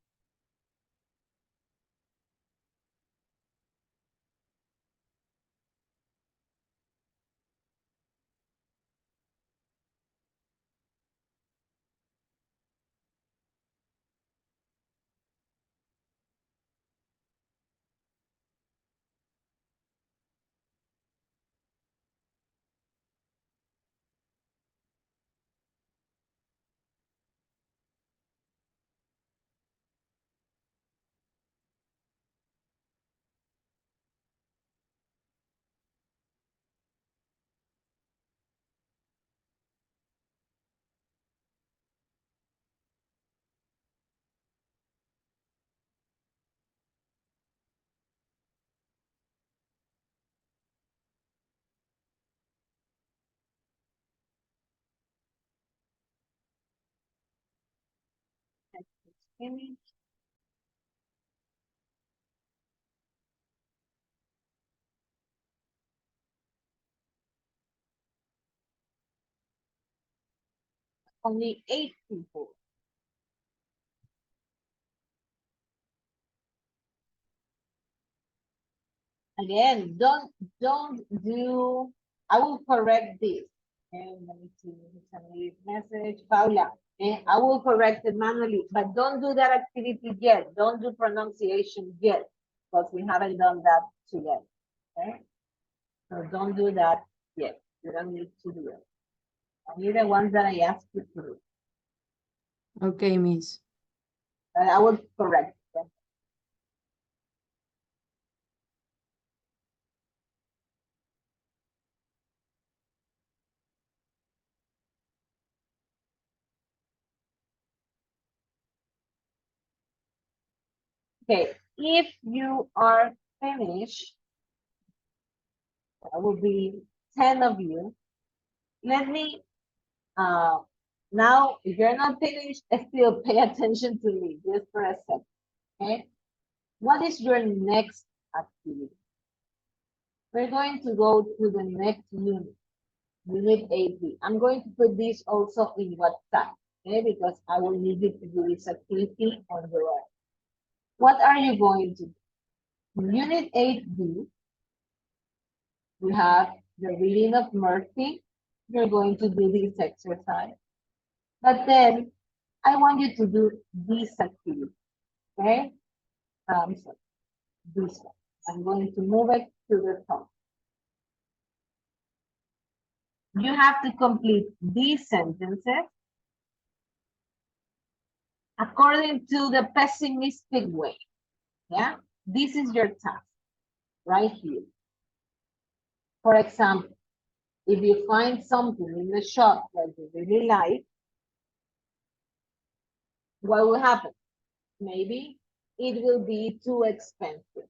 Speaker 1: Image. Only 8 people. Again, don't do, I will correct this. And let me see, send me a message, Paula. And I will correct it manually, but don't do that activity yet. Don't do pronunciation yet, because we haven't done that today. Okay? So don't do that yet. You don't need to do it. Only the ones that I asked you to do.
Speaker 19: Okay, Miss.
Speaker 1: I will correct them. Okay, if you are finished, that will be 10 of you. Let me, now, if you're not finished, still pay attention to me just for a second, okay? What is your next activity? We're going to go to the next unit, unit 8B. I'm going to put this also in WhatsApp, okay? Because I will need you to do this activity on your own. What are you going to do? In unit 8B, we have the reading of Murphy. You're going to do this exercise. But then I want you to do this activity, okay? So this one. I'm going to move it to the top. You have to complete these sentences according to the pessimistic way. Yeah, this is your task right here. For example, if you find something in the shop that you really like, what will happen? Maybe it will be too expensive.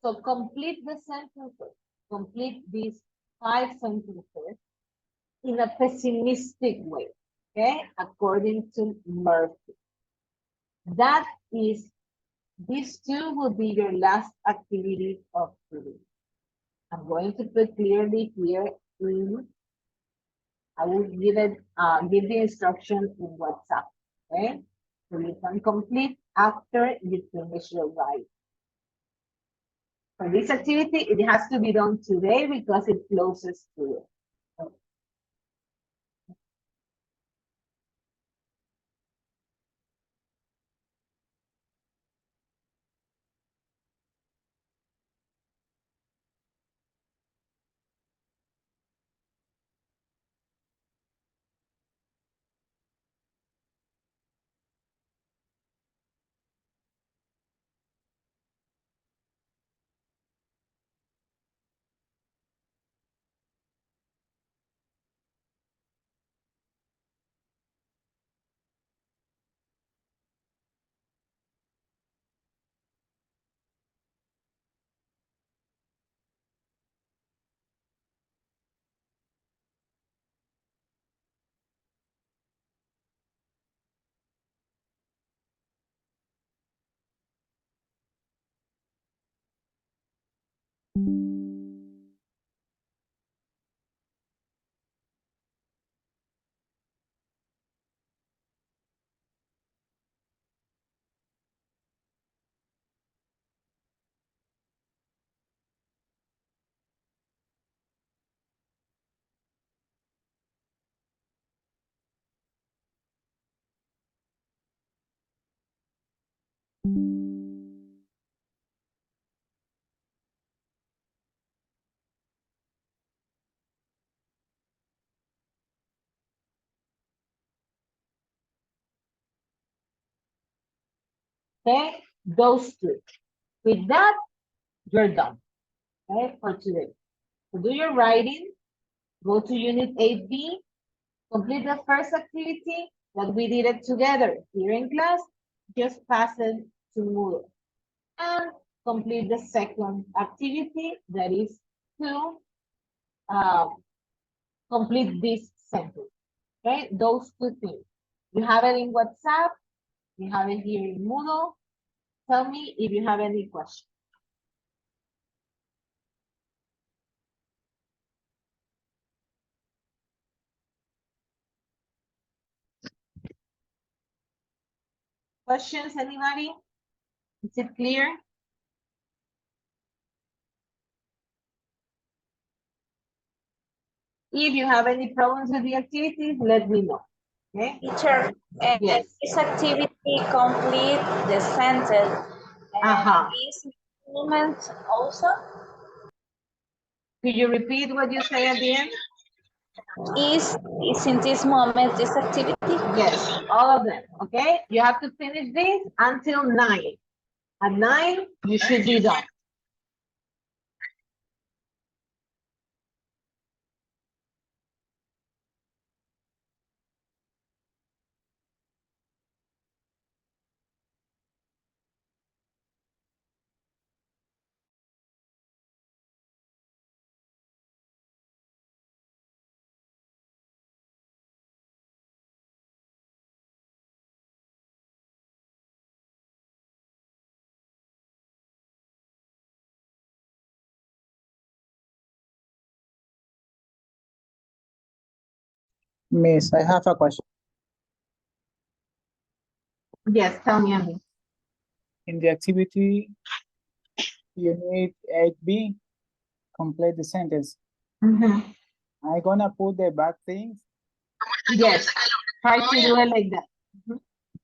Speaker 1: So complete the sentences, complete these 5 sentences in a pessimistic way, okay? According to Murphy. That is, these 2 will be your last activity of the week. I'm going to put clearly here in, I will give it, give the instruction in WhatsApp, okay? So you can complete after you finish your writing. For this activity, it has to be done today because it closes to it. Okay, those two. With that, you're done. Okay, for today. So do your writing, go to Unit 8B, complete the first activity that we did it together here in class, just pass it to Moodle. And complete the second activity, that is to complete this sentence. Okay, those two things. You have it in WhatsApp, you have it here in Moodle. Tell me if you have any questions. Questions, anybody? Is it clear? If you have any problems with the activities, let me know. Okay?
Speaker 7: Teacher,
Speaker 1: Yes.
Speaker 7: this activity complete the sentence. Is moment also?
Speaker 1: Could you repeat what you say at the end?
Speaker 7: Is in this moment this activity?
Speaker 1: Yes, all of them. Okay? You have to finish this until 9. At 9, you should be done.
Speaker 18: Miss, I have a question.
Speaker 1: Yes, tell me, Andy.
Speaker 18: In the activity, Unit 8B, complete the sentence.
Speaker 1: Mm-hmm.
Speaker 18: I'm gonna put the bad things.
Speaker 1: Yes, try to do it like that.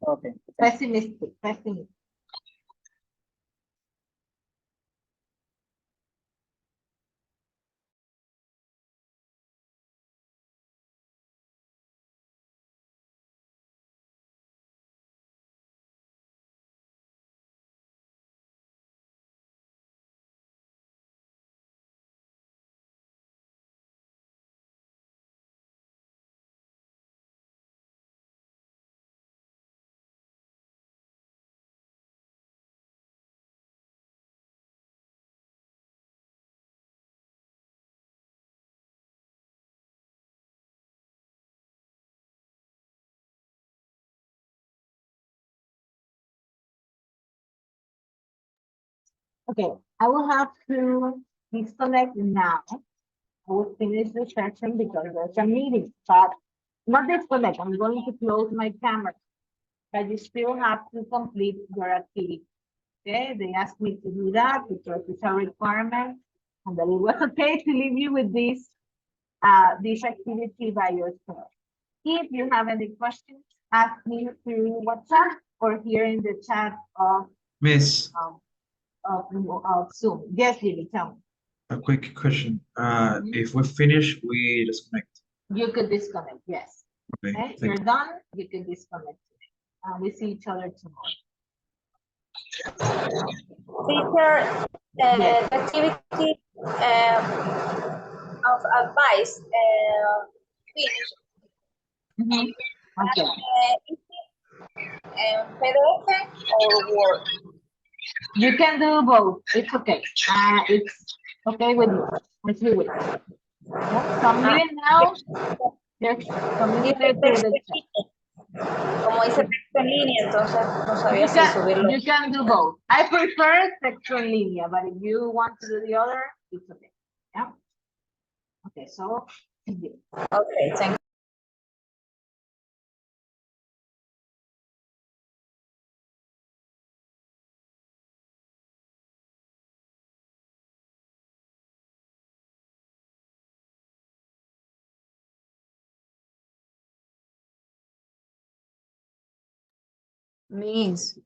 Speaker 18: Okay.
Speaker 1: Pessimistic. Okay, I will have to disconnect now. I will finish the session because there's a meeting, but not disconnect. I'm going to close my camera, but you still have to complete your activity. Okay, they asked me to do that because it's a requirement, and that it was okay to leave you with this activity by yourself. If you have any questions, ask me through WhatsApp or here in the chat of
Speaker 13: Miss,
Speaker 1: of Zoom. Yes, Lily, tell me.
Speaker 13: a quick question. If we finish, we disconnect.
Speaker 1: You could disconnect, yes.
Speaker 13: Okay,
Speaker 1: Okay, you're done, you can disconnect. We see each other tomorrow.
Speaker 7: Teacher,
Speaker 1: Yes.
Speaker 7: activity of advice finish.
Speaker 1: Okay.
Speaker 7: Is it PDF or Word?
Speaker 1: You can do both. It's okay. It's okay with you. It's you with you. Yeah, submit it now. Yes, submit it through the chat.
Speaker 7: Como dice texto en línea, entonces no sabía si subirlo.
Speaker 1: You can do both. I prefer texto en línea, but if you want to do the other, it's okay. Yeah. Okay, so.
Speaker 7: Okay, thank you.
Speaker 19: Miss.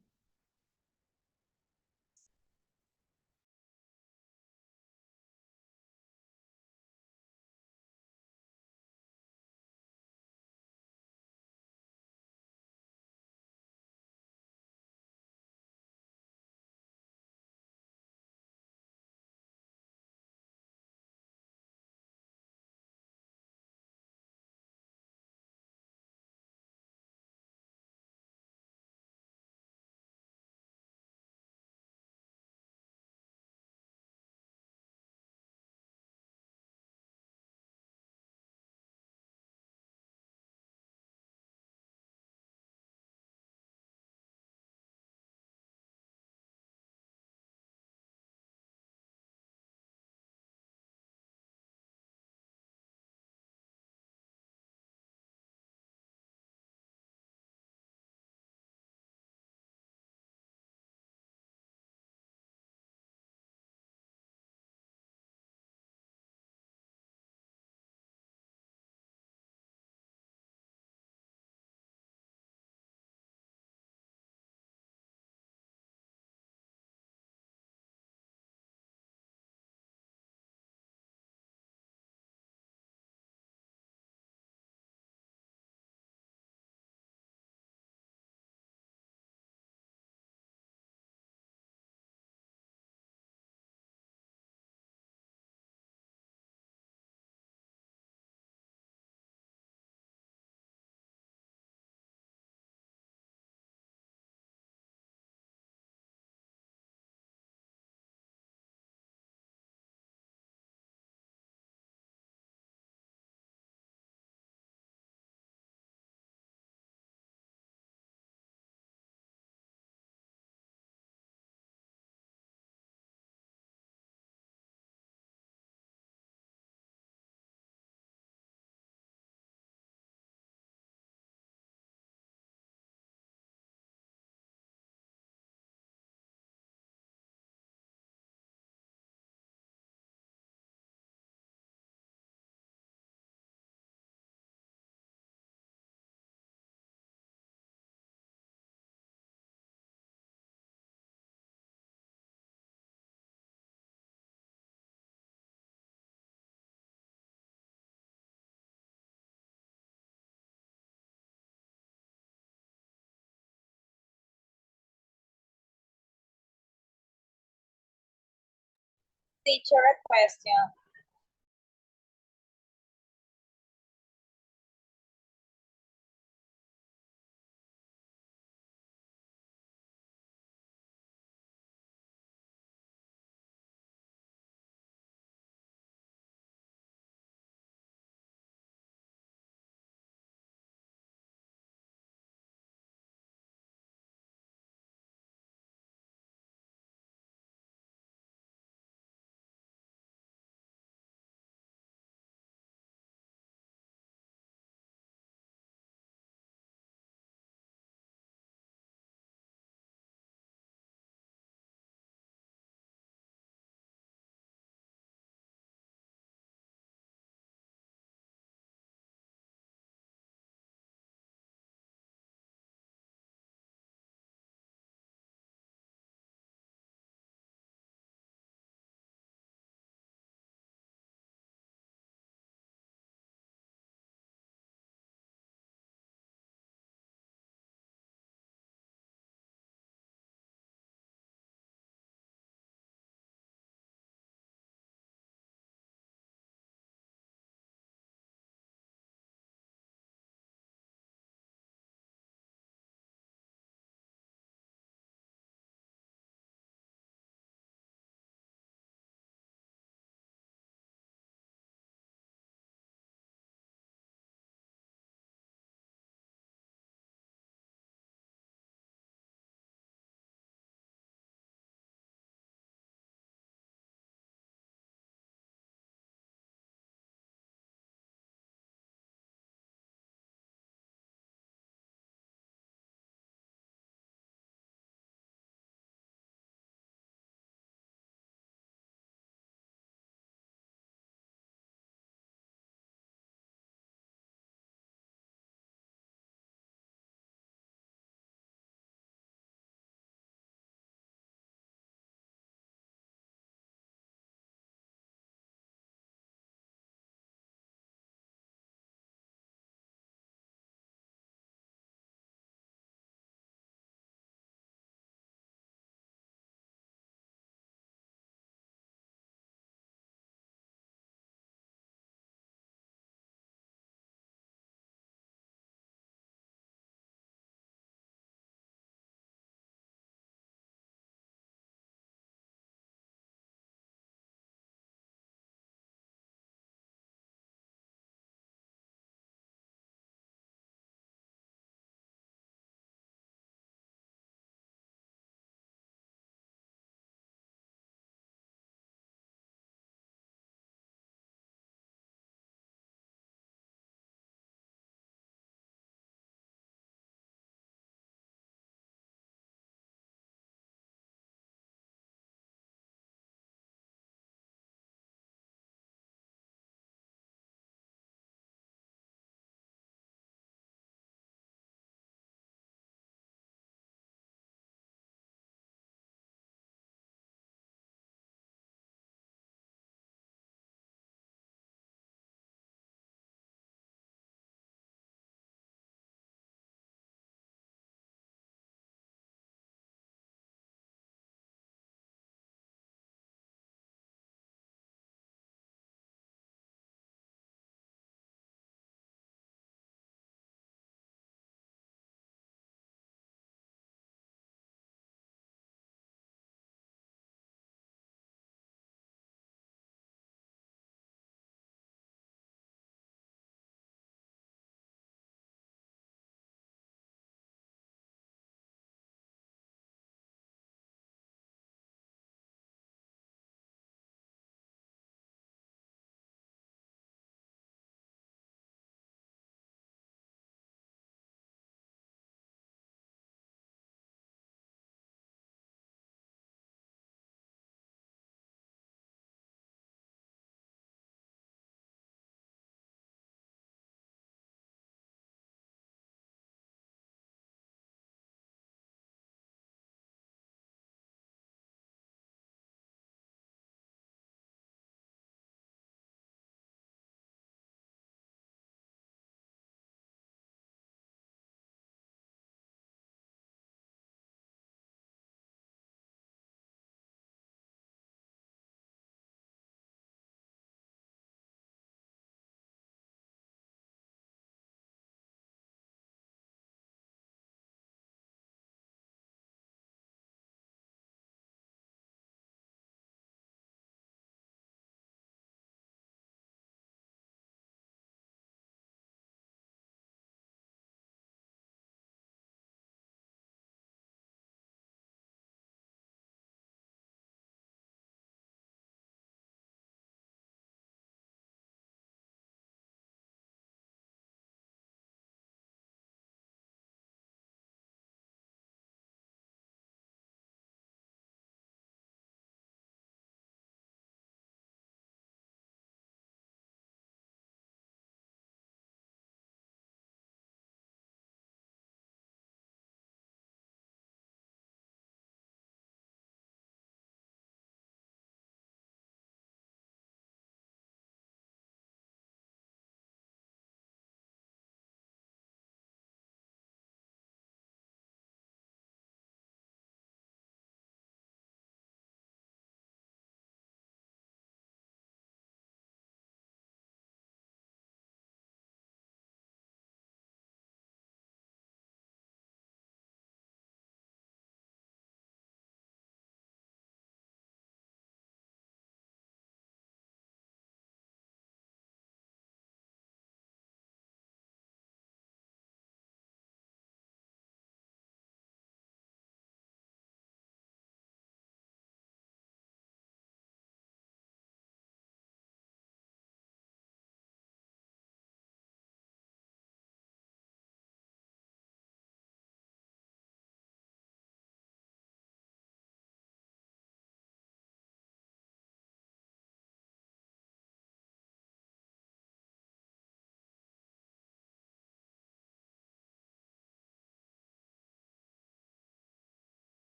Speaker 7: teacher a question.